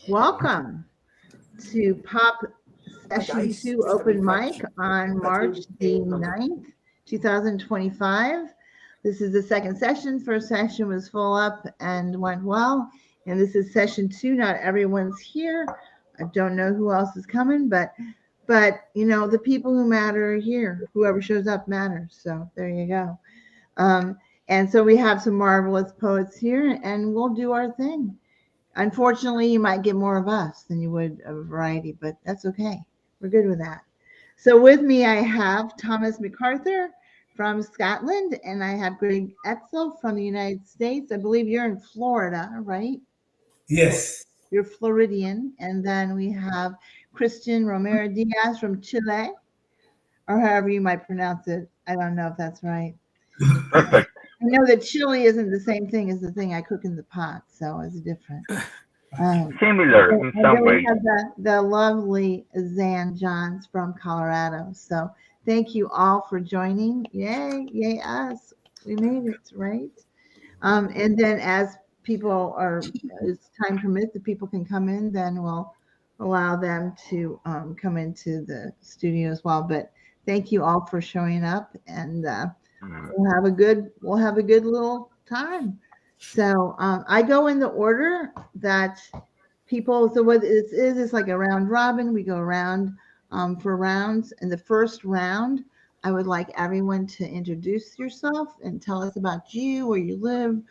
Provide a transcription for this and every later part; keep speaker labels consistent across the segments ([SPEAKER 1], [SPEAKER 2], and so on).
[SPEAKER 1] Welcome to Pop Session 2 Open Mic on March the 9th, 2025. This is the second session. First session was full up and went well. And this is session 2. Not everyone's here. I don't know who else is coming, but you know, the people who matter are here. Whoever shows up matters. So there you go. And so we have some marvelous poets here, and we'll do our thing. Unfortunately, you might get more of us than you would of a variety, but that's okay. We're good with that. So with me, I have Thomas McArthur from Scotland, and I have Greg Etsell from the United States. I believe you're in Florida, right?
[SPEAKER 2] Yes.
[SPEAKER 1] You're Floridian. And then we have Cristian Romero Diaz from Chile, or however you might pronounce it. I don't know if that's right.
[SPEAKER 3] Perfect.
[SPEAKER 1] I know that chili isn't the same thing as the thing I cook in the pot, so it's different.
[SPEAKER 3] Similar in
[SPEAKER 1] And
[SPEAKER 3] some
[SPEAKER 1] then we
[SPEAKER 3] ways.
[SPEAKER 1] have the lovely Zan Johns from Colorado. So thank you all for joining. Yay, yay us. We made it, right? And then as people are, as time permits, if people can come in, then we'll allow them to come into the studio as well. But thank you all for showing up, and we'll have a good little time. So I go in the order that people. So what this is like a round robin. We go around for rounds. In the first round, I would like everyone to introduce yourself and tell us about you, where you live,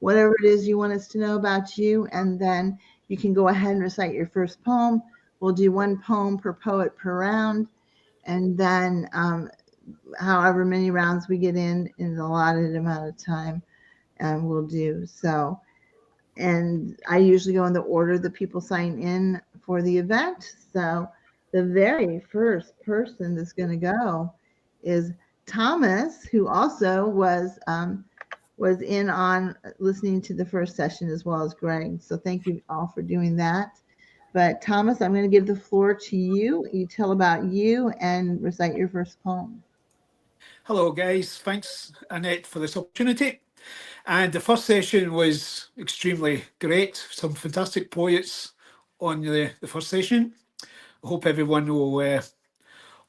[SPEAKER 1] whatever it is you want us to know about you, and then you can go ahead and recite your first poem. We'll do one poem per poet per round, and then however many rounds we get in the allotted amount of time, we'll do. So, and I usually go in the order that people sign in for the event. So the very first person that's going to go is Thomas, who also was in on listening to the first session as well as Greg. So thank you all for doing that. But Thomas, I'm going to give the floor to you. You tell about you and recite your first poem.
[SPEAKER 2] Hello, guys. Thanks, Annette, for this opportunity. And the first session was extremely great. Some fantastic poets on the first session. I hope everyone will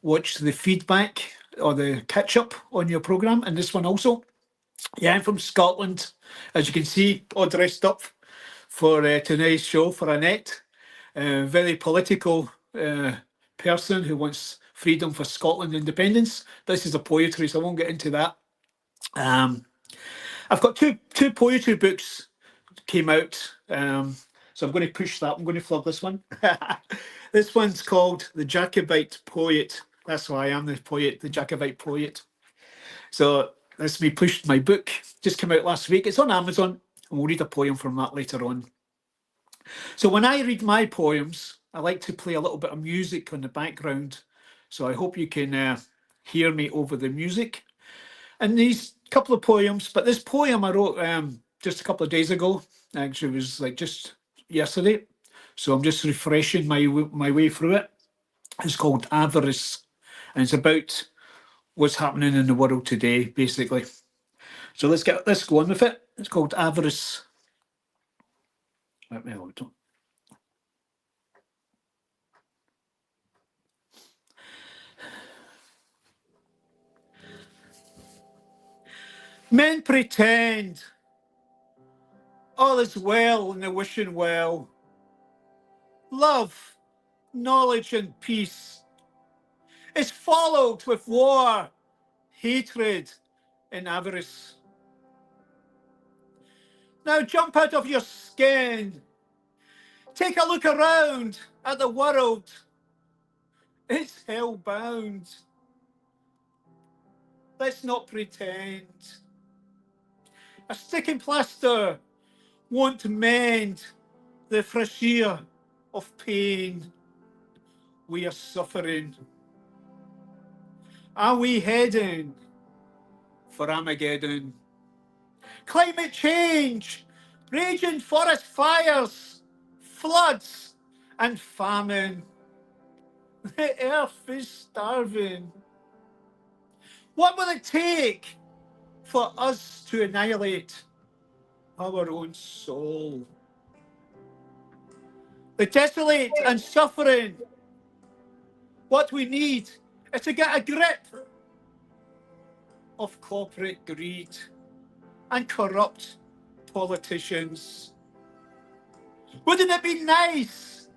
[SPEAKER 2] watch the feedback or the catch up on your programme and this one also. Yeah, I'm from Scotland, as you can see, all dressed up for tonight's show for Annette. Very political person who wants freedom for Scotland independence. This is a poetry, so I won't get into that. I've got two poetry books came out, so I'm going to push that. I'm going to flog this one. This one's called The Jacobite Poet. That's why I am the poet, the Jacobite Poet. So that's me pushed my book. Just came out last week. It's on Amazon, and we'll read a poem from that later on. So when I read my poems, I like to play a little bit of music on the background. So I hope you can hear me over the music. And these couple of poems, but this poem I wrote just a couple of days ago. Actually, it was like just yesterday. So I'm just refreshing my way through it. It's called Avarice, and it's about what's happening in the world today, basically. So let's go on with it. It's called Avarice. Let me hold on. Men pretend all is well and they're wishing well. Love, knowledge, and peace is followed with war, hatred, and avarice. Now jump out of your skin. Take a look around at the world. It's hell-bound. Let's not pretend. A sticking plaster won't mend the fracture of pain we are suffering. Are we heading for Armageddon? Climate change, raging forest fires, floods and famine. The earth is starving. What will it take for us to annihilate our own soul? the desolate and suffering. What we need is to get a grip of corporate greed and corrupt politicians. Wouldn't it be nice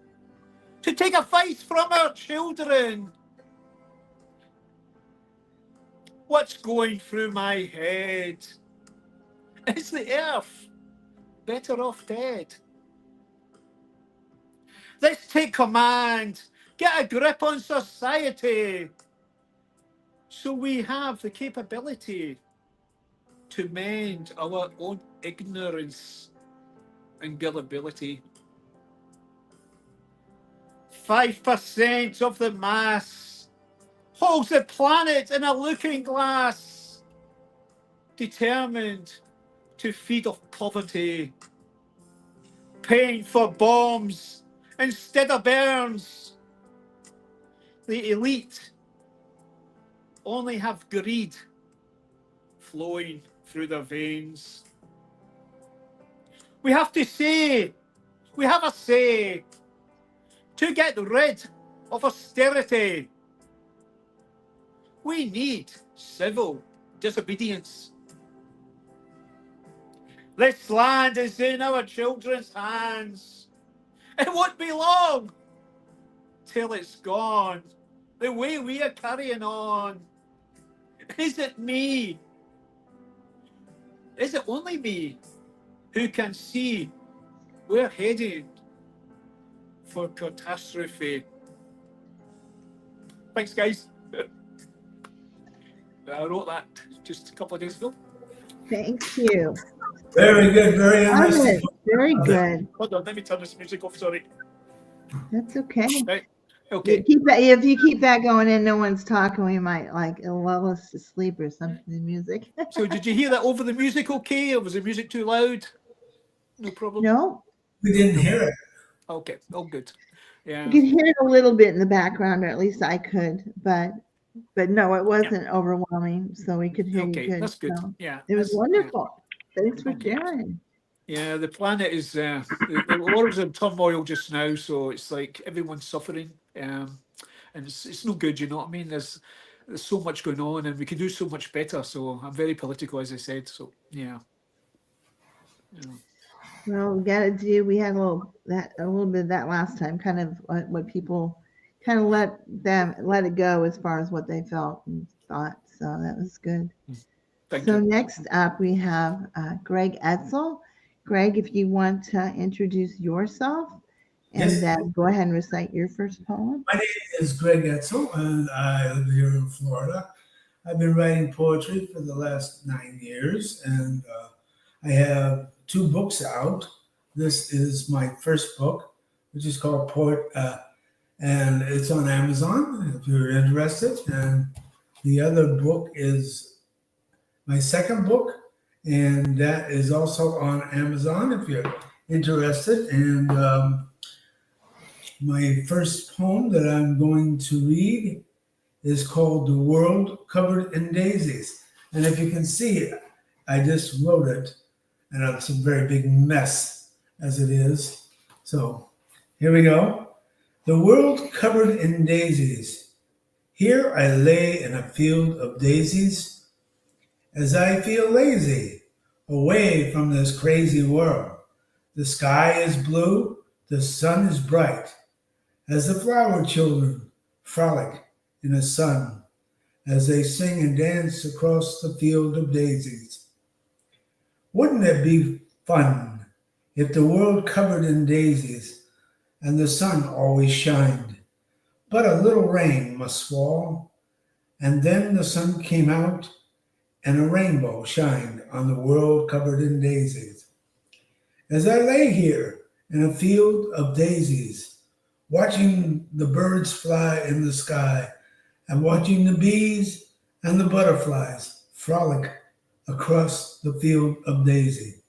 [SPEAKER 2] to take a fight from our children? What's going through my head? Is the earth better off dead? Let's take command, get a grip on society, so we have the capability to mend our own ignorance and gullibility. 5% of the mass holds the planet in a looking glass, determined to feed off poverty, paying for bombs instead of burns. The elite only have greed flowing through their veins. We have a say to get rid of austerity. We need civil disobedience. This land is in our children's hands. It won't be long till it's gone, the way we are carrying on. Is it me? Is it only me who can see we're heading for catastrophe? Thanks, guys. I wrote that just a couple of days ago.
[SPEAKER 1] Thank you.
[SPEAKER 4] Very good. Very interesting.
[SPEAKER 1] Very good.
[SPEAKER 2] Hold on, let me turn this music off. Sorry.
[SPEAKER 1] That's okay.
[SPEAKER 2] Right. Okay.
[SPEAKER 1] If you keep that going and no one's talking, we might like lull us to sleep or something. The music.
[SPEAKER 2] So did you hear that over the music okay, or was the music too loud? No problem?
[SPEAKER 1] No.
[SPEAKER 4] We didn't hear it.
[SPEAKER 2] Okay. Oh, good. Yeah.
[SPEAKER 1] You could hear it a little bit in the background, or at least I could, but no, it wasn't overwhelming, so we could hear you good.
[SPEAKER 2] That's good.
[SPEAKER 1] So
[SPEAKER 2] Yeah.
[SPEAKER 1] it was wonderful.
[SPEAKER 2] Yeah.
[SPEAKER 1] Thanks for sharing.
[SPEAKER 2] Yeah, the planet is the world's in turmoil just now, so it's like everyone's suffering, and it's no good. You know what I mean? There's so much going on, and we could do so much better. So I'm very political, as I said. So yeah.
[SPEAKER 1] Well, we got to do. We had a little bit of that last time. Kind of what people kind of let it go as far as what they felt and thought. So that was good.
[SPEAKER 2] Thank you.
[SPEAKER 1] Next up we have Greg Etsell. Greg, if you want to introduce yourself, and
[SPEAKER 4] Yes.
[SPEAKER 1] then go ahead and recite your first poem.
[SPEAKER 4] My name is Greg Etsell, and I live here in Florida. I've been writing poetry for the last 9 years, and I have 2 books out. This is my first book, which is called Poet, and it's on Amazon if you're interested. And the other book is my second book, and that is also on Amazon if you're interested. And my first poem that I'm going to read is called The World Covered in Daisies. And if you can see, I just wrote it, and it's a very big mess as it is. So here we go. The world covered in daisies. Here I lay in a field of daisies as I feel lazy, away from this crazy world. The sky is blue, the sun is bright, as the flower children frolic in the sun, as they sing and dance across the field of daisies. Wouldn't it be fun if the world covered in daisies and the sun always shined? But a little rain must fall, and then the sun came out and a rainbow shined on the world covered in daisies. As I lay here in a field of daisies, watching the birds fly in the sky and watching the bees and the butterflies frolic across the field of daisy,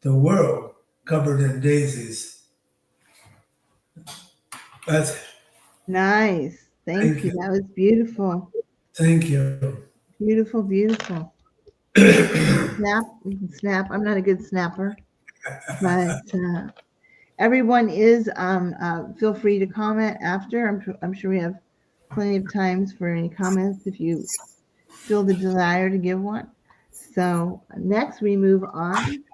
[SPEAKER 4] the world covered in daisies. That's it.
[SPEAKER 1] Nice. Thank you. That was beautiful.
[SPEAKER 4] Thank you.
[SPEAKER 1] Beautiful, beautiful. Snap. We can snap. I'm not a good snapper, but everyone is feel free to comment after. I'm sure we have plenty of times for any comments if you feel the desire to give one. So next we move on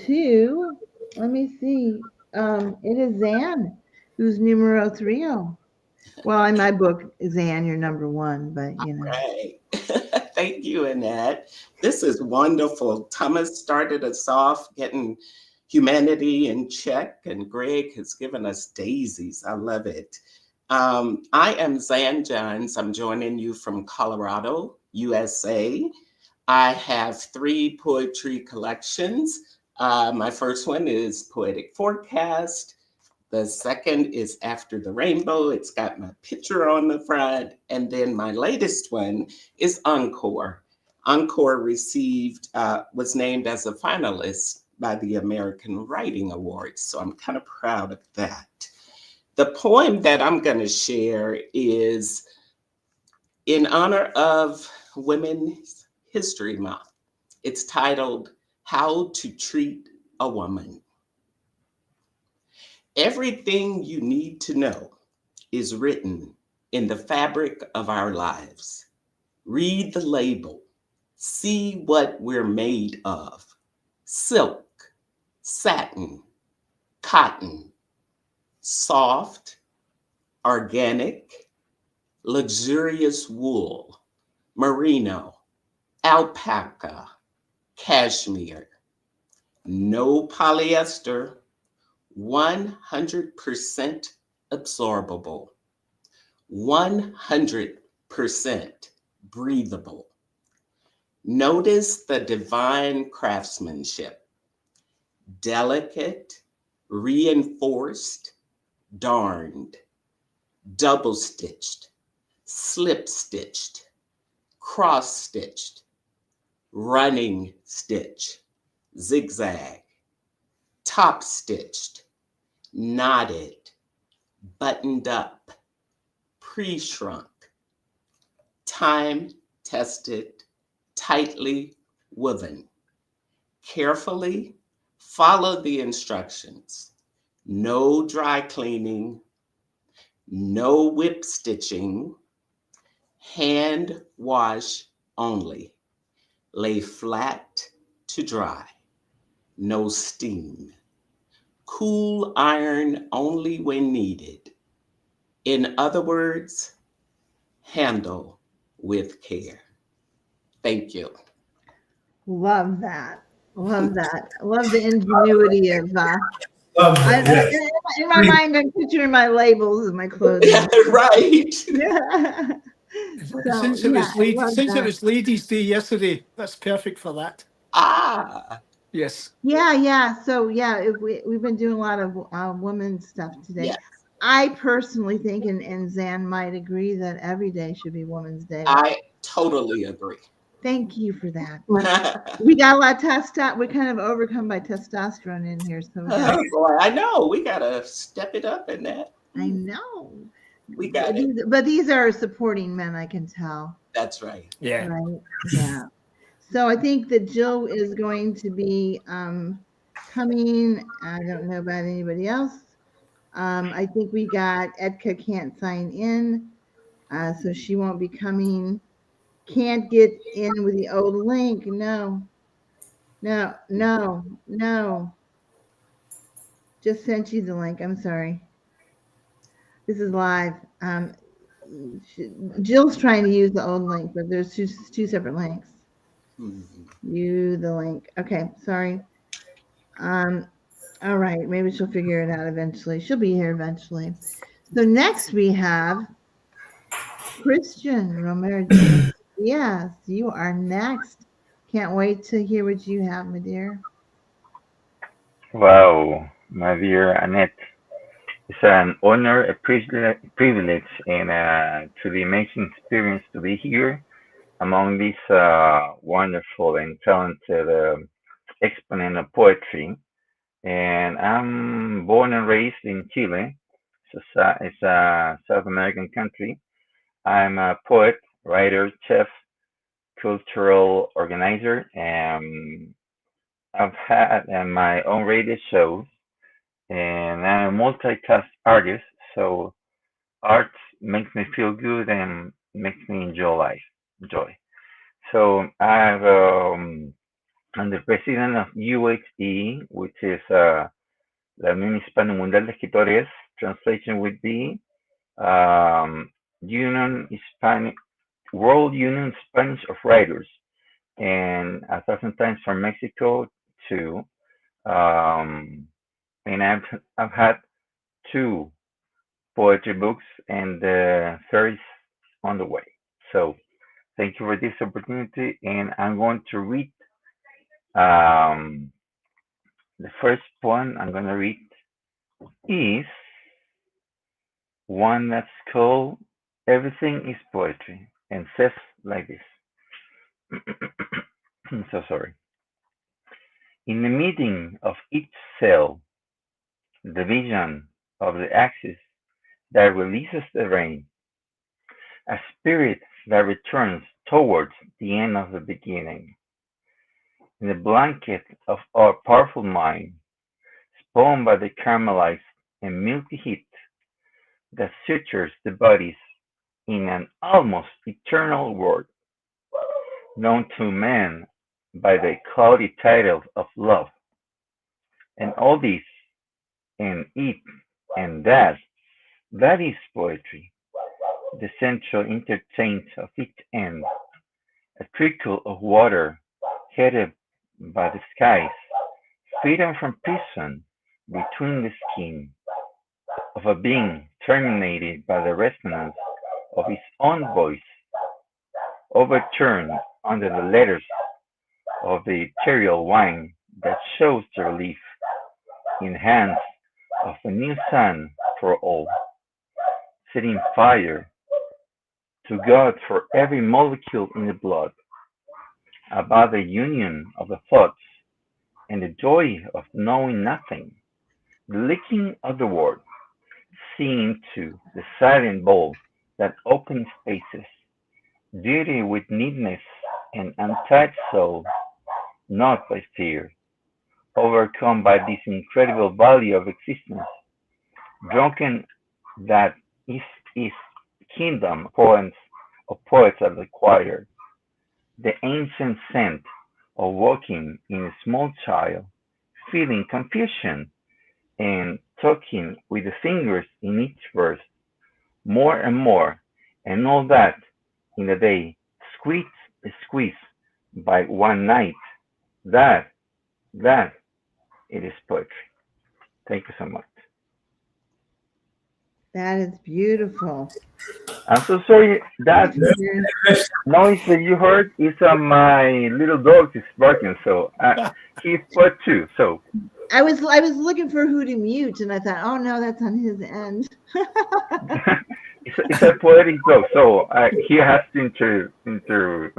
[SPEAKER 1] to, let me see, it is Zan who's numero trio. Well, in my book, Zan, you're number one, but you know.
[SPEAKER 5] Right. Thank you, Annette. This is wonderful. Thomas started us off getting humanity in check, and Greg has given us daisies. I love it. I am Zan Johns. I'm joining you from Colorado, USA. I have 3 poetry collections. My first one is Poetic Forecast. The second is After the Rainbow. It's got my picture on the front. And then my latest one is Encore. Encore was named as a finalist by the American Writing Awards. So I'm kind of proud of that. The poem that I'm going to share is in honor of Women's History Month. It's titled, How to Treat a Woman. Everything you need to know is written in the fabric of our lives. Read the label. See what we're made of. Silk, satin, cotton, soft, organic, luxurious wool, merino, alpaca, cashmere. No polyester. 100% absorbable, 100% breathable. Notice the divine craftsmanship, delicate, reinforced, darned, double-stitched, slip-stitched, cross-stitched, running stitch, zigzag, top-stitched, knotted, buttoned up, pre-shrunk, time-tested, tightly woven. Carefully follow the instructions. No dry cleaning, no whip stitching, hand wash only. Lay flat to dry, no steam. Cool iron only when needed. In other words, handle with care. Thank you.
[SPEAKER 1] Love that. Love that. Love the ingenuity of in my mind, I'm picturing my labels and my clothing.
[SPEAKER 5] Right.
[SPEAKER 1] Yeah.
[SPEAKER 2] Since it was Ladies' Day yesterday, that's perfect for that.
[SPEAKER 5] Ah.
[SPEAKER 2] Yes.
[SPEAKER 1] Yeah. So yeah, we've been doing a lot of women's stuff today.
[SPEAKER 5] Yes.
[SPEAKER 1] I personally think, and Zan might agree, that every day should be Women's Day.
[SPEAKER 5] I totally agree.
[SPEAKER 1] Thank you for that. We got a lot of testosterone. We're kind of overcome by testosterone in here. So
[SPEAKER 5] oh boy, I know. We gotta step it up in that.
[SPEAKER 1] I know.
[SPEAKER 5] We got it.
[SPEAKER 1] But these are supporting men, I can tell.
[SPEAKER 5] That's right.
[SPEAKER 2] Yeah.
[SPEAKER 1] Right. Yeah. So I think that Jill is going to be coming. I don't know about anybody else. I think we got Ekta can't sign in, so she won't be coming. Can't get in with the old link. No. Just sent you the link. I'm sorry. This is live. Jill's trying to use the old link, but there's two separate links. You the link. Okay, sorry. All right, maybe she'll figure it out eventually. She'll be here eventually. So next we have Cristian Romero. Yes, you are next. Can't wait to hear what you have, my dear.
[SPEAKER 3] Wow, my dear Annette. It's an honor, a privilege, and truly amazing experience to be here among these wonderful and talented exponent of poetry. And I'm born and raised in Chile. It's a South American country. I'm a poet, writer, chef, cultural organizer, and I've had my own radio show and I'm a multitask artist, so art makes me feel good and makes me enjoy life. Joy. So I'm the president of UHE, which is la Unión Hispano-Mundial de Escritores. Translation would be um, Union Hispanic World Union Spanish of Writers, and a thousand times from Mexico too. Um, and I've had two poetry books, and the third is on the way. So thank you for this opportunity, and I'm going to read um, the first one. I'm going to read is one that's called "Everything Is Poetry" and says like this. I'm so sorry. In the meeting of each cell, the vision of the axis that releases the rain, a spirit that returns towards the end of the beginning. In the blanket of our powerful mind, spun by the caramelized and milky heat that sutures the bodies in an almost eternal world, known to man by the cloudy title of love, and all this and it and that is poetry, the central interchange of each end, a trickle of water headed by the skies, freedom from prison between the skin, of a being terminated by the resonance of his own voice, overturned under the letters of the ethereal wine that shows the relief in hands of a new sun for all, setting fire to God for every molecule in the blood, about the union of the thoughts and the joy of knowing nothing, the licking of the word, seeing to the silent bowl that opens spaces, duty with neatness and untied soul, not by fear, overcome by this incredible value of existence, drunken that is kingdom of poets are required, the ancient scent of walking in a small child, feeling confusion and talking with the fingers in each verse, more and all that in a day, squeeze by one night. That, that, it is poetry. Thank you so much.
[SPEAKER 1] That is beautiful.
[SPEAKER 3] I'm so sorry that noise that you heard is my little dog is barking, so he's poet too. So
[SPEAKER 1] I was looking for who to mute, and I thought, oh no, that's on his end.
[SPEAKER 3] it's a poetic dog, so he has to inter.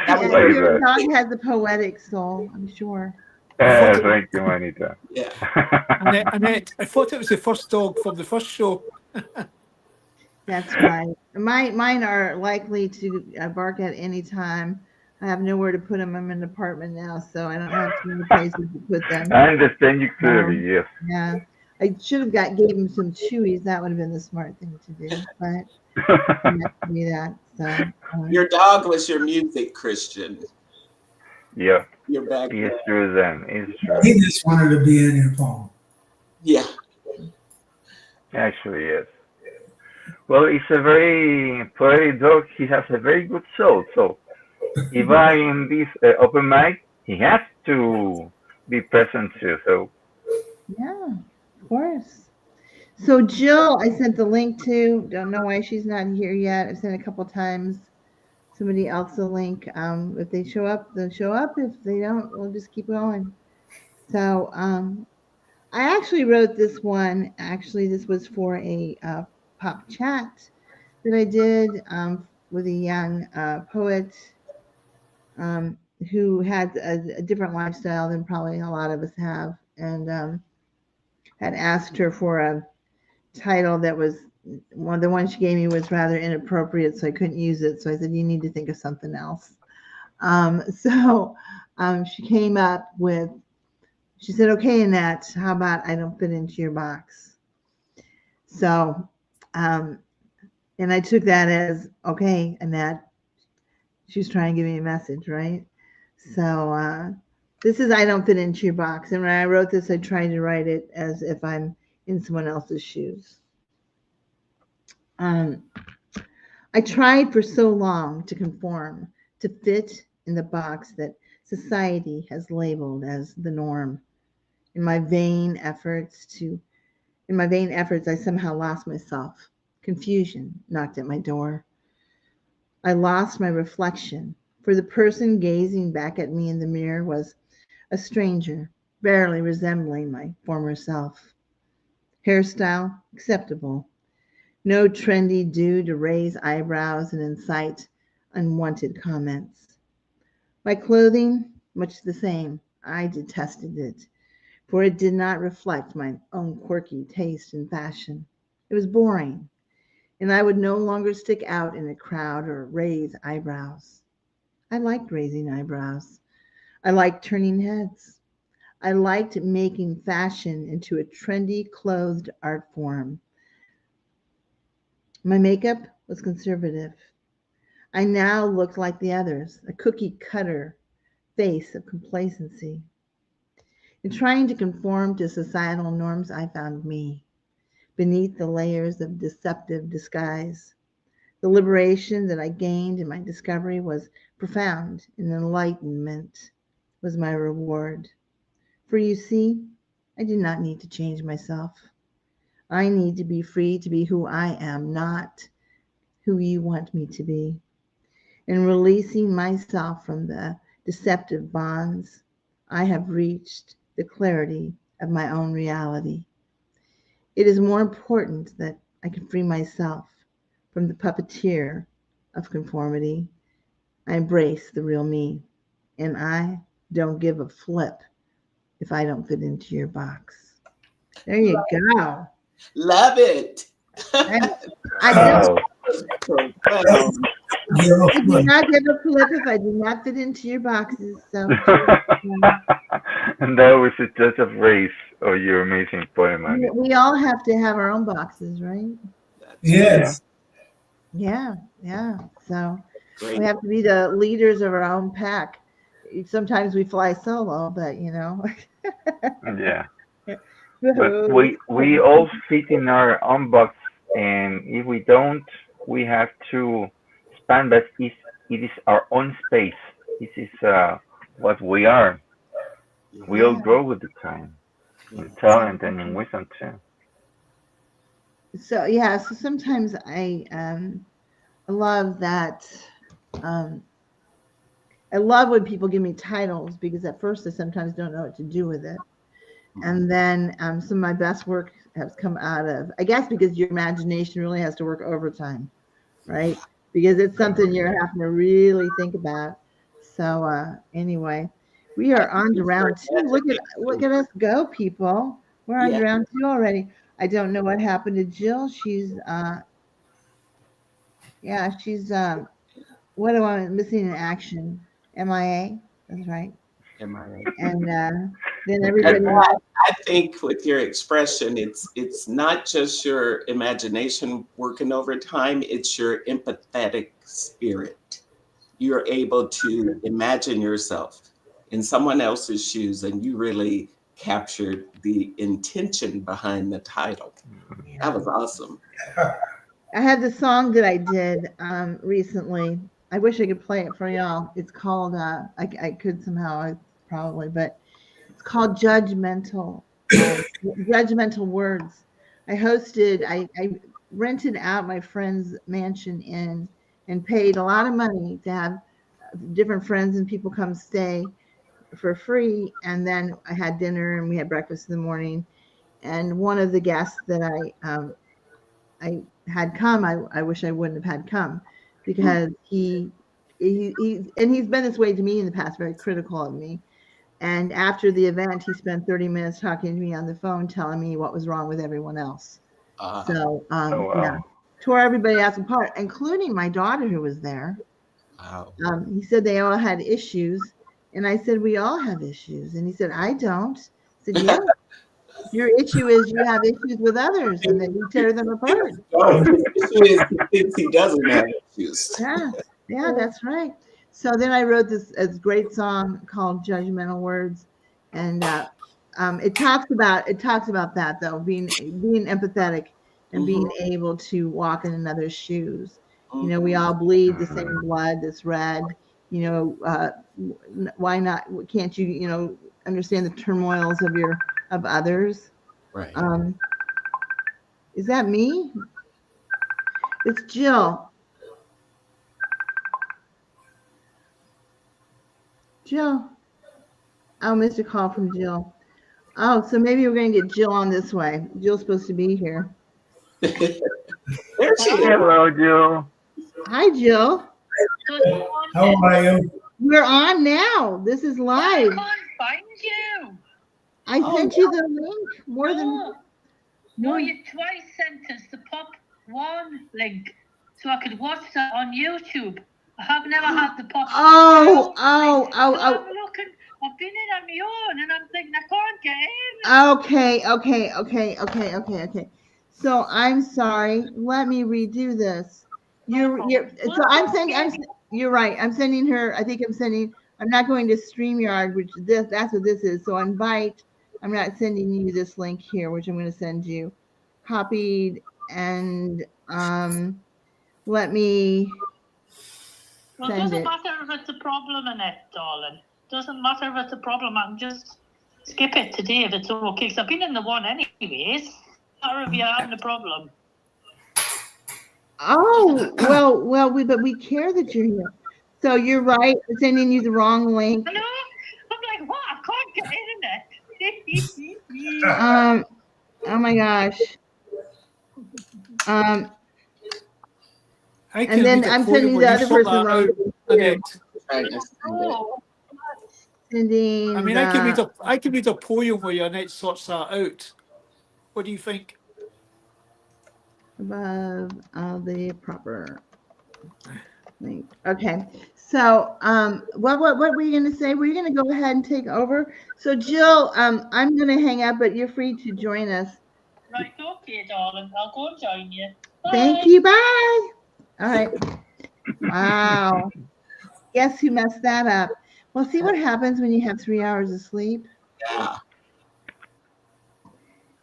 [SPEAKER 1] Your dog has a poetic soul, I'm sure.
[SPEAKER 3] Thank you, Manita.
[SPEAKER 5] Yeah.
[SPEAKER 2] Annette, I thought it was the first dog from the first show.
[SPEAKER 1] That's right. Mine are likely to bark at any time. I have nowhere to put them. I'm in an apartment now, so I don't have too many places to put them.
[SPEAKER 3] I understand you clearly, yes.
[SPEAKER 1] Yeah. I should have gave him some chewies. That would have been the smart thing to do, but I have to do that. So
[SPEAKER 5] your dog was your music, Cristian.
[SPEAKER 3] Yeah.
[SPEAKER 5] Your back.
[SPEAKER 3] It's true then. It's true.
[SPEAKER 4] He just wanted to be in your poem.
[SPEAKER 5] Yeah.
[SPEAKER 3] Actually, yes. Well, it's a very poetic dog. He has a very good soul. So if I in this open mic, he has to be present too. So
[SPEAKER 1] yeah, of course. So Jill, I sent the link to. Don't know why she's not here yet. I've sent a couple times. Somebody else the link. If they show up, they'll show up. If they don't, we'll just keep going. So I actually wrote this one. Actually, this was for a pop chat that I did with a young poet who had a different lifestyle than probably a lot of us have, and had asked her for a title that was the one she gave me was rather inappropriate, so I couldn't use it. So I said, you need to think of something else. So she came up with, She said, okay, Annette, how about I don't fit into your box? So, and I took that as, okay, Annette, she was trying to give me a message, right? So this is I don't fit into your box. And when I wrote this, I tried to write it as if I'm in someone else's shoes. I tried for so long to conform, to fit in the box that society has labeled as the norm. In my vain efforts, I somehow lost myself. Confusion knocked at my door. I lost my reflection, for the person gazing back at me in the mirror was a stranger, barely resembling my former self. Hairstyle acceptable. No trendy do to raise eyebrows and incite unwanted comments. My clothing, much the same. I detested it, for it did not reflect my own quirky taste in fashion. It was boring, and I would no longer stick out in a crowd or raise eyebrows. I liked raising eyebrows. I liked turning heads. I liked making fashion into a trendy, clothed art form. My makeup was conservative. I now looked like the others, a cookie cutter face of complacency. In trying to conform to societal norms, I found me beneath the layers of deceptive disguise. The liberation that I gained in my discovery was profound, and enlightenment was my reward. For you see, I do not need to change myself. I need to be free to be who I am, not who you want me to be. In releasing myself from the deceptive bonds, I have reached the clarity of my own reality. It is more important that I can free myself from the puppeteer of conformity. I embrace the real me, and I don't give a flip if I don't fit into your box. There you go.
[SPEAKER 5] Love it.
[SPEAKER 1] I
[SPEAKER 3] Wow.
[SPEAKER 5] Profound.
[SPEAKER 4] Zero
[SPEAKER 1] do
[SPEAKER 4] fun.
[SPEAKER 1] not give a flip if I do not fit into your boxes. So,
[SPEAKER 3] And that was just a phrase of your amazing poem, Annette.
[SPEAKER 1] we all have to have our own boxes, right?
[SPEAKER 4] Yes.
[SPEAKER 1] Yeah, yeah. So
[SPEAKER 5] Great.
[SPEAKER 1] we have to be the leaders of our own pack. Sometimes we fly solo, but
[SPEAKER 3] Yeah. But we all fit in our own box, and if we don't, we have to expand. But it is our own space. This is what we are. We all
[SPEAKER 1] Yeah.
[SPEAKER 3] grow with the time, in talent and in wisdom too.
[SPEAKER 1] So yeah, so sometimes I love that. Um, I love when people give me titles because at first I sometimes don't know what to do with it. And then some of my best work has come out of, I guess, because your imagination really has to work overtime, right? Because it's something you're having to really think about. So anyway, we are on to round two. Look at us go, people. We're on
[SPEAKER 5] Yeah.
[SPEAKER 1] to round two already. I don't know what happened to Jill. She's what do I missing in action? MIA. That's right.
[SPEAKER 5] Am I right?
[SPEAKER 1] And then
[SPEAKER 3] Okay.
[SPEAKER 1] everybody.
[SPEAKER 5] I think with your expression, it's not just your imagination working overtime, it's your empathetic spirit. You're able to imagine yourself in someone else's shoes, and you really captured the intention behind the title. That was awesome.
[SPEAKER 1] I had the song that I did recently. I wish I could play it for y'all. It's called I could somehow probably, but it's called Judgmental Judgmental Words. I rented out my friend's mansion in and paid a lot of money to have different friends and people come stay for free. And then I had dinner and we had breakfast in the morning. And one of the guests that I had come, I wish I wouldn't have had come because he's been this way to me in the past, very critical of me. And after the event, he spent 30 minutes talking to me on the phone, telling me what was wrong with everyone else. So
[SPEAKER 3] Oh
[SPEAKER 1] yeah,
[SPEAKER 3] wow.
[SPEAKER 1] tore everybody else apart, including my daughter who was there.
[SPEAKER 5] Wow.
[SPEAKER 1] He said they all had issues, and I said we all have issues, and he said I don't. said, yeah. Your issue is you have issues with others and then you tear them apart.
[SPEAKER 5] Oh, his issue is he thinks he doesn't have issues.
[SPEAKER 1] Yeah, that's right. So then I wrote this great song called "Judgmental Words," and it talks about that though, being empathetic and being able to walk in another's shoes. You know, we all bleed the same blood that's red. You know, why not? Can't you, you know, understand the turmoils of others?
[SPEAKER 5] Right.
[SPEAKER 1] Is that me? It's Jill. Jill. Oh, missed a call from Jill. Oh, so maybe we're going to get Jill on this way. Jill's supposed to be here.
[SPEAKER 5] There she is.
[SPEAKER 3] Hello, Joe.
[SPEAKER 1] Hi, Jill.
[SPEAKER 4] How are you?
[SPEAKER 1] We're on now. This is live.
[SPEAKER 6] I can't find you.
[SPEAKER 1] I sent you the link more than.
[SPEAKER 6] No, you twice sent us the pop one link so I could watch that on YouTube. I have never had the pop.
[SPEAKER 1] Oh.
[SPEAKER 6] I'm looking. I've been in on my own, and I'm thinking I can't get in.
[SPEAKER 1] Okay. So I'm sorry. Let me redo this. You're I'm sending. You're right. I'm sending her. I'm not going to StreamYard, which that's what this is. So invite. I'm not sending you this link here, which I'm going to send you. Copied and let me.
[SPEAKER 6] Well, it doesn't matter if it's a problem, Annette, darling. Doesn't matter if it's a problem. I can just skip it today if it's okay. Because I've been in the one anyways. Matter if you're having a problem.
[SPEAKER 1] Oh, well, but we care that you're here. So you're right. I'm sending you the wrong link.
[SPEAKER 6] Hello? I'm like, what? I can't get in it.
[SPEAKER 1] Oh my gosh.
[SPEAKER 2] And then
[SPEAKER 1] I'm sending the other person wrong. Sending.
[SPEAKER 2] I mean, I can read a poem where your Annette sorts that out. What do you think?
[SPEAKER 1] Above all the proper link. Okay. So, what were you going to say? Were you going to go ahead and take over? So, Jill, I'm going to hang up, but you're free to join us.
[SPEAKER 6] Right, okay, darling. I'll go and join you. Bye.
[SPEAKER 1] Thank you. Bye. All right. Wow. Guess who messed that up? Well, see what happens when you have 3 hours of sleep?
[SPEAKER 5] Yeah.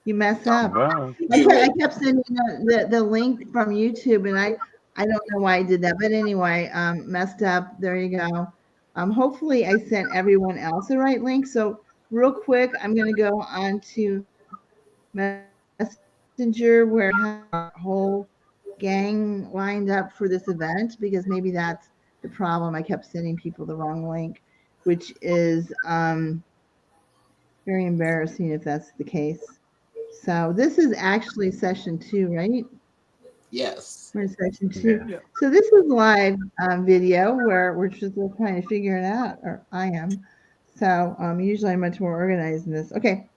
[SPEAKER 1] You mess up.
[SPEAKER 3] Wow.
[SPEAKER 1] I kept sending the link from YouTube, and I don't know why I did that. But anyway, messed up. There you go. Hopefully, I sent everyone else the right link. So real quick, I'm going to go on to Messenger where I have our whole gang lined up for this event, because maybe that's the problem. I kept sending people the wrong link, which is very embarrassing if that's the case. So this is actually session 2, right?
[SPEAKER 5] Yes.
[SPEAKER 1] We're in session 2.
[SPEAKER 2] Yeah.
[SPEAKER 1] So this is live video where we're just trying to figure it out, or I am. So usually I'm much more organized in this. Okay.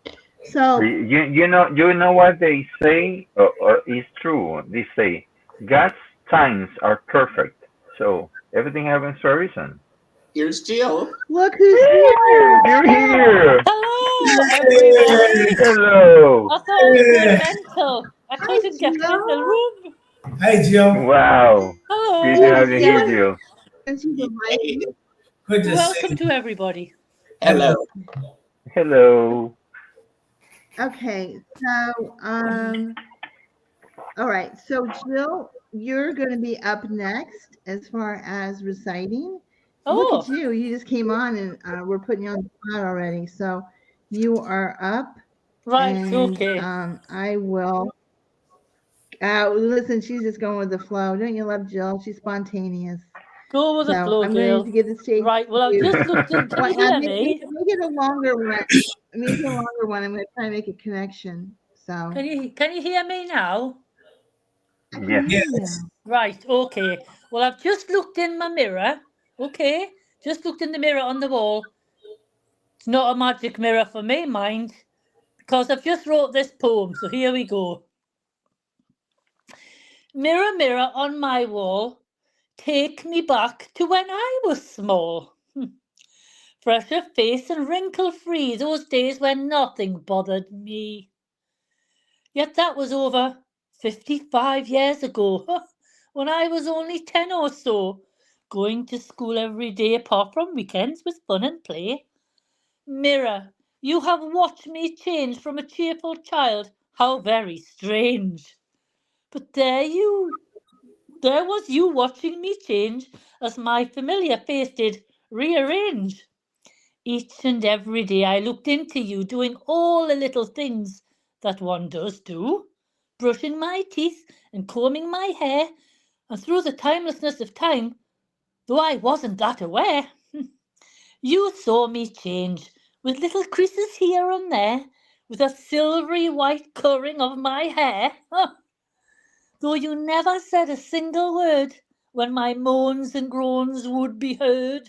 [SPEAKER 1] So
[SPEAKER 3] You know what they say, or is true. They say God's times are perfect, so everything happens for a reason.
[SPEAKER 5] Here's Jill.
[SPEAKER 1] look who's here.
[SPEAKER 3] You're here.
[SPEAKER 7] Hello, everybody.
[SPEAKER 3] Hello.
[SPEAKER 7] I thought it was mental. I couldn't get in the room.
[SPEAKER 4] Hi, Jill.
[SPEAKER 3] Wow.
[SPEAKER 7] Hello.
[SPEAKER 3] Good to have you here, Jill.
[SPEAKER 1] Since you've invited-
[SPEAKER 4] Good to see
[SPEAKER 7] Welcome to everybody.
[SPEAKER 5] Hello.
[SPEAKER 3] Hello.
[SPEAKER 1] Okay, so all right. So Jill, you're going to be up next as far as reciting. Look at you. You just came on and we're putting you on the spot already. So you are up.
[SPEAKER 7] Right,
[SPEAKER 1] and,
[SPEAKER 7] okay.
[SPEAKER 1] I will. Listen, she's just going with the flow. Don't you love Jill? She's spontaneous.
[SPEAKER 7] Go with the
[SPEAKER 1] So
[SPEAKER 7] flow,
[SPEAKER 1] I'm going
[SPEAKER 7] girl.
[SPEAKER 1] to give the stage.
[SPEAKER 7] Right, well, I've just looked in. Can you hear me?
[SPEAKER 1] Make it a longer one. Make it a longer one. I'm going to try and make a connection. So
[SPEAKER 7] Can you hear me now?
[SPEAKER 1] I can
[SPEAKER 3] Yes.
[SPEAKER 1] hear you.
[SPEAKER 4] Yes.
[SPEAKER 7] Right, okay. Well, I've just looked in my mirror. Okay, just looked in the mirror on the wall. It's not a magic mirror for me, mind, because I've just wrote this poem. So here we go. Mirror, mirror on my wall, take me back to when I was small. fresher face and wrinkle-free, those days when nothing bothered me. Yet that was over 55 years ago, when I was only 10 or so, going to school every day apart from weekends with fun and play. Mirror, you have watched me change from a cheerful child. How very strange. But there was you watching me change as my familiar face did rearrange. Each and every day I looked into you, doing all the little things that one does do, brushing my teeth and combing my hair, and through the timelessness of time, though I wasn't that aware, you saw me change, with little creases here and there, with a silvery white colouring of my hair. Though you never said a single word when my moans and groans would be heard,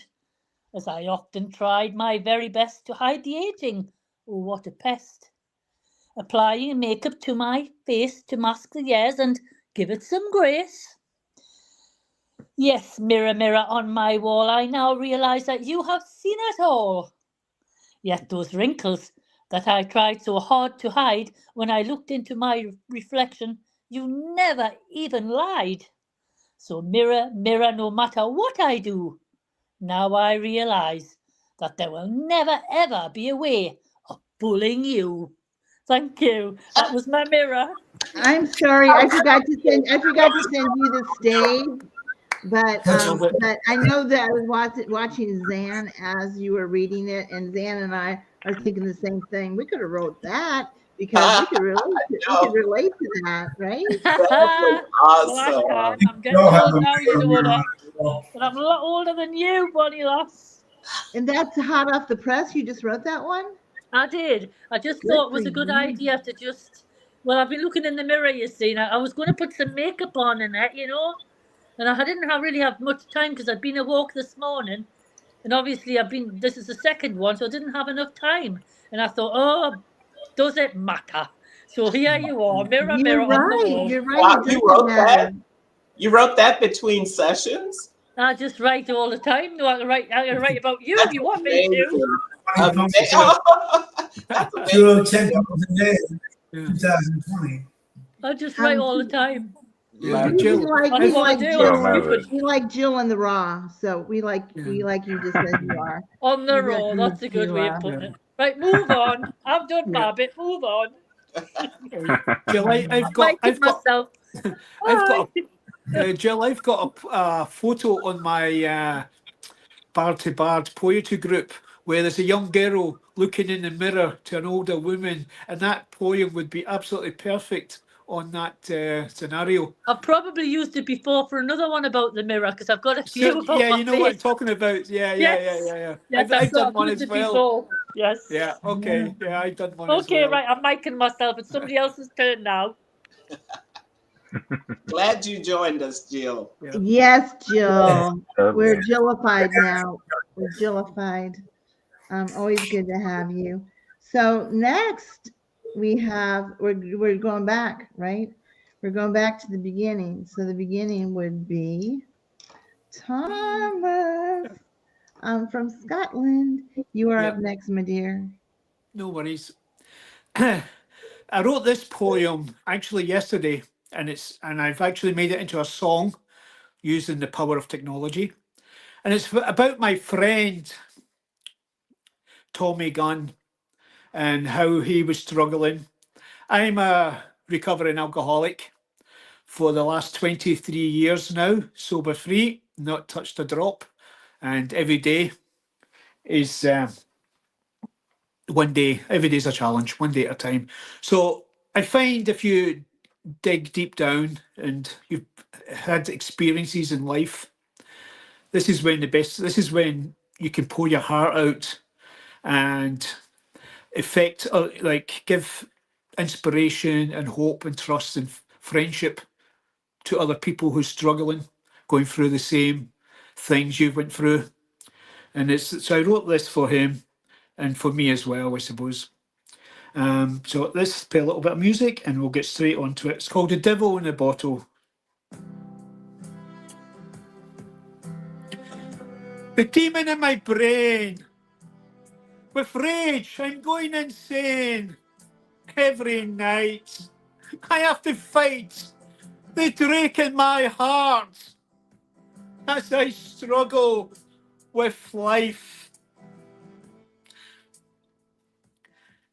[SPEAKER 7] as I often tried my very best to hide the aging. Oh, what a pest! Applying makeup to my face to mask the years and give it some grace. Yes, mirror, mirror on my wall, I now realise that you have seen it all. Yet those wrinkles that I tried so hard to hide when I looked into my reflection, you never even lied. So mirror, mirror, no matter what I do, now I realise that there will never ever be a way of fooling you. Thank you. That was my mirror.
[SPEAKER 1] I'm sorry, I forgot to send you the stage, but I know that I was watching Zan as you were reading it, and Zan and I are thinking the same thing. We could have wrote that because we could relate to that, right?
[SPEAKER 5] Awesome.
[SPEAKER 7] Well, I'm getting old now, you know that. But I'm a lot older than you, Bonnie Lass.
[SPEAKER 1] And that's hot off the press. You just wrote that one?
[SPEAKER 7] I did. I just thought it was a good idea to just. Well, I've been looking in the mirror, you see. Now, I was going to put some makeup on in it, you know. And I didn't really have much time because I'd been a walk this morning. And obviously, this is the second one, so I didn't have enough time. And I thought, oh, does it matter? So here you are, mirror, mirror on the wall.
[SPEAKER 1] You're right.
[SPEAKER 5] Wow, you wrote that? You wrote that between sessions?
[SPEAKER 7] I just write all the time. No, I can write about you if you want me to.
[SPEAKER 5] That's amazing.
[SPEAKER 4] 10 pounds a day, 2020.
[SPEAKER 7] I just write all the time.
[SPEAKER 2] Yeah,
[SPEAKER 1] We
[SPEAKER 2] Jill.
[SPEAKER 1] like Jill in the raw, so we like you just as you are.
[SPEAKER 7] On the raw, that's a good way of putting it. Right, move on. I've done my bit. Move on.
[SPEAKER 2] Jill, I've got a photo on my Bard to Bard poetry group where there's a young girl looking in the mirror to an older woman, and that poem would be absolutely perfect on that scenario.
[SPEAKER 7] I've probably used it before for another one about the mirror because I've got a few about
[SPEAKER 2] yeah,
[SPEAKER 7] my
[SPEAKER 2] you know
[SPEAKER 7] face.
[SPEAKER 2] what I'm talking about. Yeah.
[SPEAKER 7] Yes,
[SPEAKER 2] I've done one as well.
[SPEAKER 7] Before. Yes.
[SPEAKER 2] Yeah. Okay. Yeah, I've done one.
[SPEAKER 7] Okay,
[SPEAKER 2] as well.
[SPEAKER 7] right. I'm micing myself. It's somebody else's turn now.
[SPEAKER 5] Glad you joined us, Jill.
[SPEAKER 2] Yeah.
[SPEAKER 1] Yes, Jill. We're Jillified now. We're Jillified. Always good to have you. So next we're going back, right? We're going back to the beginning. So the beginning would be Thomas from Scotland. You are up next, my dear.
[SPEAKER 2] No worries. I wrote this poem actually yesterday, and I've actually made it into a song using the power of technology. And it's about my friend Tommy Gunn and how he was struggling. I'm a recovering alcoholic for the last 23 years now, sober free, not touched a drop. And every day is every day is a challenge, one day at a time. So I find if you dig deep down and you've had experiences in life, this is when you can pour your heart out and give inspiration and hope and trust and friendship to other people who are struggling, going through the same things you went through. And so I wrote this for him and for me as well, I suppose. So let's play a little bit of music and we'll get straight onto it. It's called The Devil in a Bottle. The demon in my brain With rage, I'm going insane. Every night, I have to fight the drake in my heart as I struggle with life.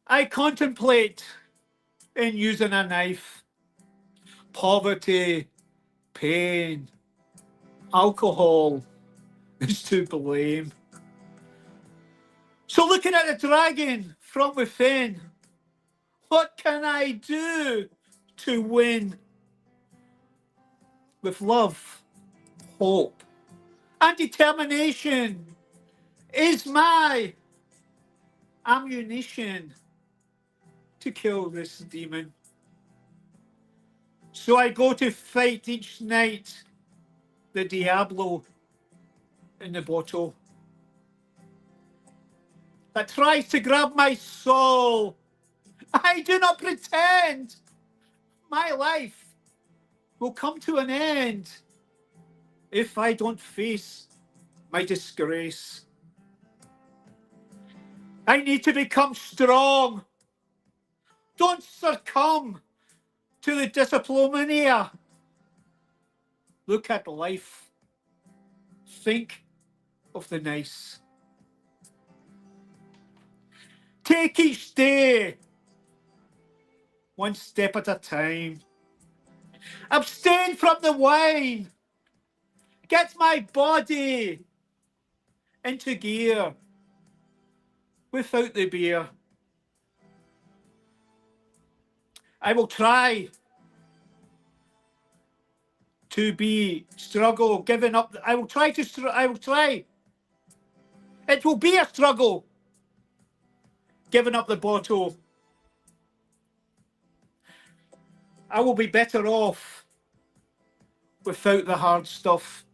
[SPEAKER 2] I contemplate in using a knife. Poverty, pain, alcohol is to blame. So looking at the dragon from within, what can I do to win? With love, hope, and determination is my ammunition to kill this demon. So I go to fight each night the Diablo in the bottle that tries to grab my soul. I do not pretend my life will come to an end if I don't face my disgrace. I need to become strong. Don't succumb to the dysplomania. Look at life. Think of the nice. Take each day one step at a time. Abstain from the wine. Get my body into gear without the beer. I will try to be struggle, giving up. I will try. It will be a struggle, giving up the bottle. I will be better off without the hard stuff.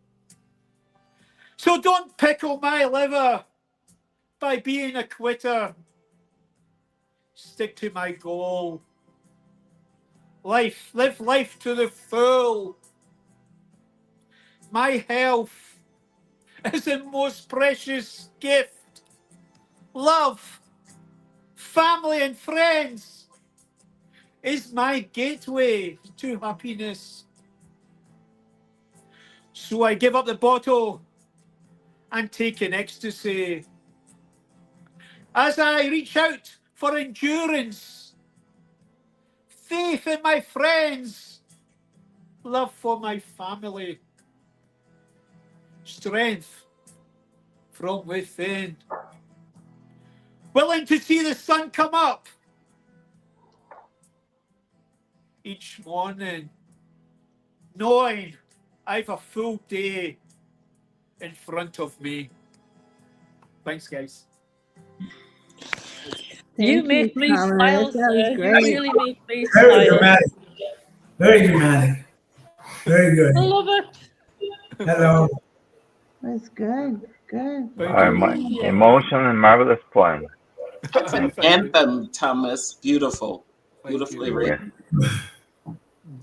[SPEAKER 2] So don't pickle my liver by being a quitter. Stick to my goal. Live life to the full. My health is the most precious gift. Love, family and friends is my gateway to happiness. So I give up the bottle and take an ecstasy. As I reach out for endurance, faith in my friends, love for my family, strength from within. Willing to see the sun come up each morning, knowing I've a full day in front of me. Thanks, guys.
[SPEAKER 7] You make me smile,
[SPEAKER 1] That was
[SPEAKER 7] sir.
[SPEAKER 1] great.
[SPEAKER 7] You really make me
[SPEAKER 4] Very
[SPEAKER 7] smile.
[SPEAKER 4] dramatic. Very dramatic. Very good.
[SPEAKER 7] I love it.
[SPEAKER 4] Hello.
[SPEAKER 1] That's good. Good.
[SPEAKER 3] Emotional and marvelous poem.
[SPEAKER 5] It's an anthem, Thomas. Beautiful. Beautifully written.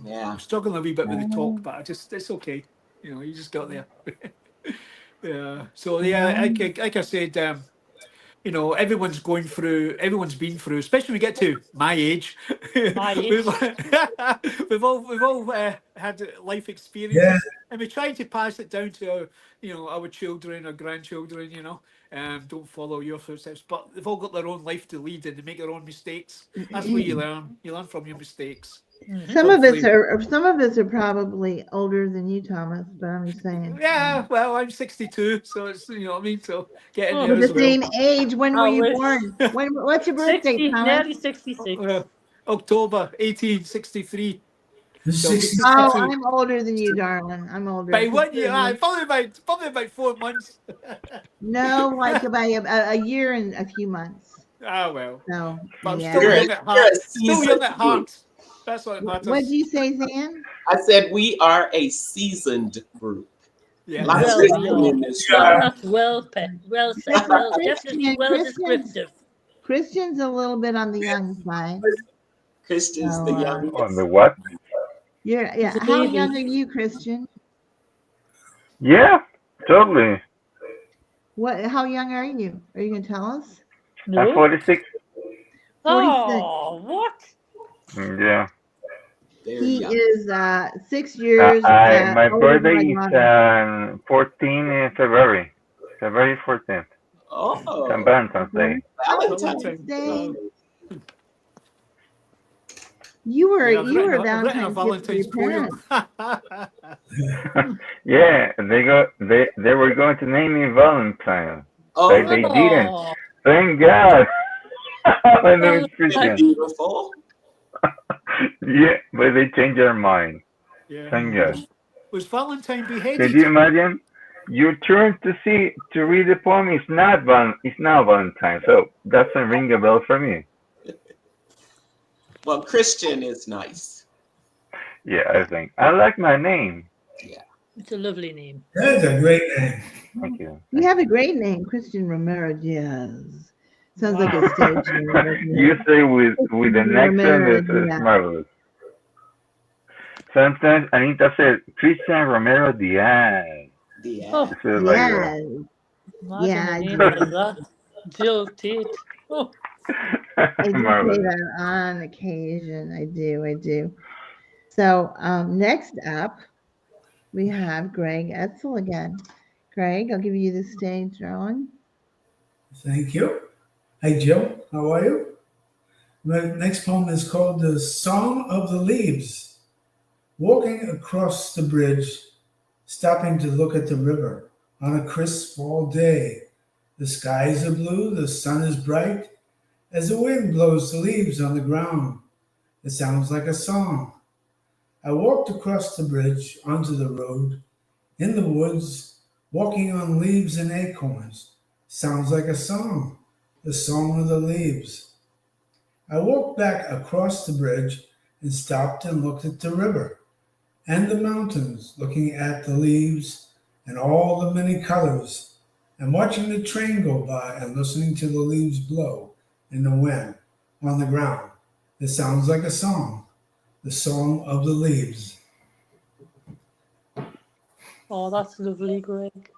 [SPEAKER 5] Yeah.
[SPEAKER 2] I'm struggling a wee bit with the talk, but it's okay. You know, you just got there. Yeah. So yeah, like I said, you know, everyone's been through, especially when we get to my age.
[SPEAKER 7] My age.
[SPEAKER 2] we've all had life experiences,
[SPEAKER 4] Yeah.
[SPEAKER 2] and we're trying to pass it down to our children or grandchildren. Don't follow your footsteps, but they've all got their own life to lead, and they make their own mistakes. That's where you learn. You learn from your mistakes.
[SPEAKER 1] Some of us are probably older than you, Thomas, but I'm just saying.
[SPEAKER 2] Yeah, well, I'm 62, so it's what I mean. So getting
[SPEAKER 1] We're
[SPEAKER 2] there
[SPEAKER 1] the
[SPEAKER 2] as well.
[SPEAKER 1] same age. When were you
[SPEAKER 7] we're
[SPEAKER 1] born? What's your birthday,
[SPEAKER 7] 60,
[SPEAKER 1] Thomas?
[SPEAKER 7] nearly 66.
[SPEAKER 2] October 1863. So
[SPEAKER 4] This is
[SPEAKER 1] Oh, I'm older than you, darling. I'm older.
[SPEAKER 2] by 1 year, probably about 4 months.
[SPEAKER 1] No, like about a year and a few months.
[SPEAKER 2] Ah, well.
[SPEAKER 1] So,
[SPEAKER 2] But I'm
[SPEAKER 1] yeah.
[SPEAKER 2] still young at heart. Still
[SPEAKER 5] seasoned
[SPEAKER 2] young at
[SPEAKER 5] group.
[SPEAKER 2] heart. That's what matters.
[SPEAKER 1] What did you say, Zan?
[SPEAKER 5] I said we are a seasoned group.
[SPEAKER 2] Yeah.
[SPEAKER 5] Lots of
[SPEAKER 7] Well,
[SPEAKER 5] wisdom
[SPEAKER 7] yeah.
[SPEAKER 5] in this
[SPEAKER 7] Well,
[SPEAKER 5] room.
[SPEAKER 7] that's well said. Well, definitely well
[SPEAKER 1] Christian's-
[SPEAKER 7] descriptive.
[SPEAKER 1] Christian's a little bit on the young side.
[SPEAKER 5] Christian's the youngest.
[SPEAKER 3] On the what?
[SPEAKER 1] Yeah.
[SPEAKER 7] He's a
[SPEAKER 1] How
[SPEAKER 7] baby.
[SPEAKER 1] young are you, Christian?
[SPEAKER 3] Yeah, totally.
[SPEAKER 1] How young are you? Are you gonna tell us?
[SPEAKER 3] I'm
[SPEAKER 7] No.
[SPEAKER 3] 46.
[SPEAKER 1] 46.
[SPEAKER 7] Oh, what?
[SPEAKER 3] Yeah.
[SPEAKER 5] There
[SPEAKER 1] He
[SPEAKER 5] you go.
[SPEAKER 1] is 6 years
[SPEAKER 3] My
[SPEAKER 1] older than
[SPEAKER 3] birthday
[SPEAKER 1] my
[SPEAKER 3] is
[SPEAKER 1] daughter.
[SPEAKER 3] 14 in February. February 14th.
[SPEAKER 5] Oh,
[SPEAKER 3] Valentine's Day.
[SPEAKER 5] Valentine's
[SPEAKER 1] Day.
[SPEAKER 5] Day.
[SPEAKER 1] You were
[SPEAKER 2] Yeah,
[SPEAKER 1] you were a
[SPEAKER 2] I've written a
[SPEAKER 1] Valentine's gift for your
[SPEAKER 2] Valentine's
[SPEAKER 1] parents.
[SPEAKER 2] poem.
[SPEAKER 3] Yeah, they were going to name me Valentine,
[SPEAKER 5] Oh,
[SPEAKER 3] but they
[SPEAKER 5] really?
[SPEAKER 3] didn't.
[SPEAKER 7] Oh,
[SPEAKER 3] Thank God. My name is
[SPEAKER 7] Valentine.
[SPEAKER 3] Cristian.
[SPEAKER 5] Beautiful.
[SPEAKER 3] Yeah, but they changed their mind.
[SPEAKER 2] Yeah.
[SPEAKER 3] Thank God.
[SPEAKER 2] Was Valentine
[SPEAKER 3] Can
[SPEAKER 2] beheaded?
[SPEAKER 3] you imagine? Your turn to read the poem is it's now Valentine, so that doesn't ring a bell for me.
[SPEAKER 5] Well, Cristian is nice.
[SPEAKER 3] Yeah, I think I like my name.
[SPEAKER 5] Yeah.
[SPEAKER 7] It's a lovely name.
[SPEAKER 4] That's a great name.
[SPEAKER 3] Thank you.
[SPEAKER 1] You have a great name, Cristian Romero Diaz. Sounds like a
[SPEAKER 7] Wow.
[SPEAKER 1] stage name, doesn't
[SPEAKER 3] You
[SPEAKER 1] it?
[SPEAKER 3] say with an accent,
[SPEAKER 1] Romero
[SPEAKER 3] it's
[SPEAKER 1] Diaz.
[SPEAKER 3] marvelous. Sometimes Anita said Cristian Romero Diaz.
[SPEAKER 5] Yeah.
[SPEAKER 7] Oh,
[SPEAKER 3] This is like
[SPEAKER 1] Yes.
[SPEAKER 7] imagine
[SPEAKER 1] Yeah,
[SPEAKER 7] a
[SPEAKER 1] I
[SPEAKER 7] name
[SPEAKER 1] do.
[SPEAKER 7] like that. Jill Tait. Oh,
[SPEAKER 1] I do say
[SPEAKER 3] marvelous.
[SPEAKER 1] that on occasion. I do. So next up, we have Greg Etsell again. Greg, I'll give you the stage, darling.
[SPEAKER 4] Thank you. Hey, Jill, how are you? My next poem is called The Song of the Leaves. Walking across the bridge, stopping to look at the river on a crisp fall day. The skies are blue, the sun is bright. As the wind blows the leaves on the ground, it sounds like a song. I walked across the bridge onto the road, in the woods, walking on leaves and acorns. Sounds like a song, the song of the leaves. I walked back across the bridge and stopped and looked at the river and the mountains, looking at the leaves and all the many colors, and watching the train go by and listening to the leaves blow in the wind on the ground. It sounds like a song, the song of the leaves.
[SPEAKER 7] oh, that's lovely, Greg.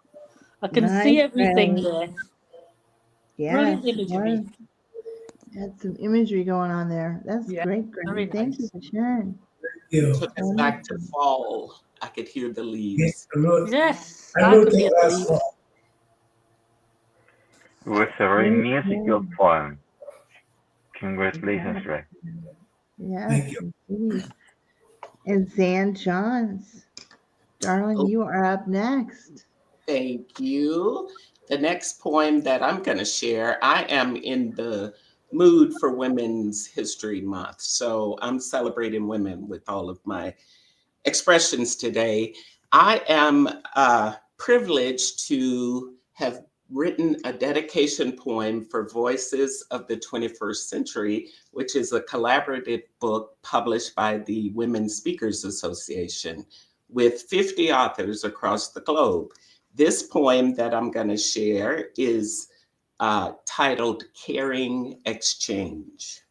[SPEAKER 7] I can
[SPEAKER 1] Nice,
[SPEAKER 7] see everything
[SPEAKER 1] Greg.
[SPEAKER 7] there.
[SPEAKER 1] Yes,
[SPEAKER 7] Brilliant imagery.
[SPEAKER 1] had some imagery going on there. That's
[SPEAKER 7] Yeah,
[SPEAKER 1] great,
[SPEAKER 7] very
[SPEAKER 1] Greg. Thank you
[SPEAKER 7] nice.
[SPEAKER 1] for sharing.
[SPEAKER 4] You.
[SPEAKER 5] Took us back to fall. I could hear the
[SPEAKER 4] Yeah,
[SPEAKER 5] leaves.
[SPEAKER 7] Yes,
[SPEAKER 4] I
[SPEAKER 7] I
[SPEAKER 4] wrote
[SPEAKER 7] could hear
[SPEAKER 4] that
[SPEAKER 7] the
[SPEAKER 4] last
[SPEAKER 7] leaves.
[SPEAKER 4] fall.
[SPEAKER 3] It was a very musical
[SPEAKER 1] Okay.
[SPEAKER 3] poem. Congratulations, Ray.
[SPEAKER 1] Yes,
[SPEAKER 4] Thank you.
[SPEAKER 1] indeed. And Zan Johns, darling,
[SPEAKER 5] Oh,
[SPEAKER 1] you are up next.
[SPEAKER 5] thank you. The next poem that I'm going to share, I am in the mood for Women's History Month. So I'm celebrating women with all of my expressions today. I am privileged to have written a dedication poem for Voices of the 21st Century, which is a collaborative book published by the Women Speakers Association with 50 authors across the globe. This poem that I'm going to share is titled Caring Exchange.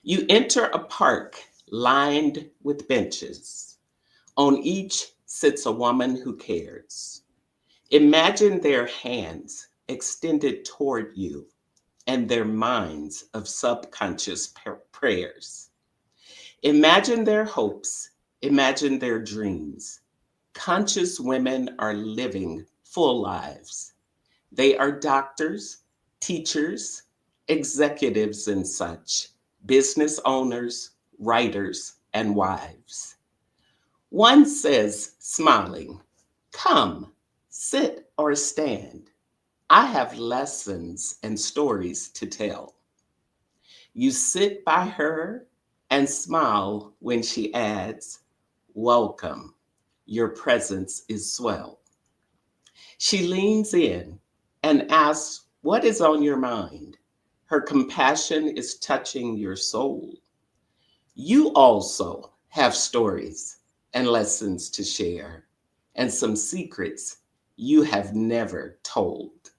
[SPEAKER 5] You enter a park lined with benches. On each sits a woman who cares. Imagine their hands extended toward you and their minds of subconscious prayers. Imagine their hopes, imagine their dreams. Conscious women are living full lives. They are doctors, teachers, executives and such, business owners, writers, and wives. One says, smiling, "Come, sit or stand. I have lessons and stories to tell." You sit by her and smile when she adds, "Welcome. Your presence is swell." She leans in and asks, "What is on your mind?" Her compassion is touching your soul. You also have stories and lessons to share, and some secrets you have never told.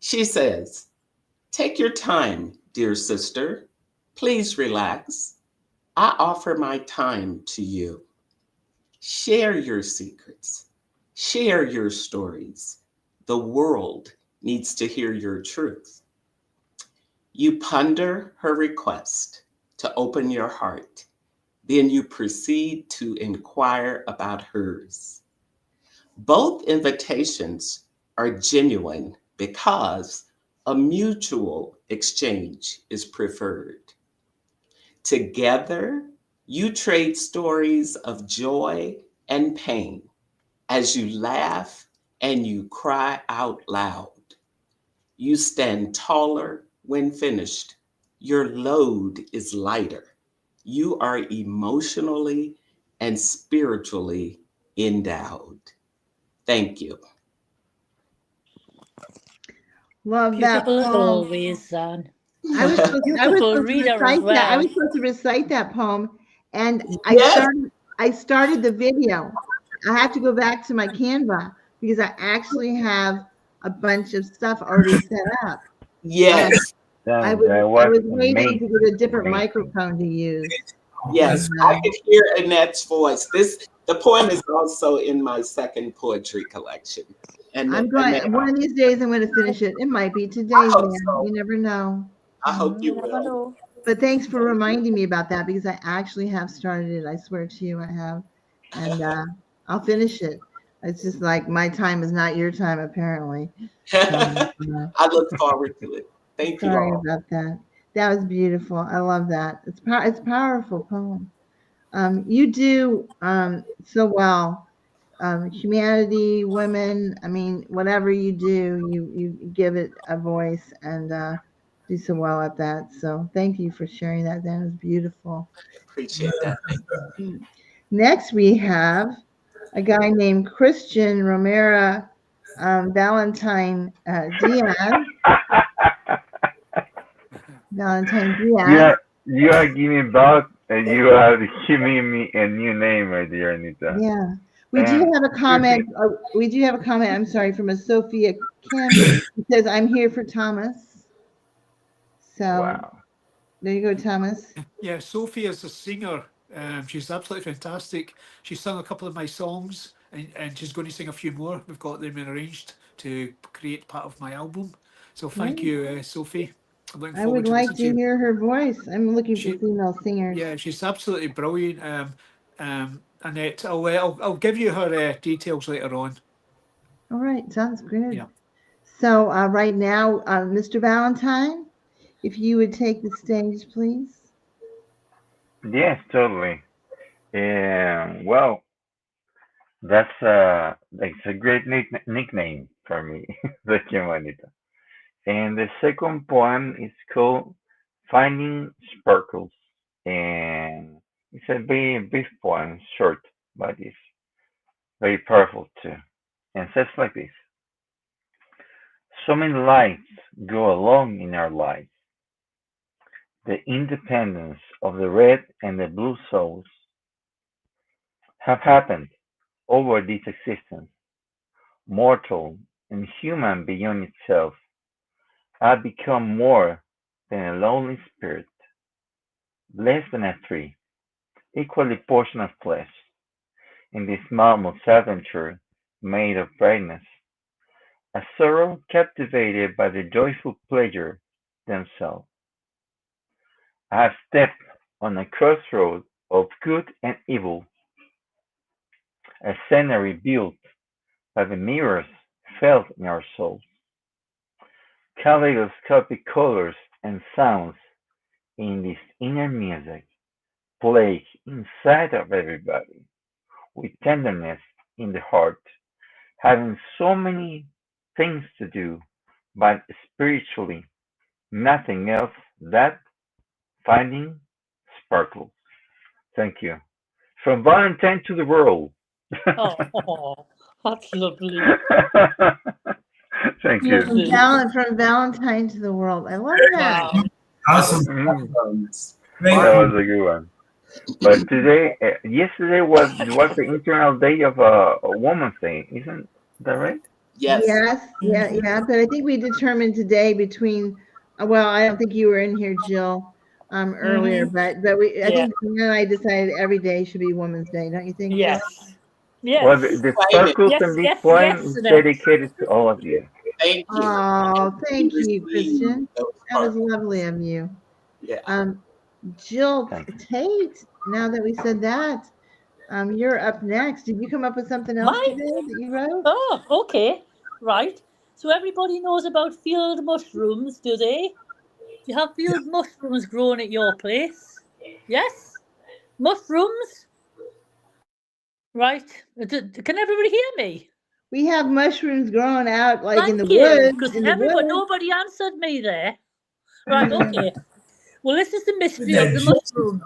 [SPEAKER 5] She says, "Take your time, dear sister. Please relax. I offer my time to you. Share your secrets. Share your stories. The world needs to hear your truth. You ponder her request to open your heart. Then you proceed to inquire about hers. Both invitations are genuine because a mutual exchange is preferred. Together, you trade stories of joy and pain as you laugh and you cry out loud. You stand taller when finished. Your load is lighter. You are emotionally and spiritually endowed. Thank you.
[SPEAKER 1] Love that
[SPEAKER 7] Beautiful as
[SPEAKER 1] poem.
[SPEAKER 7] always, Zan.
[SPEAKER 1] I was supposed
[SPEAKER 7] Beautiful
[SPEAKER 1] to
[SPEAKER 7] reader as
[SPEAKER 1] recite that. I
[SPEAKER 7] well.
[SPEAKER 1] was supposed to recite that poem, and
[SPEAKER 5] Yes.
[SPEAKER 1] I started the video. I have to go back to my Canva because I actually have a bunch of stuff already set up.
[SPEAKER 5] Yes.
[SPEAKER 1] I
[SPEAKER 3] That
[SPEAKER 1] was
[SPEAKER 3] was
[SPEAKER 1] waiting to
[SPEAKER 3] amazing.
[SPEAKER 1] get a different
[SPEAKER 3] Amazing.
[SPEAKER 1] microphone to use.
[SPEAKER 5] Yes. I could hear Annette's voice. The poem is also in my second poetry collection. And
[SPEAKER 1] I'm going.
[SPEAKER 5] Annette,
[SPEAKER 1] One of these days, I'm going to finish it. It might be today,
[SPEAKER 5] I hope
[SPEAKER 1] man.
[SPEAKER 5] so.
[SPEAKER 1] You never know.
[SPEAKER 5] I hope you
[SPEAKER 7] never
[SPEAKER 5] will.
[SPEAKER 7] know.
[SPEAKER 1] But thanks for reminding me about that because I actually have started it. I swear to you, I have, and I'll finish it. It's just like my time is not your time, apparently. So,
[SPEAKER 5] I look forward to it. Thank you
[SPEAKER 1] sorry
[SPEAKER 5] all.
[SPEAKER 1] about that. That was beautiful. I love that. It's a powerful poem. You do so well. Humanity, women. I mean, whatever you do, you give it a voice and do so well at that. So thank you for sharing that. That was beautiful.
[SPEAKER 5] Appreciate that.
[SPEAKER 1] Next, we have a guy named Cristian Romero Valentine Diaz. Valentine Diaz.
[SPEAKER 3] You are giving back, and you are giving me a new name, my dear Anita.
[SPEAKER 1] Yeah. We do have a comment. We do have a comment. I'm sorry, from a Sophia Kim. It says, "I'm here for Thomas." So
[SPEAKER 3] Wow.
[SPEAKER 1] there you go, Thomas.
[SPEAKER 2] Yeah, Sophie is a singer. She's absolutely fantastic. She sung a couple of my songs, and she's going to sing a few more. We've got them arranged to create part of my album. So thank you, Sophie. I'm looking
[SPEAKER 1] I would
[SPEAKER 2] forward to
[SPEAKER 1] like
[SPEAKER 2] listening
[SPEAKER 1] to
[SPEAKER 2] to you.
[SPEAKER 1] hear her voice. I'm looking for
[SPEAKER 2] She,
[SPEAKER 1] female singers.
[SPEAKER 2] yeah, she's absolutely brilliant. Annette, I'll give you her details later on.
[SPEAKER 1] All right, sounds good.
[SPEAKER 2] Yeah.
[SPEAKER 1] So right now, Mr. Valentine, if you would take the stage, please.
[SPEAKER 3] Yes, totally. Well, that's a great nickname for me. Thank you, Anita. And the second poem is called Finding Sparkles. And it's a very brief poem, short, but it's very powerful too. And says like this: so many lights go along in our lives. The independence of the red and the blue souls have happened over this existence, mortal and human beyond itself, have become more than a lonely spirit, less than a tree, equally portion of flesh, in this marvelous adventure made of brightness, a sorrow captivated by the joyful pleasure themselves. I have stepped on a crossroad of good and evil, a scenery built by the mirrors felt in our souls, kaleidoscopic colors and sounds in this inner music, play inside of everybody, with tenderness in the heart, having so many things to do, but spiritually nothing else that finding sparkles. Thank you. From Valentine to the world.
[SPEAKER 7] Oh, that's lovely.
[SPEAKER 3] Thank you.
[SPEAKER 7] Lovely.
[SPEAKER 1] From Valentine to the world. I love that.
[SPEAKER 7] Wow.
[SPEAKER 4] Awesome.
[SPEAKER 3] That was a good one. But today, yesterday was the International Day of a Woman's Day, isn't that right?
[SPEAKER 5] Yes.
[SPEAKER 1] Yeah. But I think we determined today between. Well, I don't think you were in here, Jill, earlier, but I think you and I decided every day should be Women's Day, don't you think, Jill?
[SPEAKER 7] Yes. Yes.
[SPEAKER 3] Well, the sparkles in this poem is
[SPEAKER 7] Annette.
[SPEAKER 3] dedicated to all of you.
[SPEAKER 5] Thank you.
[SPEAKER 1] Oh, thank
[SPEAKER 5] We
[SPEAKER 1] you,
[SPEAKER 5] received
[SPEAKER 1] Cristian.
[SPEAKER 5] those
[SPEAKER 1] That was
[SPEAKER 5] sparkles.
[SPEAKER 1] lovely of you.
[SPEAKER 5] Yeah.
[SPEAKER 1] Jill
[SPEAKER 3] Thank you.
[SPEAKER 1] Tait, now that we said that, you're up next. Did you come up with something else
[SPEAKER 7] My-
[SPEAKER 1] today that you wrote?
[SPEAKER 7] Oh, okay. Right. So everybody knows about field mushrooms, do they? Do you have field mushrooms growing at your place? Yes? Mushrooms? Right. Can everybody hear me?
[SPEAKER 1] We have mushrooms growing out like in the
[SPEAKER 7] Thank you.
[SPEAKER 1] woods.
[SPEAKER 7] Because
[SPEAKER 1] In the woods.
[SPEAKER 7] nobody answered me there. Right,
[SPEAKER 1] Yeah.
[SPEAKER 7] okay. Well, this is the mystery
[SPEAKER 4] That
[SPEAKER 7] of the
[SPEAKER 4] Jill-
[SPEAKER 7] mushroom.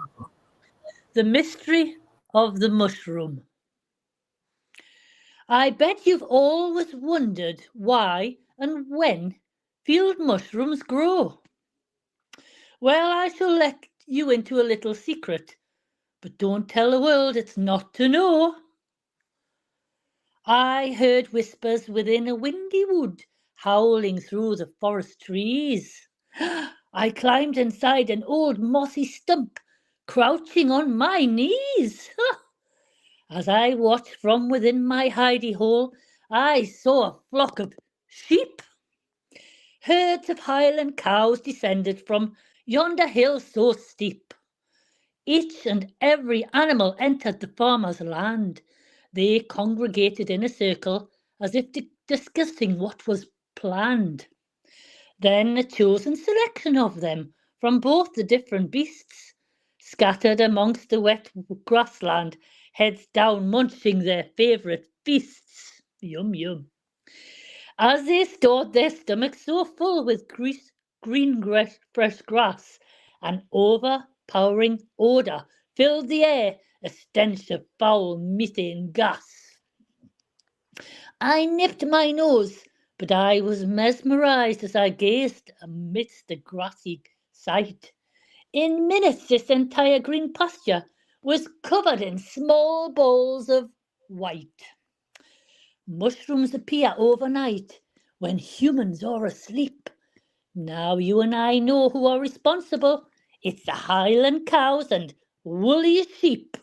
[SPEAKER 7] The mystery of the mushroom. I bet you've always wondered why and when field mushrooms grow. Well, I shall let you into a little secret, but don't tell the world it's not to know. I heard whispers within a windy wood, howling through the forest trees. I climbed inside an old mossy stump, crouching on my knees. As I watched from within my hidey hole, I saw a flock of sheep. Herds of Highland cows descended from yonder hill so steep. Each and every animal entered the farmer's land. They congregated in a circle as if discussing what was planned. Then a chosen selection of them from both the different beasts, scattered amongst the wet grassland, heads down munching their favourite feasts. Yum, yum. As they stored their stomachs so full with green fresh grass, an overpowering odour filled the air, a stench of foul methane gas. I nipped my nose, but I was mesmerised as I gazed amidst the grassy sight. In minutes this entire green pasture was covered in small balls of white. Mushrooms appear overnight when humans are asleep. Now you and I know who are responsible. It's the Highland cows and woolly sheep.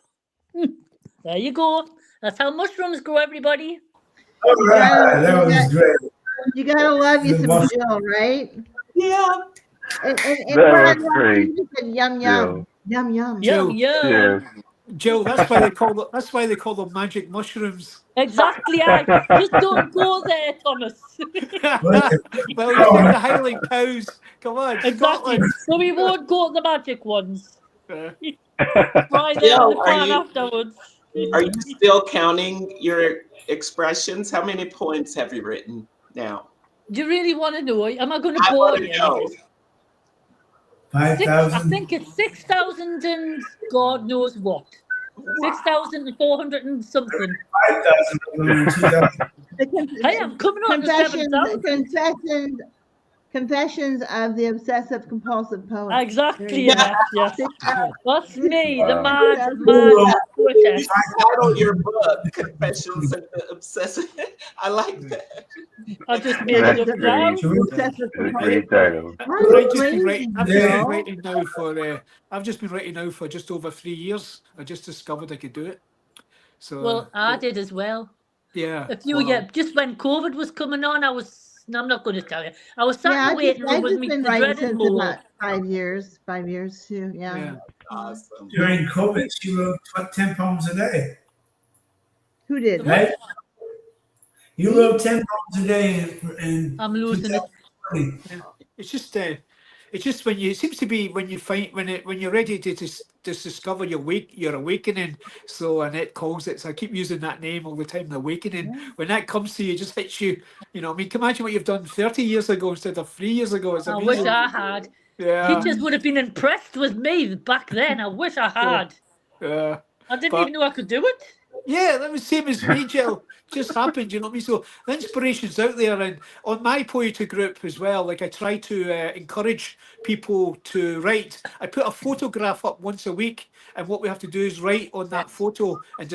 [SPEAKER 7] There you go. That's how mushrooms grow, everybody.
[SPEAKER 4] All right, that was great.
[SPEAKER 1] You gotta love you
[SPEAKER 4] The
[SPEAKER 1] some
[SPEAKER 4] mushroom.
[SPEAKER 1] Jill, right?
[SPEAKER 5] Yeah.
[SPEAKER 1] And
[SPEAKER 3] That
[SPEAKER 1] what I
[SPEAKER 3] was
[SPEAKER 1] love,
[SPEAKER 3] great,
[SPEAKER 1] you said yum
[SPEAKER 3] Jill.
[SPEAKER 1] yum, yum.
[SPEAKER 7] Yum,
[SPEAKER 2] Jill.
[SPEAKER 7] yum.
[SPEAKER 3] Cheers.
[SPEAKER 2] Jill, that's why they call them magic mushrooms.
[SPEAKER 7] Exactly. I just don't go there, Thomas.
[SPEAKER 2] Well, you said the Highland cows. Come on,
[SPEAKER 7] Exactly.
[SPEAKER 2] Scotland.
[SPEAKER 7] So we won't go to the magic ones.
[SPEAKER 2] Uh,
[SPEAKER 7] Try them in
[SPEAKER 5] Jill,
[SPEAKER 7] the car afterwards.
[SPEAKER 5] are you still counting your expressions? How many poems have you written now?
[SPEAKER 7] Do you really want to know? Am I going to
[SPEAKER 5] I
[SPEAKER 7] bore
[SPEAKER 5] want
[SPEAKER 7] you?
[SPEAKER 5] to know.
[SPEAKER 7] 6, I
[SPEAKER 4] 5,000.
[SPEAKER 7] think it's 6,000 and God knows what. 6,400 and something.
[SPEAKER 4] 5,000. 2,000.
[SPEAKER 7] Hey, I'm coming on to 7,000.
[SPEAKER 1] Confessions of the obsessive compulsive poet.
[SPEAKER 7] Exactly,
[SPEAKER 1] There you go.
[SPEAKER 7] Annette, yes.
[SPEAKER 1] 6,000.
[SPEAKER 7] That's me, the mad
[SPEAKER 4] Well,
[SPEAKER 7] poetess.
[SPEAKER 5] Title your book, Confessions of the Obsessive. I like that.
[SPEAKER 7] I just made it up now.
[SPEAKER 3] That's a great title.
[SPEAKER 2] I've just been writing. I've just been
[SPEAKER 4] Yeah.
[SPEAKER 2] writing now for. I've just been writing now for just over 3 years. I just discovered I could do it. So
[SPEAKER 7] Well, I did as well.
[SPEAKER 2] yeah.
[SPEAKER 7] A few
[SPEAKER 2] wow.
[SPEAKER 7] years, just when COVID was coming on, I'm not going to tell you. I was sat
[SPEAKER 1] Yeah,
[SPEAKER 7] in the waiting room
[SPEAKER 1] I've
[SPEAKER 7] with
[SPEAKER 1] just
[SPEAKER 7] me,
[SPEAKER 1] been
[SPEAKER 7] the
[SPEAKER 1] writing
[SPEAKER 7] dreaded
[SPEAKER 1] since
[SPEAKER 7] mole.
[SPEAKER 1] about 5 years. 5 years too. Yeah.
[SPEAKER 2] Yeah.
[SPEAKER 5] Awesome.
[SPEAKER 4] During COVID, she wrote 10 poems a day.
[SPEAKER 1] Who did?
[SPEAKER 4] Right? You wrote 10 poems a day in
[SPEAKER 7] I'm losing it.
[SPEAKER 4] 2020.
[SPEAKER 2] It's just when you it seems to be when you find when you're ready to just discover your awakening. So Annette calls it. So I keep using that name all the time, the awakening.
[SPEAKER 1] Yeah.
[SPEAKER 2] When that comes to you, it just hits you. You know, I mean, can you imagine what you've done 30 years ago instead of 3 years ago. It's
[SPEAKER 7] I
[SPEAKER 2] amazing.
[SPEAKER 7] wish I had.
[SPEAKER 2] Yeah.
[SPEAKER 7] Teachers would have been impressed with me back then. I wish I had.
[SPEAKER 2] Yeah.
[SPEAKER 7] I didn't
[SPEAKER 2] But-
[SPEAKER 7] even know I could do it.
[SPEAKER 2] Yeah, that was same as me, Jill. Just happened, you know what I mean? So the inspiration's out there, and on my poetry group as well. Like I try to encourage people to write. I put a photograph up once a week, and what we have to do is write on that photo and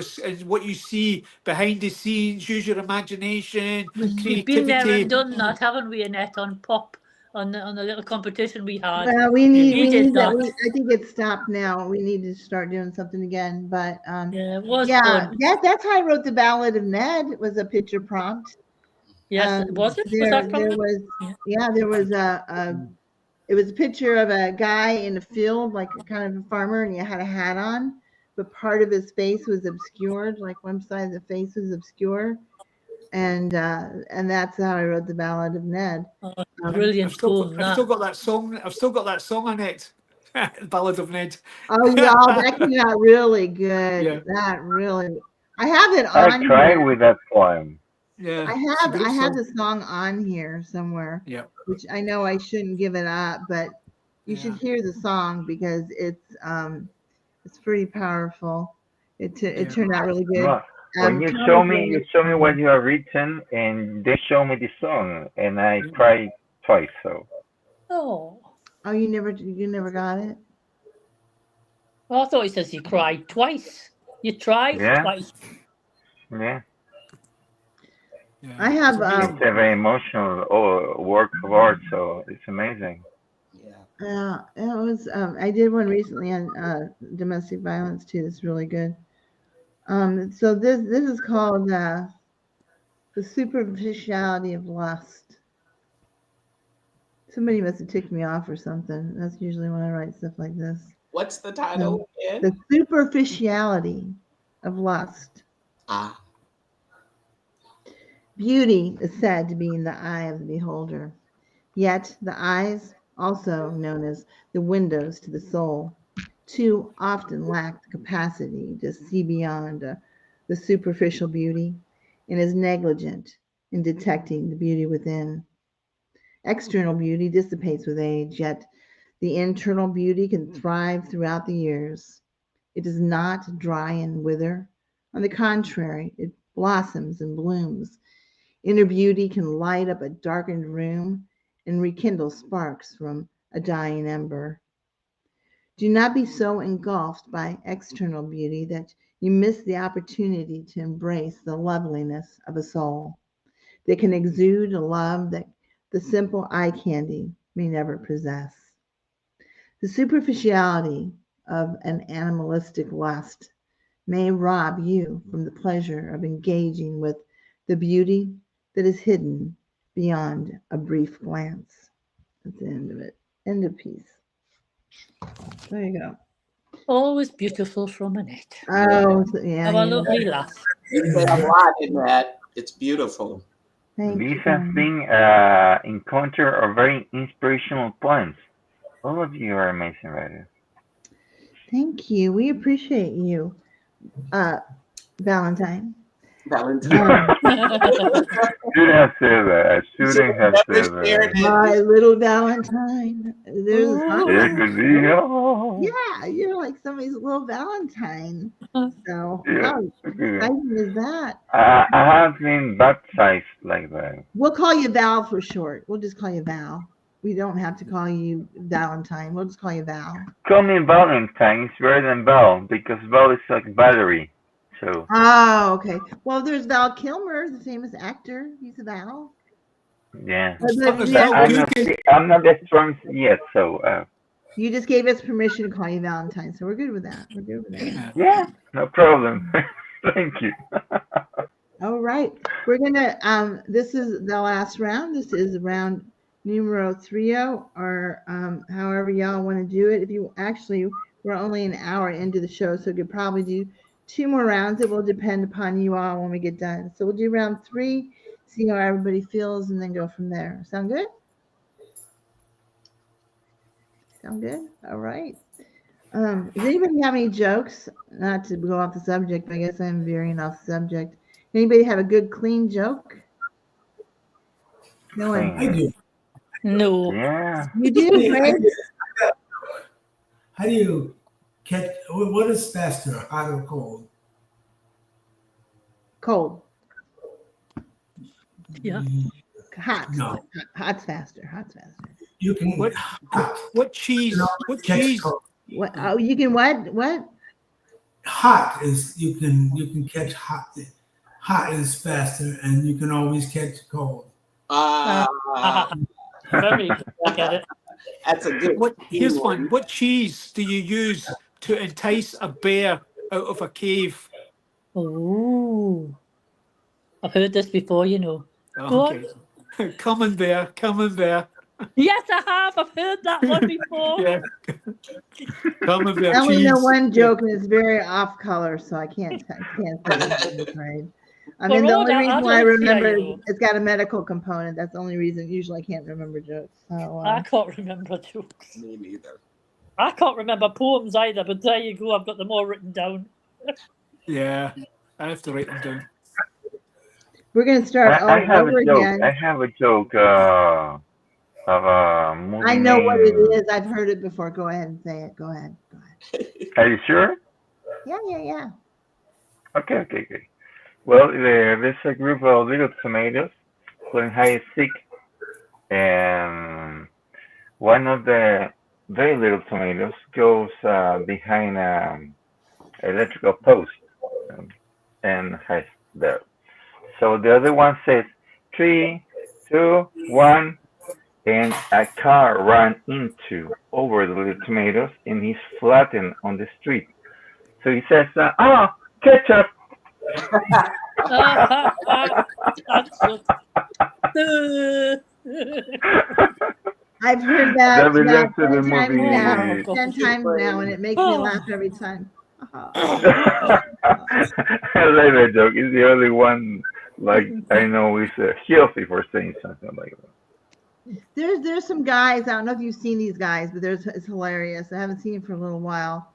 [SPEAKER 2] what you see behind the scenes. Use your imagination,
[SPEAKER 7] We've been there
[SPEAKER 2] creativity.
[SPEAKER 7] and done that, haven't we, Annette, on Pop, on the little competition we had.
[SPEAKER 1] Well, we need
[SPEAKER 7] did
[SPEAKER 1] that.
[SPEAKER 7] that.
[SPEAKER 1] I think it's stopped now. We need to start doing something again. But
[SPEAKER 7] Yeah, it was
[SPEAKER 1] yeah,
[SPEAKER 7] fun.
[SPEAKER 1] that's how I wrote the Ballad of Ned. It was a picture prompt.
[SPEAKER 7] Yes, was it? Was
[SPEAKER 1] There,
[SPEAKER 7] that from
[SPEAKER 1] there
[SPEAKER 7] the?
[SPEAKER 1] was,
[SPEAKER 7] Yeah.
[SPEAKER 1] yeah, there was it was a picture of a guy in a field, like a kind of a farmer, and he had a hat on, but part of his face was obscured, like one side of the face was obscure, and that's how I wrote the Ballad of Ned.
[SPEAKER 7] Oh,
[SPEAKER 2] I've
[SPEAKER 7] brilliant
[SPEAKER 2] still,
[SPEAKER 7] poem,
[SPEAKER 2] I've still
[SPEAKER 7] that.
[SPEAKER 2] got that song. I've still got that song, Annette. Ballad of Ned.
[SPEAKER 1] Oh, y'all, that came out really good.
[SPEAKER 2] Yeah.
[SPEAKER 1] That really, I have it
[SPEAKER 3] I
[SPEAKER 1] on
[SPEAKER 3] cried
[SPEAKER 1] here.
[SPEAKER 3] with that poem.
[SPEAKER 2] Yeah.
[SPEAKER 1] I
[SPEAKER 2] it's a
[SPEAKER 1] have
[SPEAKER 2] great
[SPEAKER 1] I have
[SPEAKER 2] song.
[SPEAKER 1] the song on here somewhere,
[SPEAKER 2] Yeah.
[SPEAKER 1] which I know I shouldn't give it up, but you should
[SPEAKER 2] Yeah.
[SPEAKER 1] hear the song because it's pretty powerful. It
[SPEAKER 2] Yeah.
[SPEAKER 1] turned out really good.
[SPEAKER 3] Well, when you show me
[SPEAKER 1] Probably,
[SPEAKER 3] what you have written, and they show me the song, and I cried twice. So
[SPEAKER 7] Oh.
[SPEAKER 1] oh, you never got it?
[SPEAKER 7] Well, I thought he says he cried twice. You tried
[SPEAKER 3] yeah,
[SPEAKER 7] twice.
[SPEAKER 3] yeah,
[SPEAKER 2] Yeah.
[SPEAKER 1] I have
[SPEAKER 2] It's amazing.
[SPEAKER 3] it's a very emotional work of art. So it's amazing.
[SPEAKER 5] Yeah.
[SPEAKER 1] it was I did one recently on domestic violence too. It's really good. So this is called the superficiality of lust. Somebody must have ticked me off or something. That's usually when I write stuff like this.
[SPEAKER 5] What's the title again?
[SPEAKER 1] The superficiality of lust.
[SPEAKER 5] Ah,
[SPEAKER 1] Beauty is said to be in the eye of the beholder. Yet the eyes, also known as the windows to the soul, too often lack the capacity to see beyond the superficial beauty and is negligent in detecting the beauty within. External beauty dissipates with age, yet the internal beauty can thrive throughout the years. It does not dry and wither. On the contrary, it blossoms and blooms. Inner beauty can light up a darkened room and rekindle sparks from a dying ember. Do not be so engulfed by external beauty that you miss the opportunity to embrace the loveliness of a soul that can exude a love that the simple eye candy may never possess. The superficiality of an animalistic lust may rob you from the pleasure of engaging with the beauty that is hidden beyond a brief glance. That's the end of it. End of piece. There you go.
[SPEAKER 7] Always beautiful from Annette.
[SPEAKER 1] Oh, yeah.
[SPEAKER 7] Have a lovely laugh.
[SPEAKER 5] you said a lot in that. It's beautiful.
[SPEAKER 1] Thank
[SPEAKER 3] These
[SPEAKER 1] you.
[SPEAKER 3] have been encounter are very inspirational poems. All of you are amazing writers.
[SPEAKER 1] Thank you. We appreciate you, Valentine.
[SPEAKER 5] Valentine.
[SPEAKER 3] Shouldn't have said that. I shouldn't have
[SPEAKER 5] Never
[SPEAKER 3] said
[SPEAKER 5] shared
[SPEAKER 3] that.
[SPEAKER 5] it.
[SPEAKER 1] My little Valentine. There's a song.
[SPEAKER 3] Yeah, good deal.
[SPEAKER 1] Yeah, you're like somebody's little Valentine. So
[SPEAKER 3] Yeah,
[SPEAKER 1] how
[SPEAKER 3] okay.
[SPEAKER 1] exciting is that?
[SPEAKER 3] I have been baptized like that.
[SPEAKER 1] We'll call you Val for short. We'll just call you Val. We don't have to call you Valentine. We'll just call you Val.
[SPEAKER 3] Call me Valentine. It's better than Val because Val is like battery. So
[SPEAKER 1] Oh, okay. Well, there's Val Kilmer, the famous actor. He's a Val.
[SPEAKER 3] yeah,
[SPEAKER 1] But
[SPEAKER 2] There's
[SPEAKER 1] yeah,
[SPEAKER 2] Val
[SPEAKER 3] I'm not that strong yet. So
[SPEAKER 1] you just gave us permission to call you Valentine, so we're good with that. We're good with that.
[SPEAKER 3] yeah, no problem. Thank you.
[SPEAKER 1] All right. We're gonna this is the last round. This is round numero 3, or however y'all want to do it. If you actually, we're only an hour into the show, so we could probably do 2 more rounds. It will depend upon you all when we get done. So we'll do round 3, see how everybody feels, and then go from there. Sound good? Sound good? All right. Does anybody have any jokes? Not to go off the subject, but I guess I'm veering off the subject. Anybody have a good, clean joke? No one.
[SPEAKER 4] I do.
[SPEAKER 7] No.
[SPEAKER 3] Yeah.
[SPEAKER 1] You do, Greg?
[SPEAKER 4] How do you catch? What is faster, hot or cold?
[SPEAKER 1] Cold.
[SPEAKER 7] Yeah.
[SPEAKER 1] Hot.
[SPEAKER 4] No.
[SPEAKER 1] Hot's faster. Hot's faster.
[SPEAKER 4] You can
[SPEAKER 2] What-
[SPEAKER 4] hot.
[SPEAKER 2] What cheese?
[SPEAKER 4] You know,
[SPEAKER 2] What
[SPEAKER 4] catch
[SPEAKER 2] cheese?
[SPEAKER 4] cold.
[SPEAKER 1] What? Oh, you can what? What?
[SPEAKER 4] Hot is you can catch hot. Hot is faster, and you can always catch cold.
[SPEAKER 7] Very good. I get it.
[SPEAKER 5] That's a good
[SPEAKER 2] Here's
[SPEAKER 5] one.
[SPEAKER 2] one. What cheese do you use to entice a bear out of a cave?
[SPEAKER 7] Oh. I've heard this before, you know.
[SPEAKER 2] Okay. Come and bear, come and bear.
[SPEAKER 7] Yes, I have. I've heard that one before.
[SPEAKER 2] Yeah. Come and bear
[SPEAKER 1] I only know
[SPEAKER 2] cheese.
[SPEAKER 1] one joke, and it's very off color, so I can't say it. I'm afraid. I mean,
[SPEAKER 7] We're
[SPEAKER 1] the
[SPEAKER 7] all
[SPEAKER 1] only
[SPEAKER 7] that-
[SPEAKER 1] reason
[SPEAKER 7] I
[SPEAKER 1] why I
[SPEAKER 7] don't see how
[SPEAKER 1] remember
[SPEAKER 7] you
[SPEAKER 1] is
[SPEAKER 7] know.
[SPEAKER 1] it's got a medical component. That's the only reason. Usually, I can't remember jokes. So,
[SPEAKER 7] I can't remember jokes.
[SPEAKER 5] Me neither.
[SPEAKER 7] I can't remember poems either, but there you go. I've got them all written down.
[SPEAKER 2] Yeah, I have to write them down.
[SPEAKER 1] we're gonna start
[SPEAKER 3] I
[SPEAKER 1] all
[SPEAKER 3] have
[SPEAKER 1] over
[SPEAKER 3] a joke.
[SPEAKER 1] again.
[SPEAKER 3] I have a joke of a movie
[SPEAKER 1] I know what it
[SPEAKER 3] name.
[SPEAKER 1] is. I've heard it before. Go ahead and say it. Go ahead. Go ahead.
[SPEAKER 3] Are you sure?
[SPEAKER 1] Yeah.
[SPEAKER 3] Okay. Well, there's a group of little tomatoes playing hide and seek, and one of the very little tomatoes goes behind electrical post and hides there. So the other one says, 3, 2, 1, and a car ran into over the little tomatoes, and he's flattened on the street. So he says, ketchup.
[SPEAKER 7] That's just...
[SPEAKER 1] I've heard that
[SPEAKER 3] That relates to the
[SPEAKER 1] 10 times now.
[SPEAKER 3] movie.
[SPEAKER 7] Oh,
[SPEAKER 1] 10 times now, and it makes me laugh every time.
[SPEAKER 3] I like that joke. It's the only one like I know is healthy for saying something like that.
[SPEAKER 1] There's some guys. I don't know if you've seen these guys, but it's hilarious. I haven't seen it for a little while.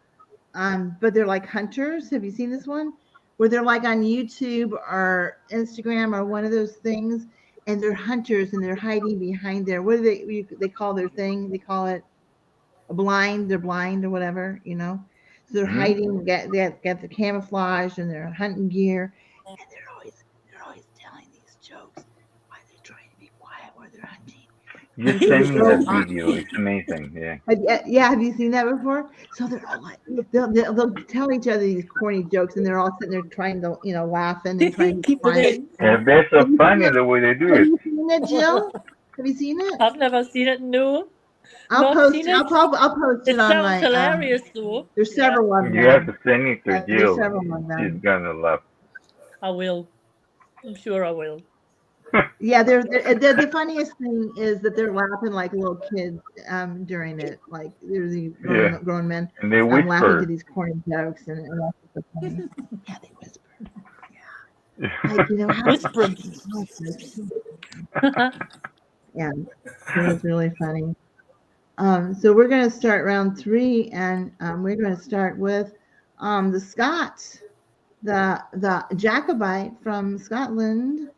[SPEAKER 1] But they're like hunters. Have you seen this one? Where they're like on YouTube or Instagram or one of those things, and they're hunters and they're hiding behind there. What do they call their thing? They call it a blind. They're blind or whatever, you know. So they're hiding. They got the camouflage and their hunting gear, and they're always telling these jokes while they're trying to be quiet while they're hunting.
[SPEAKER 3] You send me that video. It's amazing. Yeah.
[SPEAKER 1] Have you seen that before? So they're all like, they'll tell each other these corny jokes, and they're all sitting there trying to, laughing and trying to be quiet.
[SPEAKER 3] And they're so funny the way they do
[SPEAKER 1] Have
[SPEAKER 3] it.
[SPEAKER 1] you seen it, Jill? Have you seen it?
[SPEAKER 7] I've never seen it. No.
[SPEAKER 1] I'll
[SPEAKER 7] not
[SPEAKER 1] post
[SPEAKER 7] seen
[SPEAKER 1] it.
[SPEAKER 7] it.
[SPEAKER 1] I'll post it
[SPEAKER 7] It
[SPEAKER 1] on
[SPEAKER 7] sounds
[SPEAKER 1] my.
[SPEAKER 7] hilarious, though.
[SPEAKER 1] There's several of them.
[SPEAKER 3] You have to send it to
[SPEAKER 1] There's
[SPEAKER 3] Jill.
[SPEAKER 1] several of them.
[SPEAKER 3] She's gonna love.
[SPEAKER 7] I will. I'm sure I will.
[SPEAKER 1] Yeah, the funniest thing is that they're laughing like little kids during it. Like there's these grown men
[SPEAKER 3] And they
[SPEAKER 1] laughing to
[SPEAKER 3] whisper.
[SPEAKER 1] these corny jokes, and that's so funny. Yeah, they whisper.
[SPEAKER 3] Yeah.
[SPEAKER 1] Like, how
[SPEAKER 7] Whispering.
[SPEAKER 1] Yeah, it was really funny. So we're going to start round 3, and we're going to start with the Scot, the Jacobite from Scotland.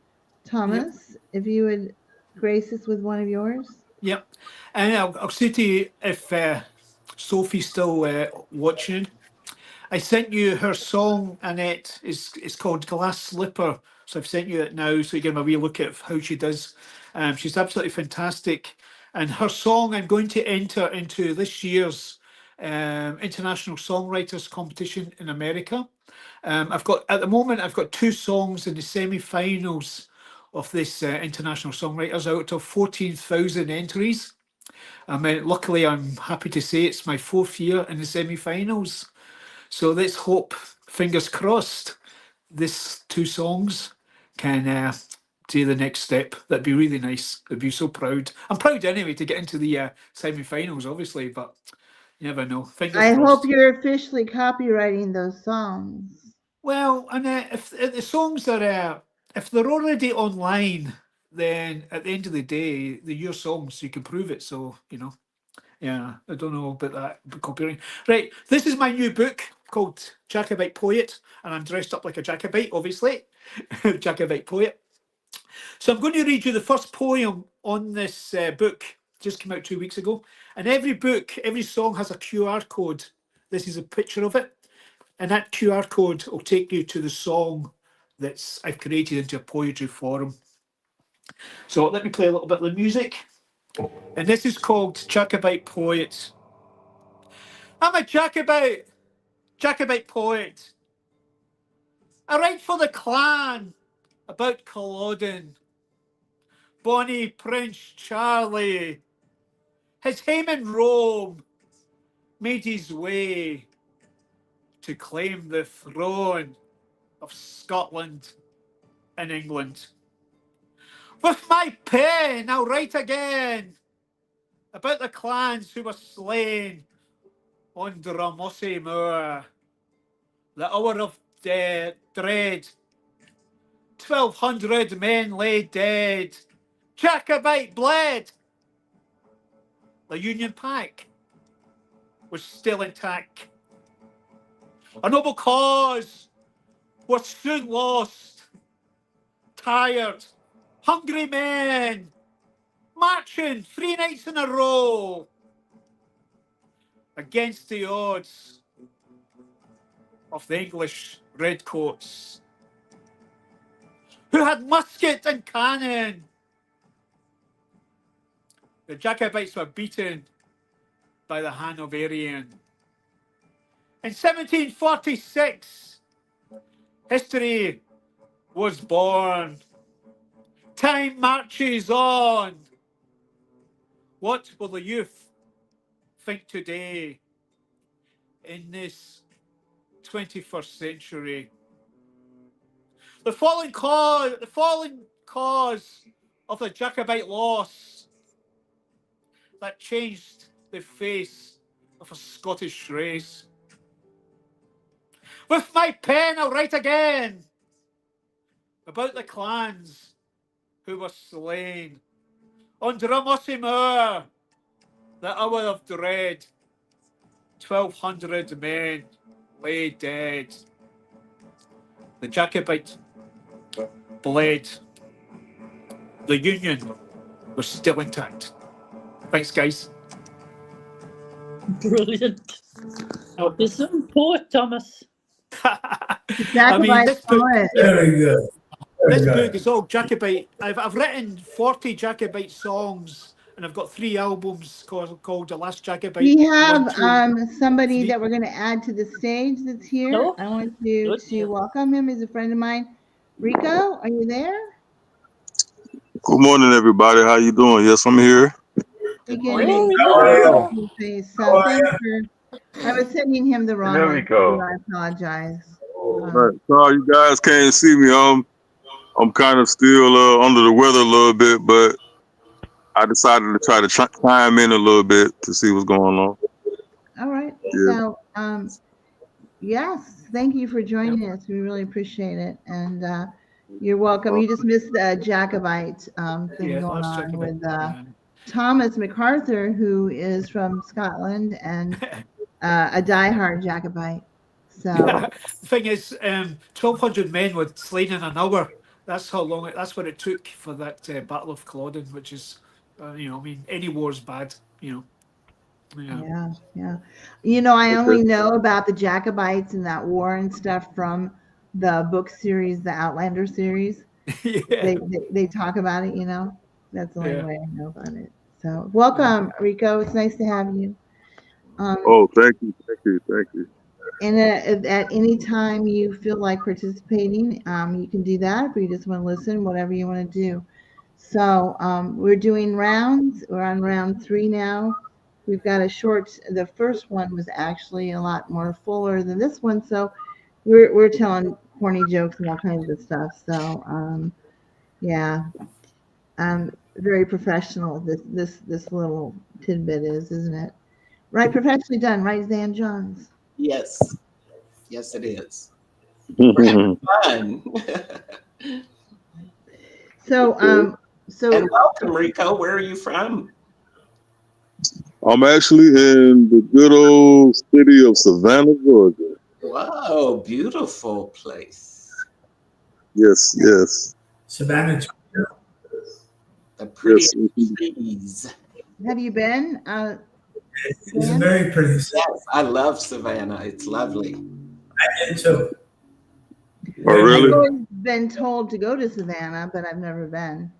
[SPEAKER 1] Thomas, if you would grace us with one of yours.
[SPEAKER 2] Yep. And I'll say to you, if Sophie's still watching, I sent you her song, Annette. It's called Glass Slipper. So I've sent you it now, so you get a wee look at how she does. She's absolutely fantastic. And her song, I'm going to enter into this year's International Songwriters Competition in America. At the moment, I've got 2 songs in the semi-finals of this International Songwriters out of 14,000 entries. Luckily, I'm happy to say it's my 4th year in the semi-finals. So let's hope, fingers crossed, this 2 songs can do the next step. That'd be really nice. I'd be so proud. I'm proud anyway to get into the semi-finals, obviously, but you never know. Fingers
[SPEAKER 1] I
[SPEAKER 2] crossed.
[SPEAKER 1] hope you're officially copywriting those songs.
[SPEAKER 2] Well, and if the songs are, if they're already online, then at the end of the day, they're your songs. You can prove it. So yeah, I don't know about that copyright. Right, this is my new book called Jacobite Poet, and I'm dressed up like a Jacobite, obviously, Jacobite Poet. So I'm going to read you the first poem on this book. Just came out 2 weeks ago, and every song has a QR code. This is a picture of it. And that QR code will take you to the song that I've created into a poetry form. So let me play a little bit of the music. And this is called Jacobite Poet. I'm a Jacobite poet. I write for the clan about Culloden. Bonnie Prince Charlie, his home in Rome, made his way to claim the throne of Scotland and England. With my pen, I'll write again about the clans who were slain on Drumossie Moor. The hour of dread. 1,200 men lay dead. Jacobite bled. The Union pack was still intact. A noble cause was soon lost. Tired, hungry men marching 3 nights in a row against the odds of the English redcoats, who had musket and cannon. The Jacobites were beaten by the Hanoverian. In 1746, history was born. Time marches on. What will the youth think today in this 21st century? The fallen cause of the Jacobite loss that changed the face of a Scottish race. With my pen, I'll write again about the clans who were slain on Drumossie Moor, the hour of dread. 1,200 men lay dead. The Jacobite bled. The Union was still intact. Thanks, guys.
[SPEAKER 7] Brilliant. You're some poet, Thomas.
[SPEAKER 2] I mean, this book,
[SPEAKER 4] Very good.
[SPEAKER 2] this book is all Jacobite. I've written 40 Jacobite songs, and I've got 3 albums called The Last Jacobite.
[SPEAKER 1] We have
[SPEAKER 2] 1, 2,
[SPEAKER 1] somebody
[SPEAKER 2] 3.
[SPEAKER 1] that we're going to add to the stage that's here.
[SPEAKER 7] Oh,
[SPEAKER 1] I want you
[SPEAKER 7] good.
[SPEAKER 1] to welcome him. He's a friend of mine. Rico, are you there?
[SPEAKER 8] Good morning, everybody. How you doing? Yes, I'm here.
[SPEAKER 1] We
[SPEAKER 7] morning.
[SPEAKER 1] can so thanks for. I was sending him the wrong
[SPEAKER 3] There we
[SPEAKER 1] one.
[SPEAKER 3] go.
[SPEAKER 1] I apologize.
[SPEAKER 8] Right. Sorry, you guys can't see me. I'm kind of still under the weather a little bit, but I decided to try to chime in a little bit to see what's going on.
[SPEAKER 1] All right.
[SPEAKER 8] Yeah.
[SPEAKER 1] So, yes, thank you for joining us. We really appreciate it, and you're welcome. You just missed the Jacobite thing going
[SPEAKER 2] Last
[SPEAKER 1] on
[SPEAKER 2] Jacobite.
[SPEAKER 1] with Thomas McArthur, who is from Scotland and a diehard Jacobite. So
[SPEAKER 2] The thing is, 1,200 men were slain in an hour. That's how long. That's what it took for that Battle of Culloden, which is, I mean, any war's bad. Yeah.
[SPEAKER 1] I only know about the Jacobites and that war and stuff from the book series, the Outlander series.
[SPEAKER 2] Yeah.
[SPEAKER 1] They talk about it. That's the only way I know about it. So welcome, Rico. It's nice to have you.
[SPEAKER 8] Thank you.
[SPEAKER 1] And at any time you feel like participating, you can do that. If you just want to listen, whatever you want to do. So we're doing rounds. We're on round 3 now. We've got the first one was actually a lot more fuller than this one. So we're telling corny jokes and all kinds of stuff. So very professional. This little tidbit isn't it? Right, professionally done, right, Zan Johns?
[SPEAKER 5] Yes, it is. We're having fun.
[SPEAKER 1] So
[SPEAKER 5] And welcome, Rico. Where are you from?
[SPEAKER 8] I'm actually in the good old city of Savannah, Georgia.
[SPEAKER 5] Whoa, beautiful place.
[SPEAKER 8] Yes.
[SPEAKER 4] Savannah.
[SPEAKER 5] The pretty
[SPEAKER 8] Yes.
[SPEAKER 5] trees.
[SPEAKER 1] have you been?
[SPEAKER 4] It's a very pretty city.
[SPEAKER 5] Yes, I love Savannah. It's lovely.
[SPEAKER 4] I did too.
[SPEAKER 8] Oh,
[SPEAKER 1] I've
[SPEAKER 8] really?
[SPEAKER 1] always been told to go to Savannah, but I've never been.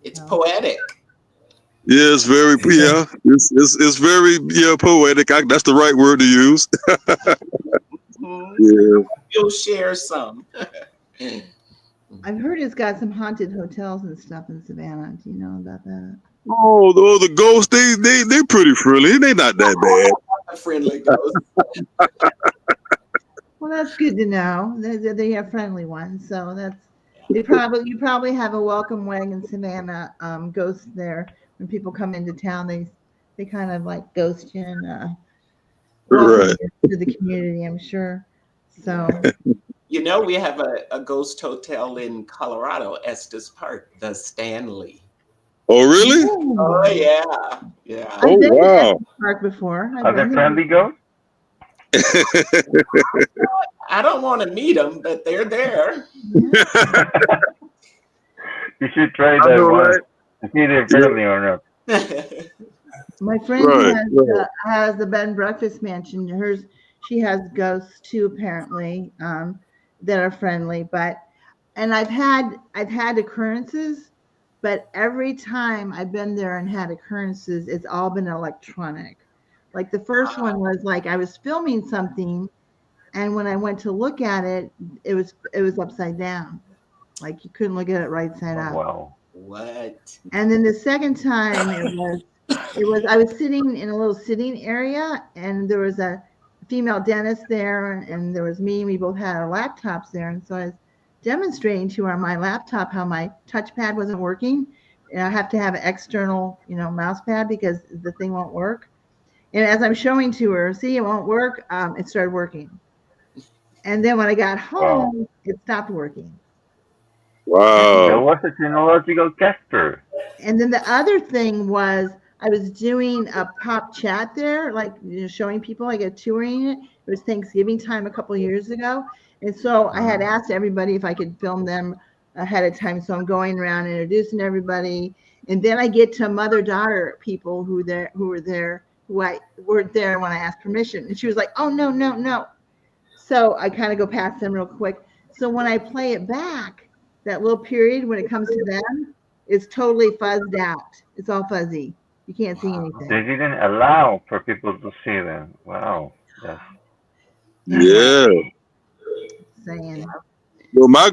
[SPEAKER 5] It's poetic.
[SPEAKER 8] Yeah, it's very It's very poetic. That's the right word to use. Yeah.
[SPEAKER 5] You'll share some.
[SPEAKER 1] I've heard it's got some haunted hotels and stuff in Savannah. Do you know about that?
[SPEAKER 8] Oh, the ghosts, they pretty friendly. They not that bad.
[SPEAKER 5] A friendly ghost.
[SPEAKER 1] Well, that's good to know. They have friendly ones, so that's You probably have a welcome wagon, Savannah, ghost there. When people come into town, they kind of like ghost you and welcome
[SPEAKER 8] Right.
[SPEAKER 1] you to the community, I'm sure. So
[SPEAKER 5] You know, we have a ghost hotel in Colorado, Estes Park, the Stanley.
[SPEAKER 8] Oh, really?
[SPEAKER 5] Oh, yeah. Yeah.
[SPEAKER 8] Oh,
[SPEAKER 1] I've been to
[SPEAKER 8] wow.
[SPEAKER 1] Estes Park before. I've
[SPEAKER 3] Are they
[SPEAKER 1] been there.
[SPEAKER 3] friendly ghosts?
[SPEAKER 5] I don't want to meet them, but they're there.
[SPEAKER 1] Yeah.
[SPEAKER 3] You should try
[SPEAKER 8] I
[SPEAKER 3] that
[SPEAKER 8] know,
[SPEAKER 3] one
[SPEAKER 8] right?
[SPEAKER 3] to see if they're friendly or not.
[SPEAKER 1] My friend who
[SPEAKER 8] Right, right.
[SPEAKER 1] has the bed and breakfast mansion. She has ghosts too, apparently, that are friendly. And I've had occurrences, but every time I've been there and had occurrences, it's all been electronic. Like the first one was like I was filming something, and when I went to look at it, it was upside down, like you couldn't look at it right side
[SPEAKER 3] Oh,
[SPEAKER 1] up.
[SPEAKER 3] wow.
[SPEAKER 5] What?
[SPEAKER 1] And then the second time I was sitting in a little sitting area, and there was a female dentist there, and there was me, and we both had our laptops there. And so I was demonstrating to her on my laptop how my touchpad wasn't working. And I have to have an external, mouse pad because the thing won't work. And as I'm showing to her, see, it won't work. It started working. And then when I got home, it stopped working.
[SPEAKER 3] That
[SPEAKER 8] Wow.
[SPEAKER 3] was a technological tester.
[SPEAKER 1] And then the other thing was I was doing a pop chat there, like showing people, like a touring it. It was Thanksgiving time a couple of years ago. And so I had asked everybody if I could film them ahead of time. So I'm going around introducing everybody. And then I get to mother-daughter people who were there weren't there when I asked permission. And she was like, oh, no, no, no. So I kind of go past them real quick. So when I play it back, that little period when it comes to them, it's totally fuzzed out. It's all fuzzy. You can't see anything.
[SPEAKER 3] They didn't allow for people to see them. Wow. That's
[SPEAKER 8] Yeah.
[SPEAKER 1] Saying.
[SPEAKER 8] Well, I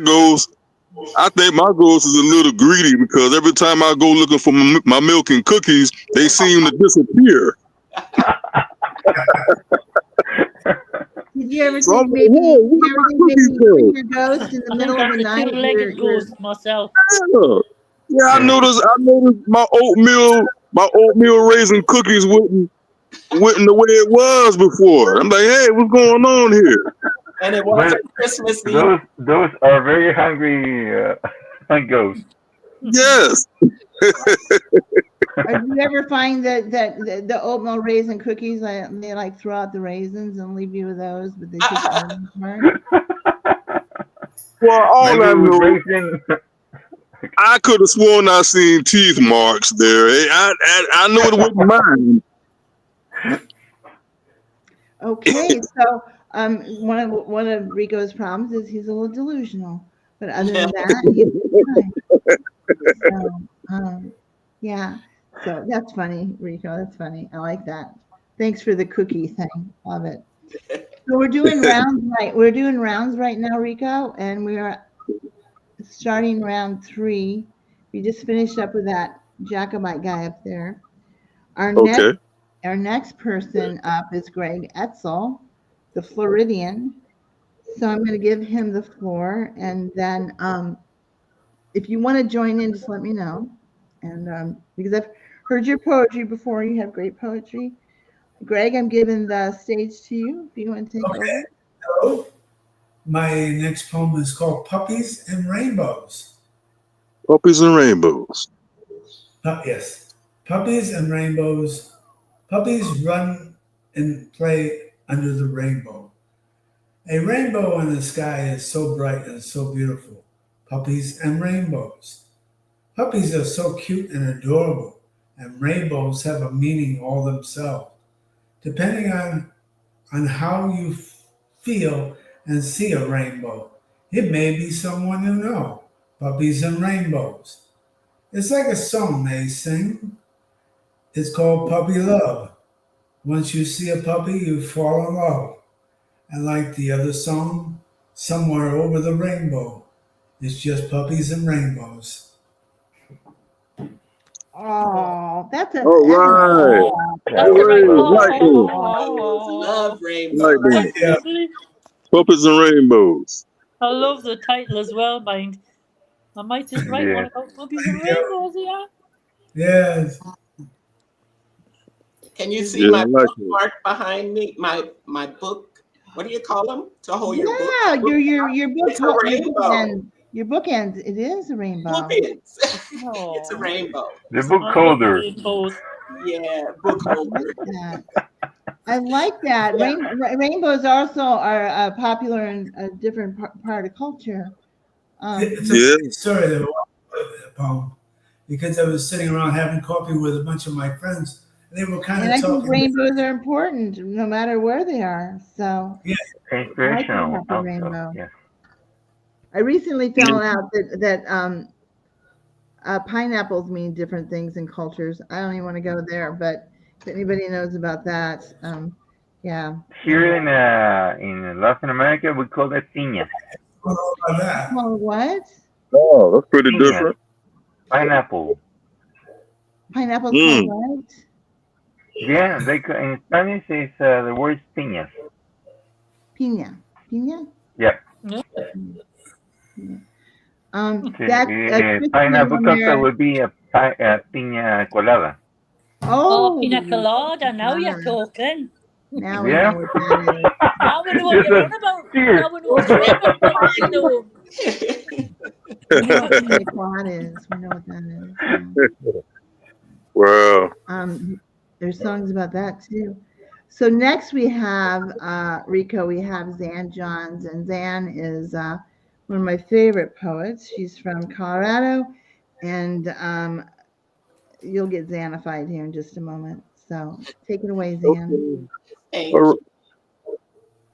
[SPEAKER 8] think my ghost is a little greedy because every time I go looking for my milk and cookies, they seem to disappear.
[SPEAKER 1] Did you ever
[SPEAKER 8] So I'm
[SPEAKER 1] think
[SPEAKER 8] like,
[SPEAKER 1] maybe
[SPEAKER 8] whoa, where
[SPEAKER 1] you
[SPEAKER 8] my
[SPEAKER 1] bring
[SPEAKER 8] cookies
[SPEAKER 1] your ghost in the middle of the night?
[SPEAKER 7] Two-legged ghost myself.
[SPEAKER 8] Yeah, I noticed my oatmeal raisin cookies wasn't the way it was before. I'm like, hey, what's going on here?
[SPEAKER 5] And it wasn't Christmas Eve.
[SPEAKER 3] those are very hungry ghosts.
[SPEAKER 8] Yes.
[SPEAKER 1] Do you ever find that the oatmeal raisin cookies, they like throw out the raisins and leave you with those, but they take the raisins apart?
[SPEAKER 8] Well, all
[SPEAKER 3] Maybe
[SPEAKER 8] I
[SPEAKER 3] with
[SPEAKER 8] know,
[SPEAKER 3] raisin.
[SPEAKER 8] I could have sworn I seen teeth marks there. I know it wasn't mine.
[SPEAKER 1] Okay, so one of Rico's problems is he's a little delusional, but other than that, he's fine. So, yeah. So that's funny, Rico. That's funny. I like that. Thanks for the cookie thing. Love it. So we're doing rounds right. We're doing rounds right now, Rico, and we are starting round 3. We just finished up with that Jacobite guy up there. Our next person up is Greg Etsell, the Floridian. So I'm going to give him the floor, and then if you want to join in, just let me know. And because I've heard your poetry before, you have great poetry. Greg, I'm giving the stage to you if you want to take over.
[SPEAKER 4] Hello. My next poem is called Puppies and Rainbows.
[SPEAKER 8] Puppies and rainbows.
[SPEAKER 4] Yes. Puppies and rainbows. Puppies run and play under the rainbow. A rainbow in the sky is so bright and so beautiful. Puppies and rainbows. Puppies are so cute and adorable, and rainbows have a meaning all themselves. Depending on how you feel and see a rainbow, it may be someone you know. Puppies and rainbows. It's like a song they sing. It's called Puppy Love. Once you see a puppy, you fall in love. And like the other song, Somewhere Over the Rainbow, it's just puppies and rainbows.
[SPEAKER 1] Oh, that's a
[SPEAKER 8] All right.
[SPEAKER 5] Love rainbows.
[SPEAKER 8] Puppies and rainbows.
[SPEAKER 7] I love the title as well, mind. I might just write one about boogies and rainbows here.
[SPEAKER 4] Yes.
[SPEAKER 5] Can you see
[SPEAKER 8] Yeah,
[SPEAKER 5] my
[SPEAKER 8] I like it.
[SPEAKER 5] bookmark behind me? My book. What do you call them to hold your book?
[SPEAKER 1] Yeah, your book,
[SPEAKER 5] It's a rainbow.
[SPEAKER 1] your bookend. It is a rainbow.
[SPEAKER 5] Bookends.
[SPEAKER 7] Oh,
[SPEAKER 5] It's a rainbow.
[SPEAKER 3] The book
[SPEAKER 7] I love
[SPEAKER 3] holder.
[SPEAKER 7] rainbows.
[SPEAKER 5] Yeah, book
[SPEAKER 1] I
[SPEAKER 5] holder.
[SPEAKER 1] like that. I like that.
[SPEAKER 5] Yeah.
[SPEAKER 1] Rainbows also are popular in a different part of culture.
[SPEAKER 4] It's
[SPEAKER 8] Yeah.
[SPEAKER 4] a story that poem because I was sitting around having coffee with a bunch of my friends, and they were kind
[SPEAKER 1] And
[SPEAKER 4] of
[SPEAKER 1] I think
[SPEAKER 4] talking.
[SPEAKER 1] rainbows are important no matter where they are. So I like the
[SPEAKER 3] Inspirational
[SPEAKER 1] happy
[SPEAKER 3] also.
[SPEAKER 1] rainbow.
[SPEAKER 3] Yes.
[SPEAKER 1] I recently found out that pineapples mean different things in cultures. I don't even want to go there, but if anybody knows about that, yeah.
[SPEAKER 3] Here in Latin America, we call it piña.
[SPEAKER 4] About that.
[SPEAKER 1] Well, what?
[SPEAKER 8] Oh, that's pretty
[SPEAKER 3] Piña.
[SPEAKER 8] different.
[SPEAKER 3] Pineapple.
[SPEAKER 1] Pineapples called what?
[SPEAKER 3] Yeah, in Spanish is the word piñas.
[SPEAKER 1] Piña. Piña?
[SPEAKER 3] Yeah.
[SPEAKER 7] Yeah.
[SPEAKER 3] Pineapple cocktail would be a piña colada.
[SPEAKER 7] Oh,
[SPEAKER 1] Oh,
[SPEAKER 7] pina colada. Now you're talking.
[SPEAKER 1] now we
[SPEAKER 3] Yeah.
[SPEAKER 1] know what that is.
[SPEAKER 7] Now we know what you're on about.
[SPEAKER 3] Cheers.
[SPEAKER 7] Now we know what you're on about. You know.
[SPEAKER 1] We know what pina colada is. We know what that is. Yeah.
[SPEAKER 8] Wow.
[SPEAKER 1] There's songs about that too. So next we have Rico. We have Zan Johns, and Zan is one of my favorite poets. She's from Colorado, and you'll get Xanified here in just a moment. So take it away, Zan.
[SPEAKER 5] Thank you.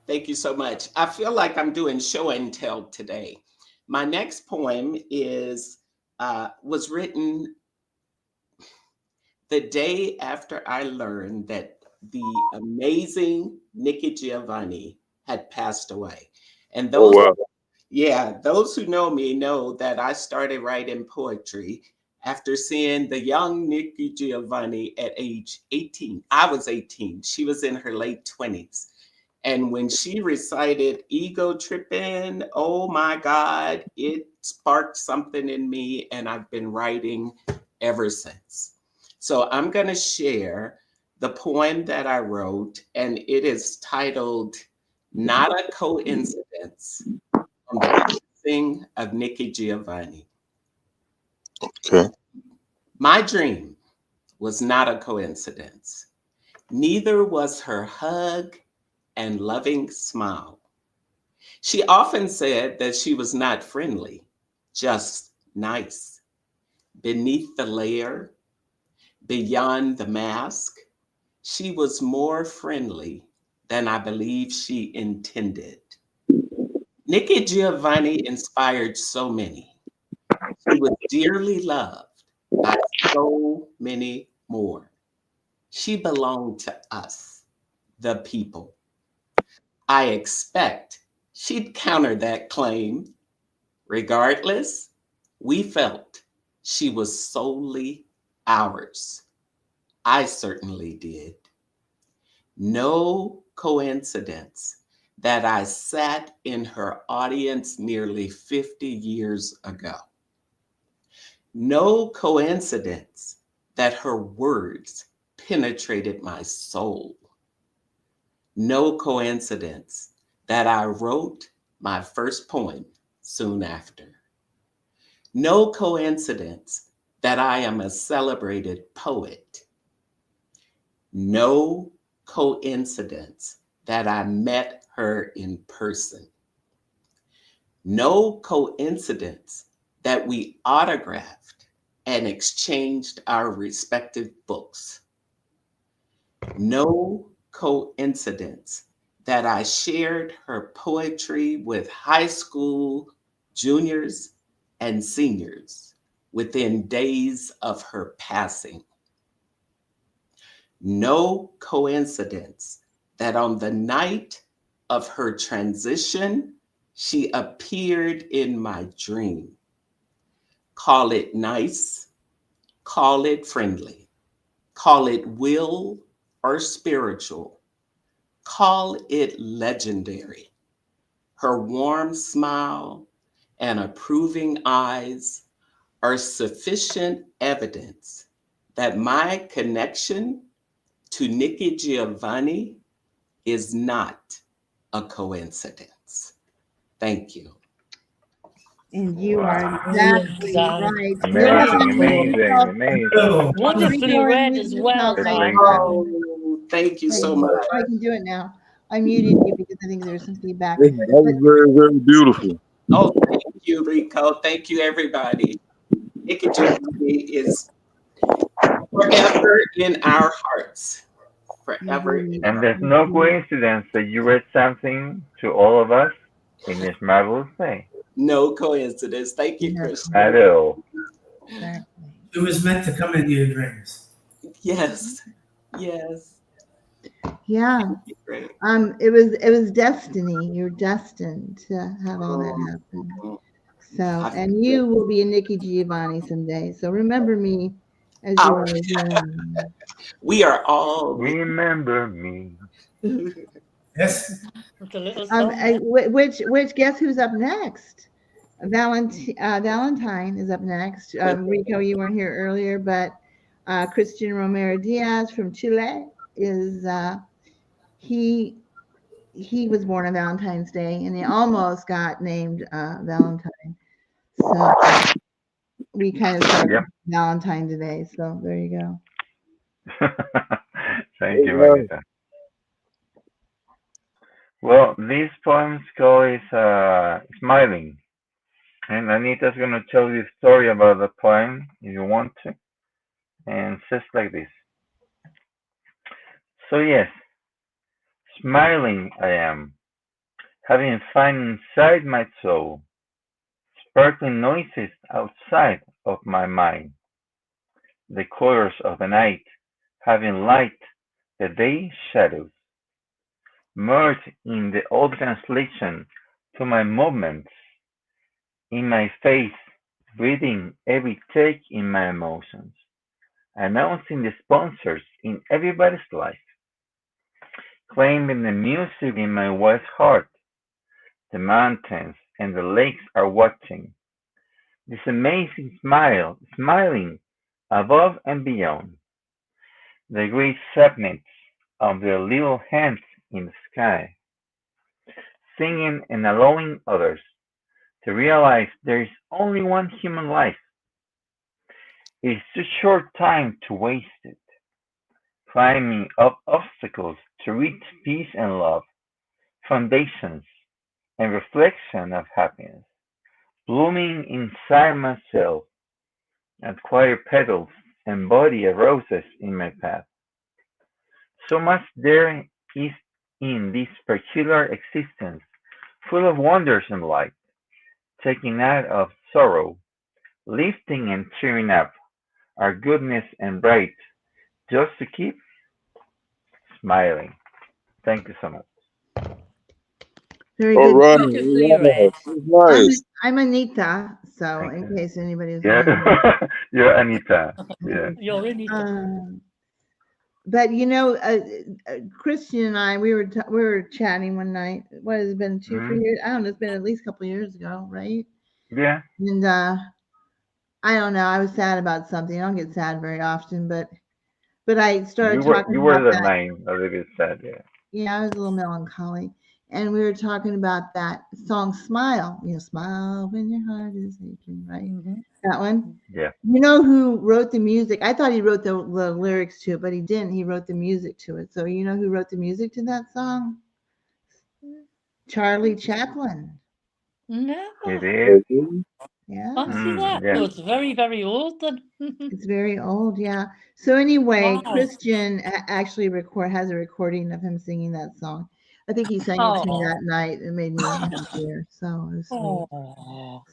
[SPEAKER 5] Thank you so much. I feel like I'm doing show and tell today. My next poem was written the day after I learned that the amazing Nikki Giovanni had passed away. And those, those who know me know that I started writing poetry after seeing the young Nikki Giovanni at age 18. I was 18. She was in her late 20s. And when she recited Ego Trippin', oh my God, it sparked something in me, and I've been writing ever since. So I'm going to share the poem that I wrote, and it is titled Not a Coincidence, on the passing of Nikki Giovanni.
[SPEAKER 8] Okay.
[SPEAKER 5] My dream was not a coincidence. Neither was her hug and loving smile. She often said that she was not friendly, just nice. Beneath the layer, beyond the mask, she was more friendly than I believe she intended. Nikki Giovanni inspired so many. She was dearly loved by so many more. She belonged to us, the people. I expect she'd counter that claim. Regardless, we felt she was solely ours. I certainly did. No coincidence that I sat in her audience nearly 50 years ago. No coincidence that her words penetrated my soul. No coincidence that I wrote my first poem soon after. No coincidence that I am a celebrated poet. No coincidence that I met her in person. No coincidence that we autographed and exchanged our respective books. No coincidence that I shared her poetry with high school juniors and seniors within days of her passing. No coincidence that on the night of her transition, she appeared in my dream. Call it nice, call it friendly, call it will or spiritual, call it legendary. Her warm smile and approving eyes are sufficient evidence that my connection to Nikki Giovanni is not a coincidence. Thank you.
[SPEAKER 1] And you are
[SPEAKER 7] Brilliant,
[SPEAKER 1] exactly
[SPEAKER 7] Zan.
[SPEAKER 1] right.
[SPEAKER 7] Brilliant
[SPEAKER 3] Amazing,
[SPEAKER 7] poem.
[SPEAKER 3] amazing.
[SPEAKER 4] Oh,
[SPEAKER 7] Wonderfully
[SPEAKER 1] Rico,
[SPEAKER 7] read
[SPEAKER 1] unmute
[SPEAKER 7] as well,
[SPEAKER 1] yourself right
[SPEAKER 7] Zan.
[SPEAKER 1] now.
[SPEAKER 5] Oh, thank you
[SPEAKER 1] There
[SPEAKER 5] so
[SPEAKER 1] you go.
[SPEAKER 5] much.
[SPEAKER 1] I can do it now. I muted you because I think there's some feedback.
[SPEAKER 8] That was very, very beautiful.
[SPEAKER 5] Oh, thank you, Rico. Thank you, everybody. Nikki Giovanni is forever in our hearts. Forever in
[SPEAKER 3] And
[SPEAKER 5] our
[SPEAKER 3] there's no coincidence that you read something to all of us in this marvelous way.
[SPEAKER 5] No coincidence. Thank you,
[SPEAKER 1] No.
[SPEAKER 5] Cristian.
[SPEAKER 3] Not at all.
[SPEAKER 1] Exactly.
[SPEAKER 4] it was meant to come into your dreams.
[SPEAKER 5] Yes. Yes.
[SPEAKER 1] Yeah.
[SPEAKER 5] Great.
[SPEAKER 1] It was destiny. You're destined to have all that happen. So, and you will be a Nikki Giovanni someday. So remember me as you
[SPEAKER 5] Our-
[SPEAKER 1] always remember.
[SPEAKER 5] We are all.
[SPEAKER 3] Remember me.
[SPEAKER 4] Yes.
[SPEAKER 7] It's a little song.
[SPEAKER 1] Which guess who's up next? Valentine is up next. Rico, you weren't here earlier, but Cristian Romero Diaz from Chile is he was born on Valentine's Day, and he almost got named Valentine. So we kind of celebrate Valentine today. So there you go.
[SPEAKER 3] Thank you, Anita. Well, this poem's called is Smiling. And Anita's going to tell you a story about the poem if you want to. And it says like this. So yes, smiling I am, having found inside my soul sparkling noises outside of my mind, the colors of the night having light the day shadows, merged in the old translation to my movements, in my face, breathing every take in my emotions, announcing the sponsors in everybody's life, claiming the music in my wife's heart. The mountains and the lakes are watching. This amazing smile, smiling above and beyond. The great sadness of their little hands in the sky, singing and allowing others to realize there is only one human life. It is too short time to waste it, climbing up obstacles to reach peace and love, foundations and reflection of happiness, blooming inside myself, and quiet petals and body of roses in my path. So much there is in this peculiar existence, full of wonders and light, taking out of sorrow, lifting and cheering up, our goodness and bright, just to keep smiling. Thank you so much.
[SPEAKER 1] Very
[SPEAKER 8] All
[SPEAKER 1] good.
[SPEAKER 8] right.
[SPEAKER 7] Beautifully read.
[SPEAKER 8] Nice.
[SPEAKER 1] I'm Anita, so
[SPEAKER 3] Thank
[SPEAKER 1] in
[SPEAKER 3] you.
[SPEAKER 1] case anybody's
[SPEAKER 3] Yeah, you're Anita. Yeah.
[SPEAKER 7] You're in it.
[SPEAKER 1] But you know, Cristian and I, we were chatting one night. What has it been 2-3 years? I don't know. It's been at least a couple of years ago, right?
[SPEAKER 3] Yeah.
[SPEAKER 1] And I don't know. I was sad about something. I don't get sad very often, but I started talking
[SPEAKER 3] You were
[SPEAKER 1] about
[SPEAKER 3] the
[SPEAKER 1] that.
[SPEAKER 3] name a little bit sad, yeah.
[SPEAKER 1] Yeah, I was a little melancholy. And we were talking about that song Smile. You know, smile when your heart is aching, right? That one.
[SPEAKER 3] Yeah.
[SPEAKER 1] You know who wrote the music? I thought he wrote the lyrics to it, but he didn't. He wrote the music to it. So you know who wrote the music to that song? Charlie Chaplin.
[SPEAKER 7] No.
[SPEAKER 3] It is.
[SPEAKER 1] Yeah.
[SPEAKER 7] Fancy that.
[SPEAKER 3] Yeah.
[SPEAKER 7] Oh, it's very, very old then.
[SPEAKER 1] It's very old, yeah. So anyway,
[SPEAKER 7] Wow.
[SPEAKER 1] Cristian actually has a recording of him singing that song. I think he sang it to me that night. It made me happier. So it was sweet.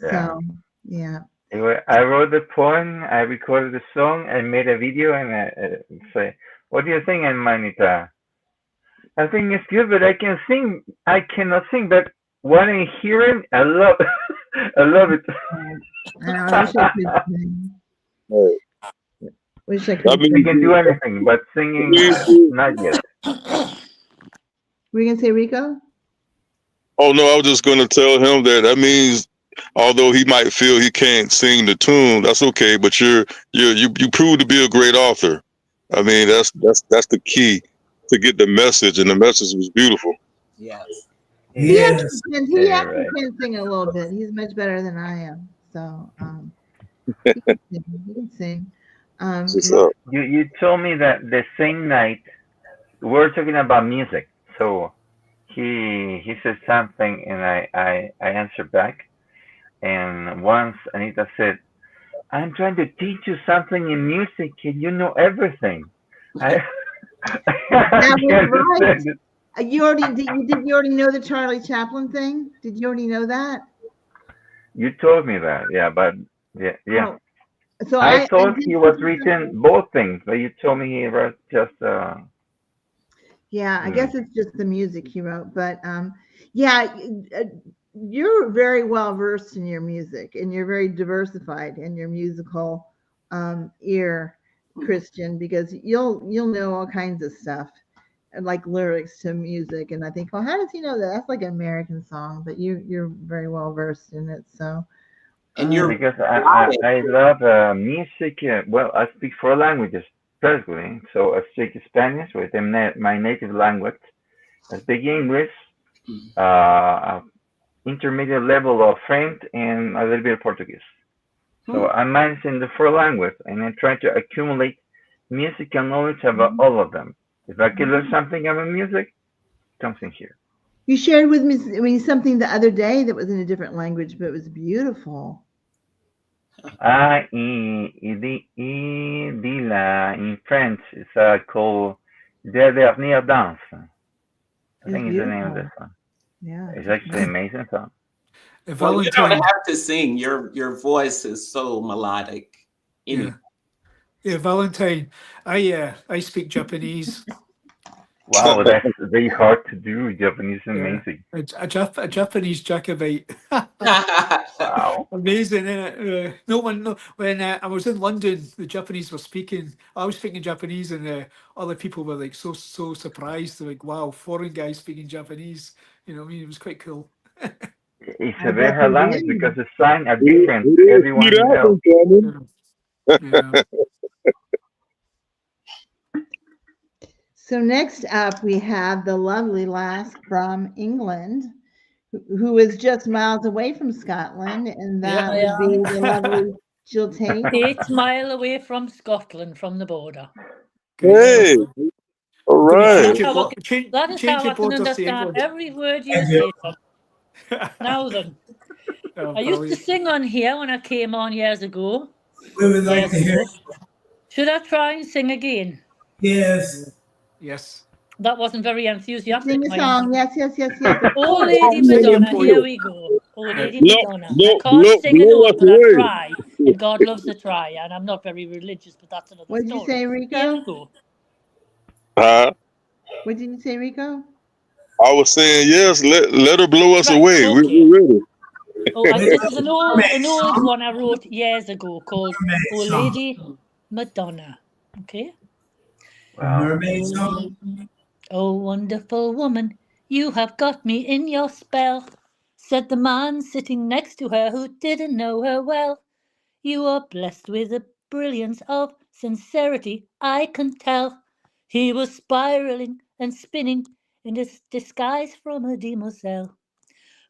[SPEAKER 3] Yeah.
[SPEAKER 1] So yeah.
[SPEAKER 3] Anyway, I wrote the poem, I recorded the song, I made a video, and I say, "What do you think, Anita?" I think it's good, but I can sing. I cannot sing, but what I'm hearing, I love, I love it.
[SPEAKER 1] I wish I could sing. Wish I
[SPEAKER 3] I
[SPEAKER 1] could.
[SPEAKER 3] can do anything, but singing, not yet.
[SPEAKER 1] Were you gonna say Rico?
[SPEAKER 8] Oh no, I was just gonna tell him that means although he might feel he can't sing the tune, that's okay. But you proved to be a great author. I mean, that's the key to get the message, and the message was beautiful.
[SPEAKER 5] Yes.
[SPEAKER 1] He
[SPEAKER 4] Yes.
[SPEAKER 1] actually
[SPEAKER 3] Yeah, right.
[SPEAKER 1] can sing a little bit. He's much better than I am. So he can sing. He can sing.
[SPEAKER 8] What's up?
[SPEAKER 3] You told me that the same night we're talking about music. So he said something, and I answered back. And once Anita said, "I'm trying to teach you something in music, and you know everything." I
[SPEAKER 1] That was
[SPEAKER 3] can't
[SPEAKER 1] right.
[SPEAKER 3] understand it.
[SPEAKER 1] You already know the Charlie Chaplin thing? Did you already know that?
[SPEAKER 3] You told me that, yeah, but yeah.
[SPEAKER 1] Oh, so
[SPEAKER 3] I thought
[SPEAKER 1] did
[SPEAKER 3] he was
[SPEAKER 1] teach you
[SPEAKER 3] written
[SPEAKER 1] something.
[SPEAKER 3] both things, but you told me he wrote just
[SPEAKER 1] Yeah, I guess it's just the music he wrote, but yeah, you're very well versed in your music, and you're very diversified in your musical ear, Cristian, because you'll know all kinds of stuff, like lyrics to music, and I think, well, how does he know that? That's like an American song, but you're very well versed in it, so.
[SPEAKER 5] And you're
[SPEAKER 3] because I love music. Well, I speak 4 languages perfectly. So I speak Spanish, which is my native language. I speak English, intermediate level of French, and a little bit of Portuguese. So I'm managing the 4 languages, and I try to accumulate musical knowledge about all of them. If I can learn something about music, it comes in here.
[SPEAKER 1] You shared with me something the other day that was in a different language, but it was beautiful.
[SPEAKER 3] In French, it's called De Dernière Danse. I think it's the name of this one.
[SPEAKER 1] Yeah.
[SPEAKER 3] It's actually an amazing song.
[SPEAKER 5] Well, you don't have to sing. Your voice is so melodic. Anyway.
[SPEAKER 2] Yeah, Valentine. I speak Japanese.
[SPEAKER 3] Wow, that's very hard to do. Japanese is amazing.
[SPEAKER 2] A Japanese Jacobite.
[SPEAKER 3] Wow.
[SPEAKER 2] Amazing, isn't it? When I was in London, the Japanese were speaking. I was speaking Japanese, and other people were like so surprised. They're like, "Wow, foreign guy speaking Japanese." You know, I mean, it was quite cool.
[SPEAKER 3] It's a very hard language because the signs are different. Everyone else.
[SPEAKER 2] Yeah.
[SPEAKER 1] So next up, we have the lovely lass from England, who is just miles away from Scotland, and that would be the lovely Jill Tait.
[SPEAKER 7] 8 miles away from Scotland, from the border.
[SPEAKER 8] Hey, all right.
[SPEAKER 7] That is how I can understand every word you say. Now then, I used to sing on here when I came on years ago.
[SPEAKER 4] We would like to hear.
[SPEAKER 7] Should I try and sing again?
[SPEAKER 4] Yes.
[SPEAKER 2] Yes.
[SPEAKER 7] That wasn't very enthusiastic.
[SPEAKER 1] Sing a song. Yes.
[SPEAKER 7] Oh, Lady Madonna, here we go. Oh, Lady Madonna. I can't sing a note, but I try. And God loves a try. And I'm not very religious, but that's another story.
[SPEAKER 1] What did you say, Rico?
[SPEAKER 7] Here we go.
[SPEAKER 1] What did you say, Rico?
[SPEAKER 8] I was saying yes. Let her blow us away.
[SPEAKER 7] Okay.
[SPEAKER 8] We're ready.
[SPEAKER 7] This is an old one I wrote years ago called Oh, Lady Madonna. Okay.
[SPEAKER 4] Mermaid song.
[SPEAKER 7] Oh, wonderful woman, you have got me in your spell, said the man sitting next to her who didn't know her well. You are blessed with a brilliance of sincerity, I can tell. He was spiraling and spinning in this disguise from a demoiselle.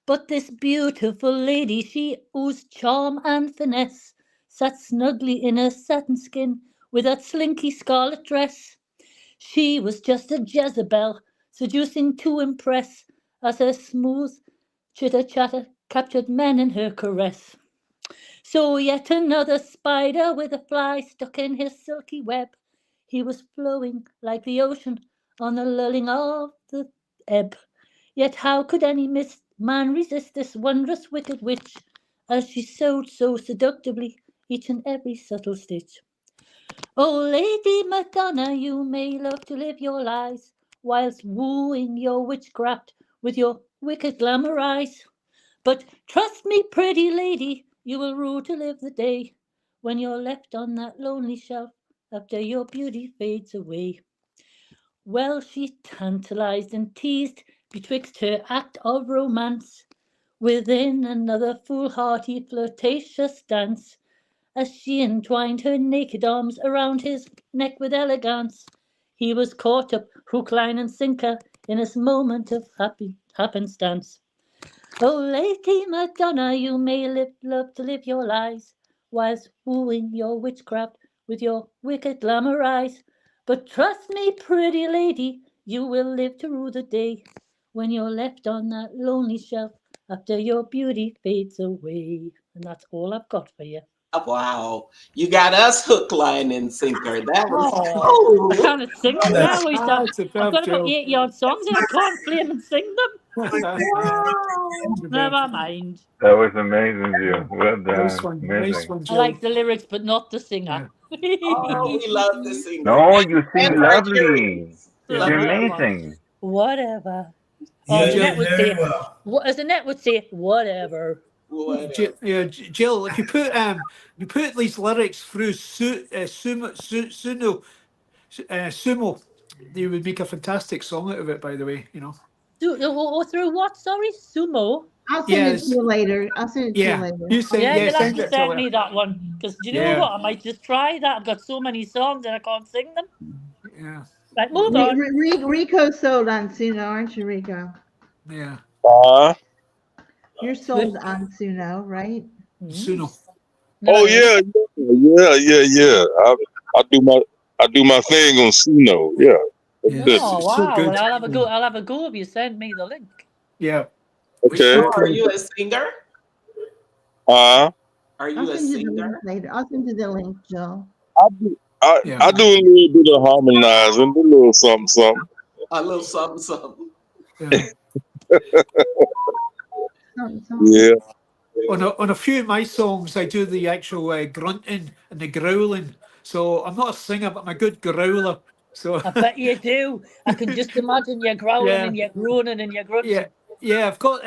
[SPEAKER 7] But this beautiful lady, she oozed charm and finesse, sat snugly in her satin skin with that slinky scarlet dress. She was just a Jezebel, seducing to impress, as her smooth chitter-chatter captured men in her caress. So yet another spider with a fly stuck in his silky web. He was flowing like the ocean on the lulling of the ebb. Yet how could any man resist this wondrous wicked witch, as she sewed so seductively each and every subtle stitch? Oh, Lady Madonna, you may love to live your lies, whilst wooing your witchcraft with your wicked glamour eyes. But trust me, pretty lady, you will rue to live the day when you're left on that lonely shelf after your beauty fades away. Well, she tantalized and teased betwixt her act of romance within another foolhardy flirtatious dance, as she entwined her naked arms around his neck with elegance. He was caught up, hook, line, and sinker, in this moment of happenstance. Oh, Lady Madonna, you may love to live your lies, whilst wooing your witchcraft with your wicked glamour eyes. But trust me, pretty lady, you will live to rue the day when you're left on that lonely shelf after your beauty fades away. And that's all I've got for you.
[SPEAKER 5] Wow. You got us hook, line, and sinker. That was
[SPEAKER 7] Oh, I
[SPEAKER 5] cool.
[SPEAKER 7] can't sing them
[SPEAKER 4] That's
[SPEAKER 7] now.
[SPEAKER 2] It's a
[SPEAKER 7] I've got about
[SPEAKER 2] Jill.
[SPEAKER 7] 80 odd songs and I can't flame and sing them.
[SPEAKER 5] Wow.
[SPEAKER 7] Never mind.
[SPEAKER 3] That was amazing, Jill. Well
[SPEAKER 2] Nice
[SPEAKER 3] done.
[SPEAKER 2] one, nice
[SPEAKER 3] Amazing.
[SPEAKER 2] one,
[SPEAKER 7] I
[SPEAKER 2] Jill.
[SPEAKER 7] like the lyrics, but not the singer.
[SPEAKER 5] Oh, we love the singer.
[SPEAKER 3] No, you
[SPEAKER 5] And
[SPEAKER 3] sing
[SPEAKER 5] our
[SPEAKER 3] lovely.
[SPEAKER 5] earrings.
[SPEAKER 2] Yeah.
[SPEAKER 3] You're
[SPEAKER 7] Whatever.
[SPEAKER 3] amazing.
[SPEAKER 7] Whatever.
[SPEAKER 4] You
[SPEAKER 7] Or
[SPEAKER 2] Jill.
[SPEAKER 7] Annette
[SPEAKER 4] did
[SPEAKER 7] would
[SPEAKER 4] very
[SPEAKER 7] say,
[SPEAKER 4] well.
[SPEAKER 7] as Annette would say, whatever.
[SPEAKER 5] Whatever.
[SPEAKER 2] Jill, if you put these lyrics through sumo, they would make a fantastic song out of it. By the way, you know.
[SPEAKER 7] Through what? Sorry, sumo.
[SPEAKER 1] I'll send it to
[SPEAKER 2] Yes,
[SPEAKER 1] you later. I'll send it to you
[SPEAKER 2] yeah.
[SPEAKER 1] later.
[SPEAKER 2] You send,
[SPEAKER 7] Yeah,
[SPEAKER 2] yeah,
[SPEAKER 7] you'll have
[SPEAKER 2] send
[SPEAKER 7] to
[SPEAKER 2] it to
[SPEAKER 7] send
[SPEAKER 2] her.
[SPEAKER 7] me that one. Because do you know
[SPEAKER 2] Yeah,
[SPEAKER 7] what? I might just try that. I've got so many songs and I can't sing them.
[SPEAKER 2] yeah,
[SPEAKER 7] Right, move on.
[SPEAKER 1] Rico sold on Suno, aren't you, Rico?
[SPEAKER 2] yeah.
[SPEAKER 1] You're sold on Suno, right?
[SPEAKER 2] Suno.
[SPEAKER 7] No,
[SPEAKER 8] Oh yeah. I do my thing on Suno. Yeah, that's
[SPEAKER 2] Yeah,
[SPEAKER 8] good.
[SPEAKER 7] Oh
[SPEAKER 2] it's so
[SPEAKER 7] wow!
[SPEAKER 2] good.
[SPEAKER 7] Well, I'll have a go. I'll have a go if you send me the link.
[SPEAKER 2] Yeah, it's
[SPEAKER 8] Okay.
[SPEAKER 2] so
[SPEAKER 5] Oh, are
[SPEAKER 2] good.
[SPEAKER 5] you a singer?
[SPEAKER 8] Uh,
[SPEAKER 5] Are
[SPEAKER 1] I'll
[SPEAKER 5] you a
[SPEAKER 1] send you the link
[SPEAKER 5] singer?
[SPEAKER 1] later. I'll send you the link, Jill.
[SPEAKER 8] I do.
[SPEAKER 2] Yeah,
[SPEAKER 8] I do a little bit of harmonizing, a little something, something.
[SPEAKER 5] A little something, something.
[SPEAKER 2] yeah.
[SPEAKER 1] Something.
[SPEAKER 8] Yeah.
[SPEAKER 2] On a few of my songs, I do the actual grunting and the growling. So I'm not a singer, but I'm a good growler. So
[SPEAKER 7] I bet you do. I can just imagine you growling
[SPEAKER 2] yeah,
[SPEAKER 7] and you groaning and you
[SPEAKER 2] yeah,
[SPEAKER 7] grunting.
[SPEAKER 2] yeah. I've got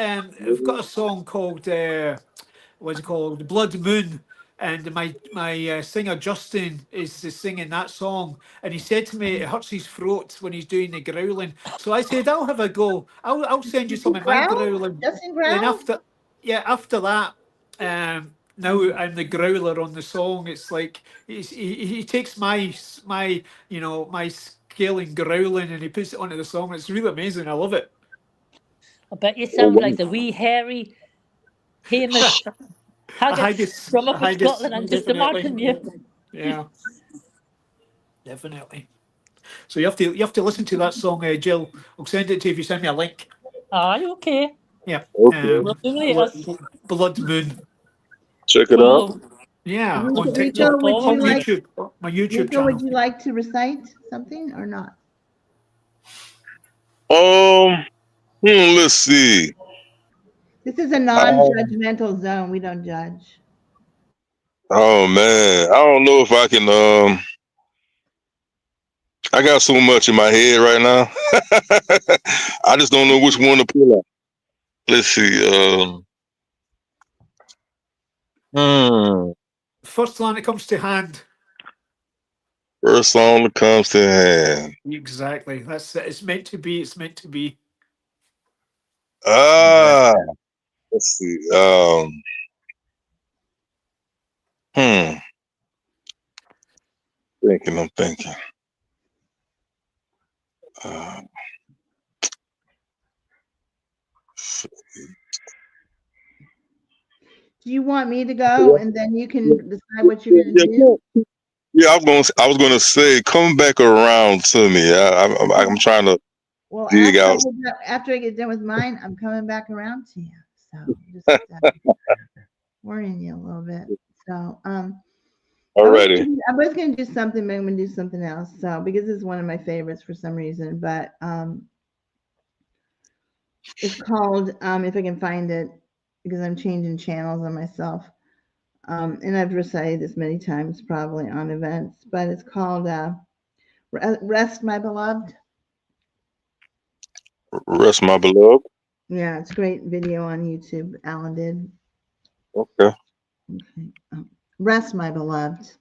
[SPEAKER 2] a song called what's it called, Blood Moon, and my singer Justin is singing that song, and he said to me it hurts his throat when he's doing the growling. So I said I'll have a go. I'll send you some of my
[SPEAKER 1] Growl?
[SPEAKER 2] growling.
[SPEAKER 1] Justin
[SPEAKER 2] Then
[SPEAKER 1] Growl?
[SPEAKER 2] after that, now I'm the growler on the song. It's like he takes my my scaling growling and he puts it onto the song. It's really amazing. I love it.
[SPEAKER 7] I bet you sound like the wee hairy Hamish Haggart from up in
[SPEAKER 2] Haggis,
[SPEAKER 7] Scotland. I'm just
[SPEAKER 2] definitely.
[SPEAKER 7] imagining you.
[SPEAKER 2] Yeah, definitely. So you have to listen to that song, Jill. I'll send it to you if you send me a link.
[SPEAKER 7] Aye, okay.
[SPEAKER 2] Yeah.
[SPEAKER 8] Okay.
[SPEAKER 7] We'll do later.
[SPEAKER 2] Blood Moon.
[SPEAKER 8] Check it out.
[SPEAKER 7] Cool.
[SPEAKER 2] Yeah, on
[SPEAKER 1] Rico,
[SPEAKER 2] TikTok,
[SPEAKER 1] would you
[SPEAKER 2] on
[SPEAKER 1] like
[SPEAKER 2] YouTube, my YouTube
[SPEAKER 1] Rico, would
[SPEAKER 2] channel.
[SPEAKER 1] you like to recite something or not?
[SPEAKER 8] Let's see.
[SPEAKER 1] This is a non-judgmental zone. We don't judge.
[SPEAKER 8] Oh man, I don't know if I can. I got so much in my head right now. I just don't know which one to pull out. Let's see.
[SPEAKER 2] First line that comes to hand.
[SPEAKER 8] First song that comes to hand.
[SPEAKER 2] Exactly. That's it. It's meant to be. It's meant to be.
[SPEAKER 8] Ah, let's see. I'm thinking.
[SPEAKER 1] Do you want me to go and then you can decide what you're going to do?
[SPEAKER 8] Yeah, I was gonna say, come back around to me. I'm trying to
[SPEAKER 1] Well,
[SPEAKER 8] dig out.
[SPEAKER 1] after I get done with mine, I'm coming back around to you. So just warning you a little bit. So
[SPEAKER 8] Alrighty.
[SPEAKER 1] I was going to do something, but I'm going to do something else. So because it's one of my favorites for some reason, but it's called if I can find it, because I'm changing channels on myself. And I've recited this many times, probably on events, but it's called Rest My Beloved.
[SPEAKER 8] Rest my beloved.
[SPEAKER 1] Yeah, it's a great video on YouTube. Alan did.
[SPEAKER 8] Okay.
[SPEAKER 1] Rest, my beloved,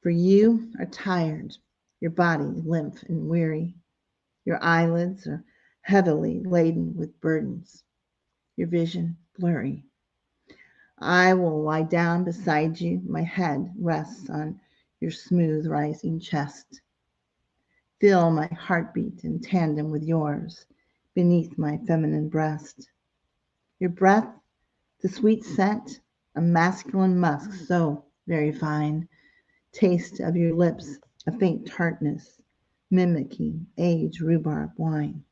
[SPEAKER 1] for you are tired, your body limp and weary. Your eyelids are heavily laden with burdens. Your vision blurry. I will lie down beside you. My head rests on your smooth rising chest. Feel my heartbeat in tandem with yours beneath my feminine breast. Your breath, the sweet scent, a masculine musk so very fine. Taste of your lips, a faint tartness, mimicking aged rhubarb wine.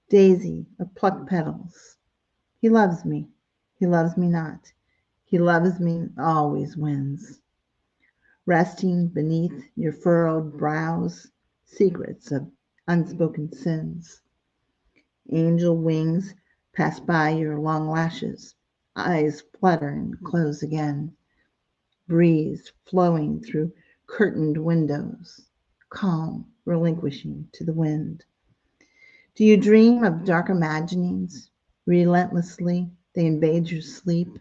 [SPEAKER 1] Daisy of plucked petals. He loves me. He loves me not. He loves me always wins. Resting beneath your furrowed brows, secrets of unspoken sins. Angel wings pass by your long lashes, eyes flutter and close again. Breeze flowing through curtained windows, calm relinquishing to the wind. Do you dream of dark imaginings? Relentlessly, they invade your sleep.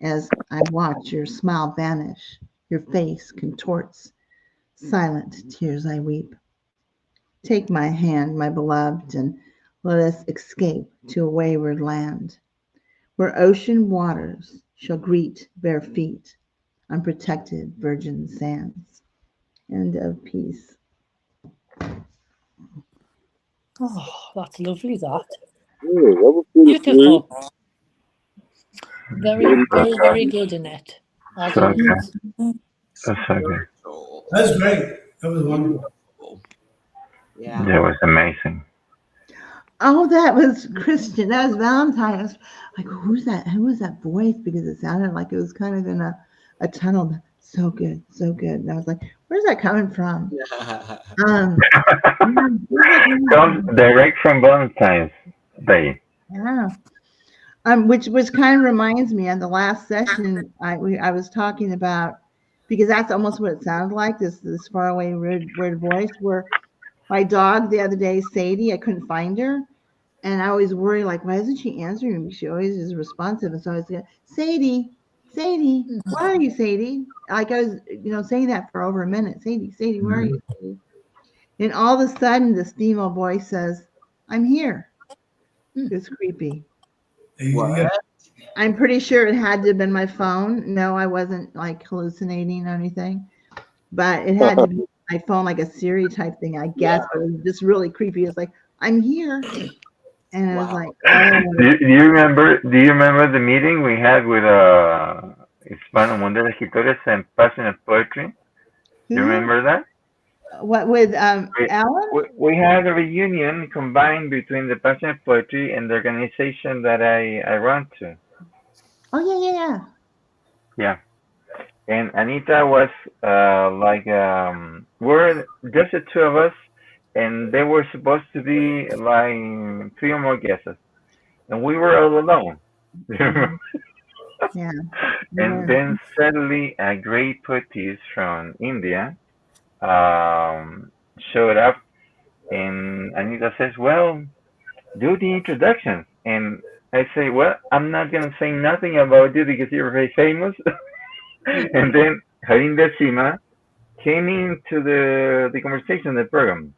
[SPEAKER 1] As I watch your smile vanish, your face contorts. Silent tears I weep. Take my hand, my beloved, and let us escape to a wayward land, where ocean waters shall greet bare feet on protected virgin sands. End of piece.
[SPEAKER 7] Oh, that's lovely, that.
[SPEAKER 8] Yeah, that was pretty sweet.
[SPEAKER 7] Beautiful. Very, very, very good, Annette. As
[SPEAKER 3] So
[SPEAKER 7] always.
[SPEAKER 3] good. That's so good.
[SPEAKER 4] That's great. That was wonderful.
[SPEAKER 5] Yeah.
[SPEAKER 3] That was amazing.
[SPEAKER 1] Oh, that was Cristian. That was Valentine. I was like, who's that? Who was that voice? Because it sounded like it was kind of in a tunnel. So good, so good. And I was like, where's that coming from?
[SPEAKER 3] Comes direct from Valentine's Day.
[SPEAKER 1] Yeah. Which kind of reminds me on the last session I was talking about, because that's almost what it sounded like, this faraway weird voice, where my dog the other day, Sadie, I couldn't find her. And I always worry, like, why isn't she answering me? She always is responsive. And so I was like, Sadie, where are you, Sadie? Like I was, saying that for over a minute. Sadie, where are you, Sadie? And all of a sudden, this female voice says, I'm here. It's creepy.
[SPEAKER 5] What?
[SPEAKER 1] I'm pretty sure it had to have been my phone. No, I wasn't like hallucinating or anything. But it had to be my phone, like a Siri type thing, I guess. But it was just really creepy. It's like, I'm here. And I was like, oh.
[SPEAKER 3] Do you remember the meeting we had with Hispano Mundo de Escritores and Passionate Poetry? Do you remember that?
[SPEAKER 1] What, with Alan?
[SPEAKER 3] We had a reunion combined between the Passionate Poetry and the organization that I run to.
[SPEAKER 1] Oh, yeah.
[SPEAKER 3] Yeah. And Anita was we're just the two of us, and there were supposed to be like 3 or more guests, and we were all alone.
[SPEAKER 1] Yeah.
[SPEAKER 3] And then suddenly a great poetess from India showed up, and Anita says, well, do the introduction. And I say, well, I'm not going to say nothing about you because you're very famous. And then Harinda Sima came into the conversation, the program.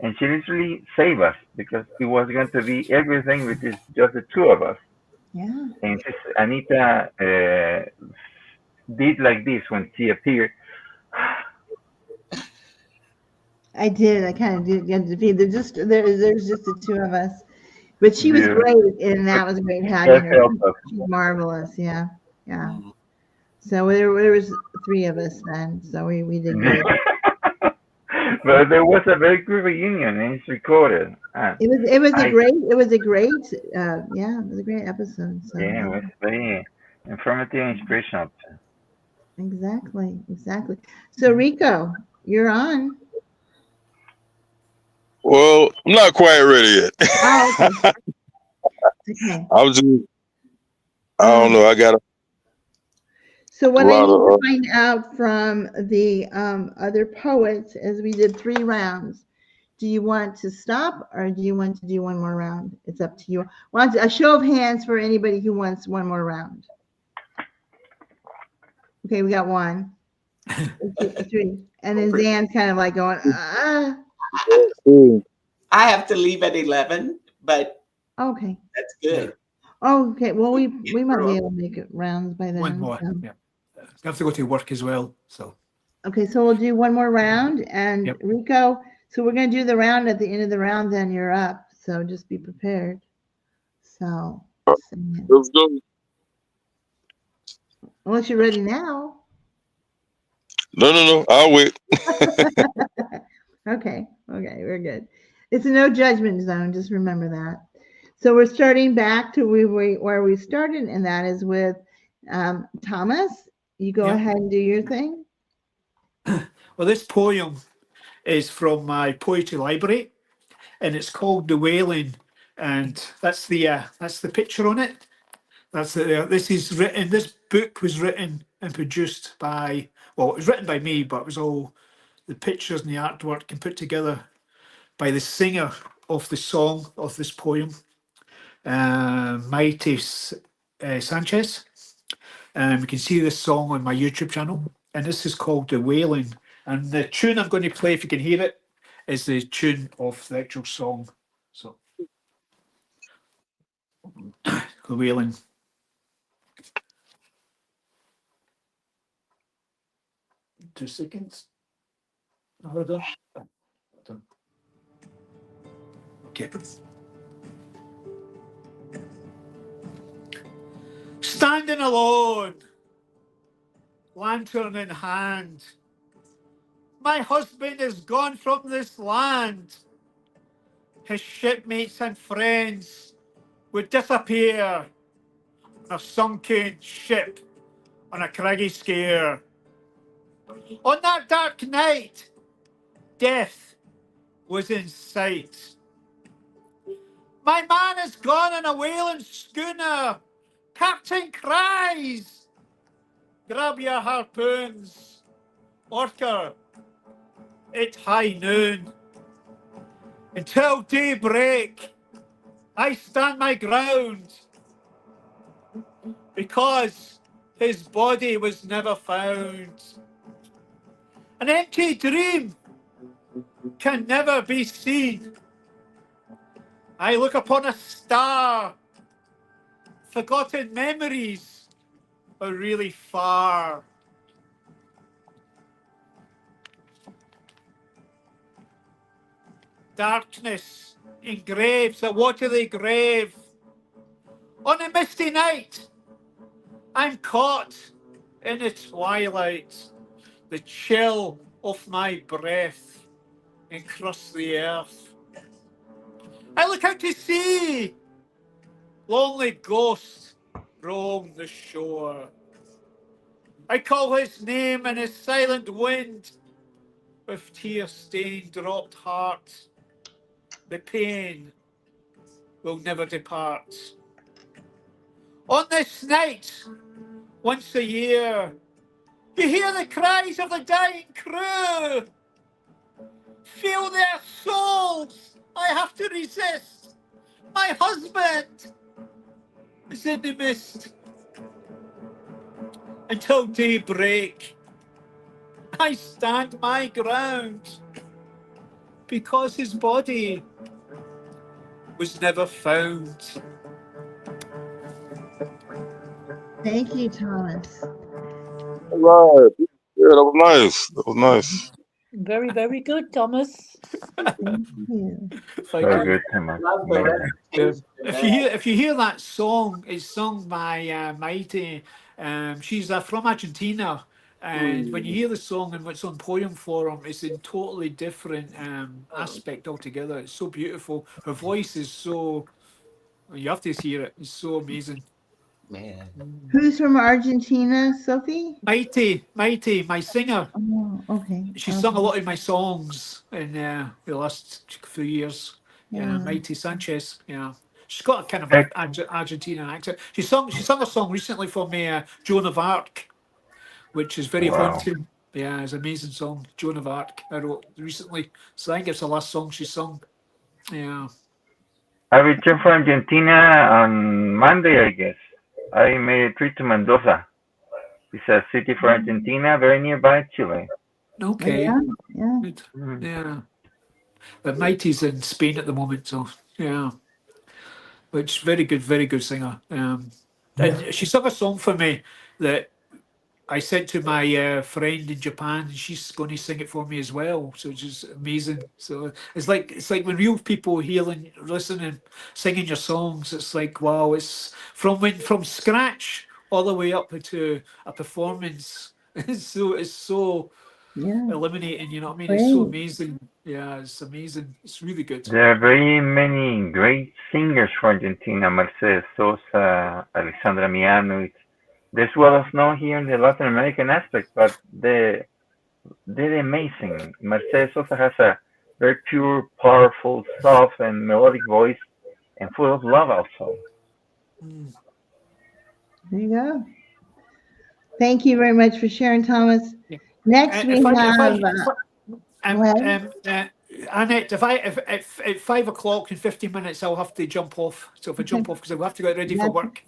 [SPEAKER 3] And she literally saved us because it was going to be everything which is just the two of us.
[SPEAKER 1] Yeah.
[SPEAKER 3] And Anita did like this when she appeared.
[SPEAKER 1] I did. I kind of did. There's just the two of us, but she was great, and that was great having her. She's marvelous. Yeah. So there was 3 of us then. So we did good.
[SPEAKER 3] But there was a very good reunion, and it's recorded.
[SPEAKER 1] It was a great episode. So,
[SPEAKER 3] yeah, it was very informative and inspirational.
[SPEAKER 1] Exactly. So Rico, you're on.
[SPEAKER 8] Well, I'm not quite ready yet.
[SPEAKER 1] Oh, okay.
[SPEAKER 8] I don't know. I got
[SPEAKER 1] So what I need to find out from the other poets is we did 3 rounds. Do you want to stop or do you want to do one more round? It's up to you. Want a show of hands for anybody who wants one more round? Okay, we got 1, 2, 3, and then Zan's kind of like going,
[SPEAKER 5] I have to leave at 11, but
[SPEAKER 1] okay,
[SPEAKER 5] that's good.
[SPEAKER 1] Oh, okay. Well, we might be able to make it rounds by then.
[SPEAKER 2] One more.
[SPEAKER 1] So.
[SPEAKER 2] Yeah. I have to go to work as well. So.
[SPEAKER 1] Okay, so we'll do one more round, and
[SPEAKER 2] Yep.
[SPEAKER 1] Rico. So we're going to do the round at the end of the round. Then you're up. So just be prepared. So.
[SPEAKER 8] Let's go.
[SPEAKER 1] Unless you're ready now.
[SPEAKER 8] No. I'll wait.
[SPEAKER 1] Okay, we're good. It's a no judgment zone. Just remember that. So we're starting back to where we started, and that is with Thomas. You go ahead and do your thing.
[SPEAKER 2] Well, this poem is from my poetry library, and it's called "The Wailing," and that's the picture on it. That's it there. This is written. This book was written and produced by. Well, it was written by me, but it was all the pictures and the artwork and put together by the singer of the song of this poem, Mighty Sanchez. You can see this song on my YouTube channel, and this is called "The Wailing." And the tune I'm going to play, if you can hear it, is the tune of the actual song. So, "The Wailing." 2 seconds. Hold on. Okay. Standing alone, lantern in hand, my husband is gone from this land. His shipmates and friends would disappear on a sunken ship on a craggy scare. On that dark night, death was in sight. My man is gone on a whaling schooner. Captain cries, grab your harpoons. Orca, at high noon. Until daybreak, I stand my ground, because his body was never found. An empty dream can never be seen. I look upon a star. Forgotten memories are really far. Darkness engraves a watery grave. On a misty night, I'm caught in the twilight. The chill of my breath encrusts the earth. I look out to sea. Lonely ghosts roam the shore. I call his name in a silent wind. With tear-stained dropped heart, the pain will never depart. On this night, once a year, you hear the cries of the dying crew. Feel their souls. I have to resist. My husband is in the mist. Until daybreak, I stand my ground, because his body was never found.
[SPEAKER 1] Thank you, Thomas.
[SPEAKER 8] All right. Yeah, that was nice. That was nice.
[SPEAKER 7] Very, very good, Thomas.
[SPEAKER 1] Thank you.
[SPEAKER 3] Very good, Thomas.
[SPEAKER 2] If you hear that song, it's sung by Mighty. She's from Argentina, and when you hear the song and what's on poem form, it's in totally different aspect altogether. It's so beautiful. Her voice is so. You have to hear it. It's so amazing.
[SPEAKER 5] Man.
[SPEAKER 1] Who's from Argentina, Sophie?
[SPEAKER 2] Mighty, my singer.
[SPEAKER 1] Oh, okay.
[SPEAKER 2] She's sung a lot of my songs in the last few years. Yeah,
[SPEAKER 1] Yeah.
[SPEAKER 2] Mighty Sanchez. Yeah, she's got a kind of Argentinian accent. She sung a song recently for me, Joan of Arc, which is very haunting. Yeah, it's an amazing song, Joan of Arc. I wrote recently, so I think it's the last song she sung. Yeah.
[SPEAKER 3] I returned from Argentina on Monday, I guess. I made a trip to Mendoza. It's a city for Argentina, very nearby Chile.
[SPEAKER 2] Okay.
[SPEAKER 1] Yeah.
[SPEAKER 2] Yeah. But Mighty's in Spain at the moment, so yeah. which very good singer.
[SPEAKER 4] Yeah.
[SPEAKER 2] And she sung a song for me that I sent to my friend in Japan, and she's going to sing it for me as well. So it's just amazing. So it's like when real people hearing, listening, singing your songs. It's like wow, it's from scratch all the way up to a performance. It's so
[SPEAKER 1] Yeah,
[SPEAKER 2] eliminating. You know what I mean? It's so
[SPEAKER 1] great.
[SPEAKER 2] amazing. Yeah, it's amazing. It's really good.
[SPEAKER 3] There are very many great singers from Argentina, Mercedes Sosa, Alexandra Miano. They're well as known here in the Latin American aspect, but they're amazing. Mercedes Sosa has a very pure, powerful, soft, and melodic voice, and full of love also.
[SPEAKER 2] Mm.
[SPEAKER 1] There you go. Thank you very much for sharing, Thomas.
[SPEAKER 2] Yeah.
[SPEAKER 1] Next, we
[SPEAKER 2] If I,
[SPEAKER 1] have.
[SPEAKER 2] Um,
[SPEAKER 1] Go ahead.
[SPEAKER 2] Annette, if at 5 o'clock in 15 minutes, I'll have to jump off. So if I jump off, because I'll have to get ready for
[SPEAKER 1] That's-
[SPEAKER 2] work.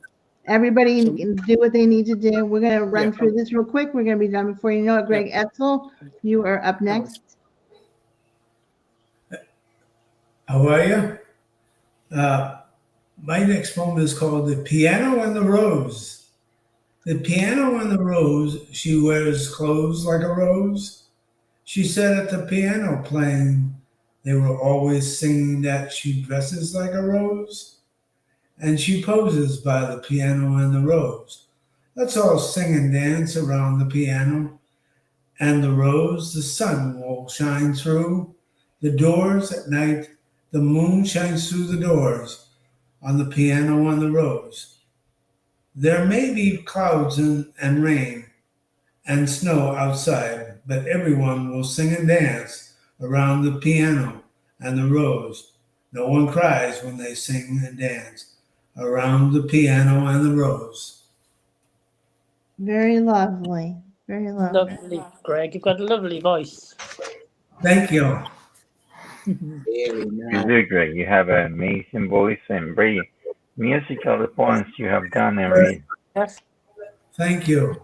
[SPEAKER 1] Everybody
[SPEAKER 2] So-
[SPEAKER 1] can do what they need to do. We're going to run
[SPEAKER 2] Yeah.
[SPEAKER 1] through this real quick. We're going to be done before you know it. Greg Etsell, you are up next.
[SPEAKER 4] How are you? My next poem is called The Piano and the Rose. The piano and the rose, she wears clothes like a rose. She sat at the piano playing. They were always singing that she dresses like a rose. And she poses by the piano and the rose. Let's all sing and dance around the piano and the rose. The sun will shine through the doors at night. The moon shines through the doors on the piano and the rose. There may be clouds and rain and snow outside, but everyone will sing and dance around the piano and the rose. No one cries when they sing and dance around the piano and the rose.
[SPEAKER 1] Very lovely. Very lovely.
[SPEAKER 7] Lovely, Greg. You've got a lovely voice.
[SPEAKER 4] Thank you.
[SPEAKER 5] Very
[SPEAKER 3] You
[SPEAKER 5] nice.
[SPEAKER 3] do great. You have an amazing voice and very musical the poems you have done and read.
[SPEAKER 7] Yes.
[SPEAKER 4] Thank you.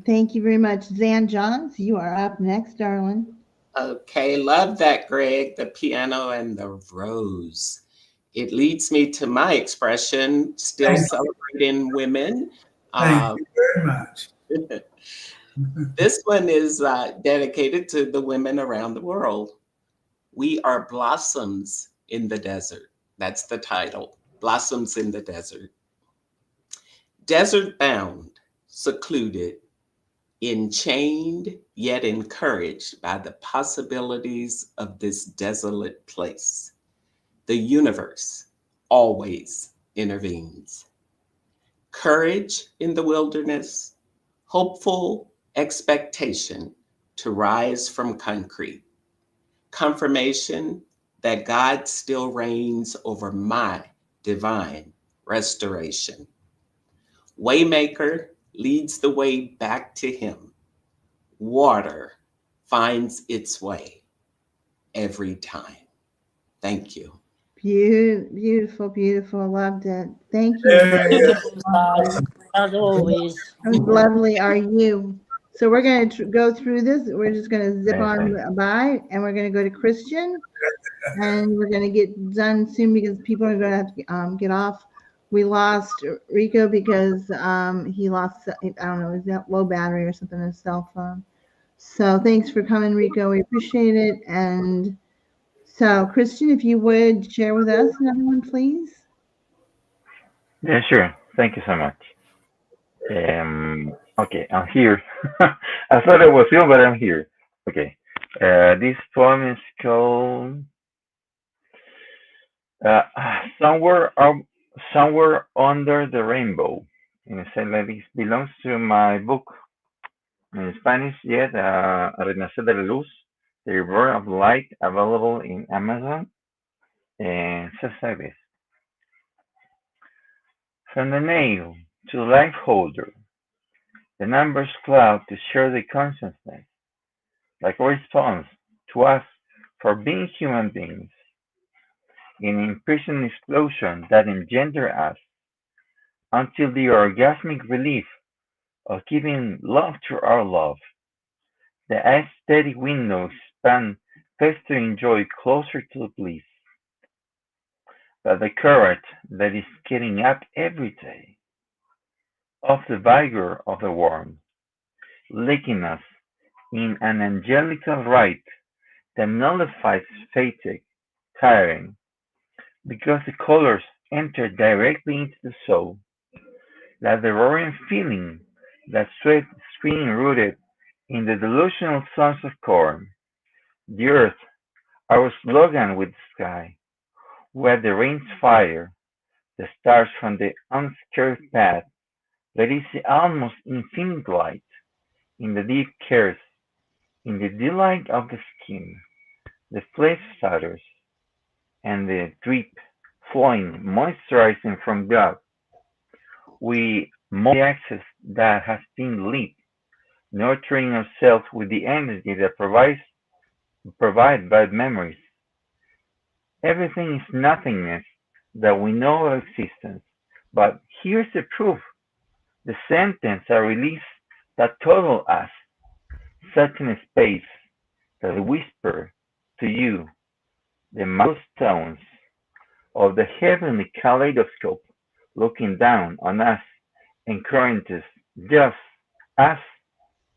[SPEAKER 1] Thank you very much. Zan Johns, you are up next, darling.
[SPEAKER 5] Okay, love that, Greg. The piano and the rose. It leads me to my expression, still
[SPEAKER 4] Thank you.
[SPEAKER 5] celebrating women.
[SPEAKER 4] Thank you very much.
[SPEAKER 5] This one is dedicated to the women around the world. We are blossoms in the desert. That's the title, Blossoms in the Desert. Desert bound, secluded, enchained, yet encouraged by the possibilities of this desolate place. The universe always intervenes. Courage in the wilderness, hopeful expectation to rise from concrete. Confirmation that God still reigns over my divine restoration. Waymaker leads the way back to him. Water finds its way every time. Thank you.
[SPEAKER 1] Beautiful, beautiful. Loved it. Thank you.
[SPEAKER 7] As always.
[SPEAKER 1] How lovely are you? So we're going to go through this. We're just going to zip on by, and we're going to go to Cristian, and we're going to get done soon because people are going to have to get off. We lost Rico because he lost, I don't know, is that low battery or something on his cell phone. So thanks for coming, Rico. We appreciate it. And so, Cristian, if you would share with us another one, please.
[SPEAKER 3] Yeah, sure. Thank you so much. Okay, I'm here. I thought I was you, but I'm here. Okay. This poem is called uh, "Somewhere Somewhere Under the Rainbow." And it said like this belongs to my book in Spanish, yet Renacer de la Luz, The Reborn of Light, available in Amazon. And says like this: From the nail to the life holder, the numbers cloud to share the consciousness, like a response to us for being human beings, in imprisoned explosion that engender us, until the orgasmic relief of giving love to our love. The aesthetic windows span festering joy closer to the bliss but the current that is getting up every day, of the vigor of the worm, licking us in an angelical rite that nullifies fatigue, tiring, because the colors enter directly into the soul, like the roaring feeling that sweat screen rooted in the delusional sons of corn. The earth, our slogan with the sky, where the rain's fire, the stars from the unscarred path, there is the almost infinite light, in the deep cares, in the delight of the skin, the flesh stutters, and the drip flowing, moisturizing from God. We mold the access that has been lit, nurturing ourselves with the energy that provide bad memories. Everything is nothingness that we know of existence. But here's the proof. The sentence are released that total us, such in a space that whisper to you the milestones of the heavenly kaleidoscope looking down on us, encourages just us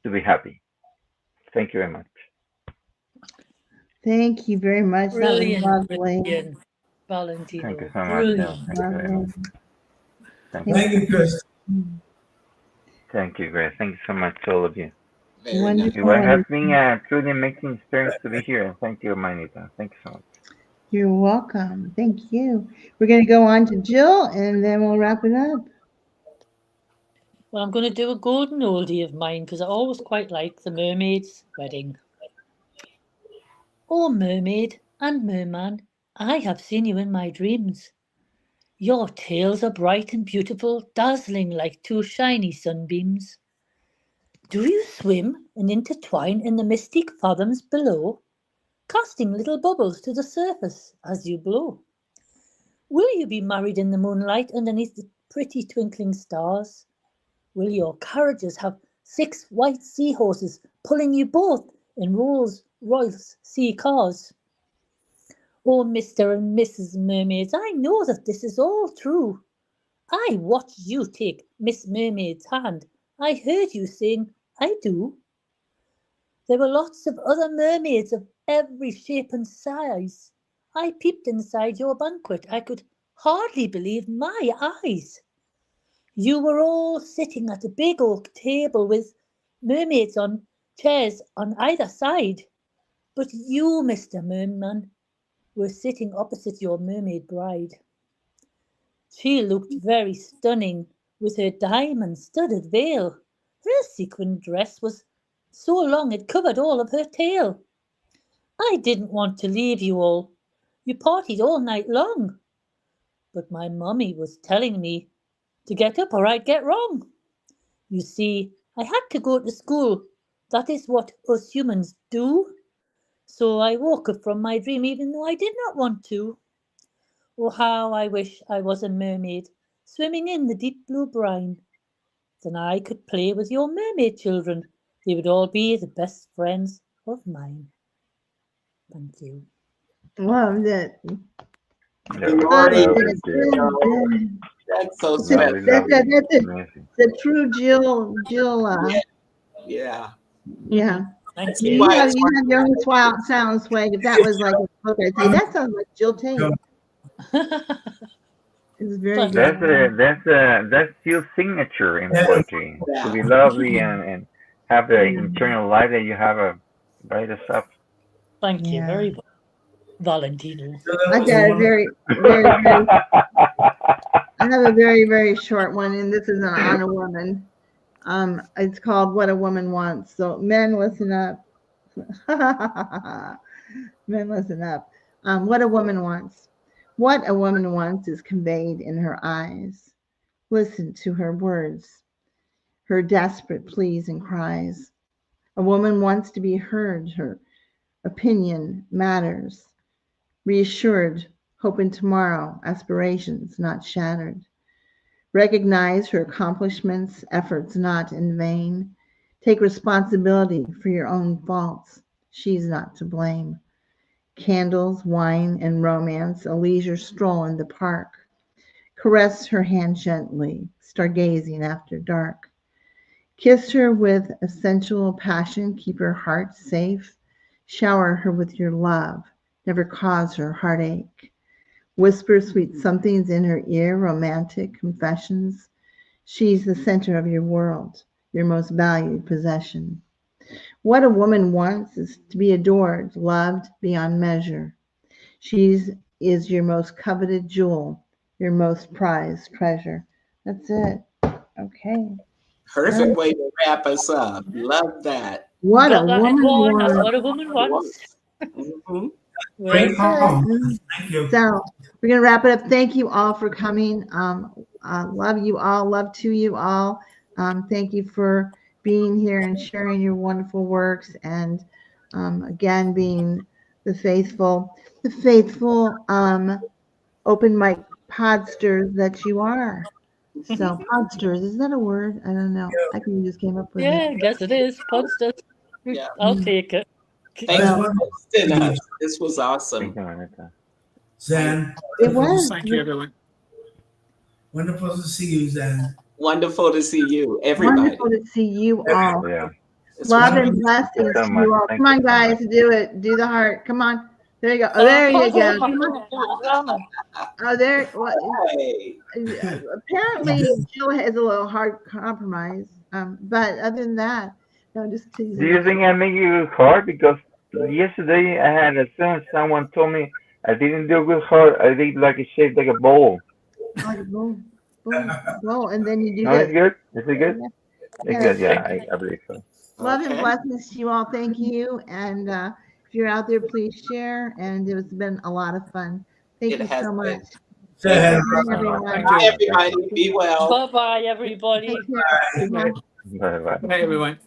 [SPEAKER 3] to be happy. Thank you very much.
[SPEAKER 1] Thank you very much.
[SPEAKER 7] Brilliant,
[SPEAKER 1] That was lovely.
[SPEAKER 7] Cristian. Valentino.
[SPEAKER 3] Thank you so much.
[SPEAKER 7] Brilliant.
[SPEAKER 3] Thank you very much. Thank you.
[SPEAKER 4] Thank you, Chris.
[SPEAKER 3] Thank you, Grace. Thank you so much to all of you.
[SPEAKER 5] Very
[SPEAKER 1] Wonderful.
[SPEAKER 5] nice.
[SPEAKER 3] It has been a truly amazing experience to be here. Thank you, Manita. Thank you so much.
[SPEAKER 1] You're welcome. Thank you. We're going to go on to Jill, and then we'll wrap it up.
[SPEAKER 7] Well, I'm going to do a golden oldie of mine because I always quite like the mermaid's wedding. Oh, mermaid and merman, I have seen you in my dreams. Your tails are bright and beautiful, dazzling like two shiny sunbeams. Do you swim and intertwine in the mystic fathoms below, casting little bubbles to the surface as you blow? Will you be married in the moonlight underneath the pretty twinkling stars? Will your carriages have 6 white seahorses pulling you both in Rolls-Royce sea cars? Oh, Mr. and Mrs. Mermaids, I know that this is all true. I watched you take Miss Mermaid's hand. I heard you saying, I do. There were lots of other mermaids of every shape and size. I peeped inside your banquet. I could hardly believe my eyes. You were all sitting at a big oak table with mermaids on chairs on either side. But you, Mr. Merman, were sitting opposite your mermaid bride. She looked very stunning with her diamond-studded veil. Her sequin dress was so long it covered all of her tail. I didn't want to leave you all. You partied all night long. But my mummy was telling me to get up or I'd get wrong. You see, I had to go to school. That is what us humans do. So I woke up from my dream even though I did not want to. Oh, how I wish I was a mermaid, swimming in the deep blue brine. Then I could play with your mermaid children. They would all be the best friends of mine. Thank you.
[SPEAKER 1] Loved it.
[SPEAKER 5] Glory
[SPEAKER 1] Loved
[SPEAKER 5] to
[SPEAKER 1] it.
[SPEAKER 5] God. That's so
[SPEAKER 1] That's
[SPEAKER 5] special.
[SPEAKER 1] the true Jill.
[SPEAKER 5] Yeah.
[SPEAKER 1] Yeah.
[SPEAKER 7] Thank
[SPEAKER 1] You
[SPEAKER 7] you.
[SPEAKER 1] have your own sound swag. If that was like a book, I'd say that sounds like Jill Tait. It's very good.
[SPEAKER 3] That's your signature in poetry. To be lovely and have the internal light that you have a bright us up.
[SPEAKER 7] Thank you very much, Valentino.
[SPEAKER 1] I got a very, very, very. I have a very, very short one, and this is on a woman. It's called "What a Woman Wants." So, men, listen up. Men, listen up. What a woman wants. What a woman wants is conveyed in her eyes. Listen to her words, her desperate pleas and cries. A woman wants to be heard. Her opinion matters. Reassured, hope in tomorrow, aspirations not shattered. Recognize her accomplishments, efforts not in vain. Take responsibility for your own faults. She's not to blame. candles, wine, and romance, a leisure stroll in the park. Caress her hand gently, stargazing after dark. Kiss her with a sensual passion, keep her heart safe. Shower her with your love, never cause her heartache. Whisper sweet somethings in her ear, romantic confessions. She's the center of your world, your most valued possession. What a woman wants is to be adored, loved beyond measure. She is your most coveted jewel, your most prized treasure. That's it. Okay.
[SPEAKER 5] Perfect way to wrap us up. Love that.
[SPEAKER 1] What a
[SPEAKER 7] Got that in
[SPEAKER 1] woman
[SPEAKER 7] one. That's
[SPEAKER 1] wants.
[SPEAKER 7] what a woman wants.
[SPEAKER 5] Mhm.
[SPEAKER 4] Great
[SPEAKER 7] Well said.
[SPEAKER 4] poem. Thank you.
[SPEAKER 1] So we're gonna wrap it up. Thank you all for coming. Love you all. Love to you all. Thank you for being here and sharing your wonderful works, and again being the faithful open mic podsters that you are. So podsters, is that a word? I don't know. I think you just came up with
[SPEAKER 7] Yeah, I
[SPEAKER 1] it.
[SPEAKER 7] guess it is. Podsters.
[SPEAKER 5] Yeah.
[SPEAKER 7] I'll take it.
[SPEAKER 5] Thanks
[SPEAKER 1] So
[SPEAKER 5] for hosting us. This was awesome.
[SPEAKER 3] Thank you, Annette.
[SPEAKER 4] Zan,
[SPEAKER 1] it was
[SPEAKER 2] Thank you, everyone.
[SPEAKER 4] wonderful to see you, Zan.
[SPEAKER 5] Wonderful to see you, everybody.
[SPEAKER 1] wonderful to see you all.
[SPEAKER 3] Yeah.
[SPEAKER 5] It's
[SPEAKER 1] Love
[SPEAKER 5] wonderful.
[SPEAKER 1] and blessings
[SPEAKER 3] Thank you so
[SPEAKER 1] to
[SPEAKER 3] much.
[SPEAKER 1] you all.
[SPEAKER 3] Thank
[SPEAKER 1] Come on,
[SPEAKER 3] you so
[SPEAKER 1] guys,
[SPEAKER 3] much.
[SPEAKER 1] do it. Do the heart. Come on. There you go. Oh, there you go. Come on. Oh, there. What?
[SPEAKER 5] Hey.
[SPEAKER 1] Apparently, Jill has a little hard compromise. But other than that, no, just
[SPEAKER 3] Do you
[SPEAKER 1] teasing.
[SPEAKER 3] think I make you hard? Because yesterday I had as soon as someone told me I didn't do a good heart, I did like a shape like a bowl.
[SPEAKER 1] Like boom, boom, boom, and then you do
[SPEAKER 3] No, it's
[SPEAKER 1] this.
[SPEAKER 3] good. Is it good?
[SPEAKER 1] Yeah.
[SPEAKER 3] It's good. Yeah, I believe so.
[SPEAKER 1] Love and
[SPEAKER 5] Okay.
[SPEAKER 1] blessings to you all. Thank you. And if you're out there, please share. And it's been a lot of fun. Thank
[SPEAKER 5] It
[SPEAKER 1] you
[SPEAKER 5] has
[SPEAKER 1] so
[SPEAKER 5] been.
[SPEAKER 1] much.
[SPEAKER 4] Say hi,
[SPEAKER 1] Bye, everyone.
[SPEAKER 3] Thank
[SPEAKER 5] Bye,
[SPEAKER 3] you.
[SPEAKER 5] everybody. Be well.
[SPEAKER 7] Bye bye, everybody.
[SPEAKER 1] Take care.
[SPEAKER 2] Good night.
[SPEAKER 3] Bye bye.
[SPEAKER 2] Good night, everyone.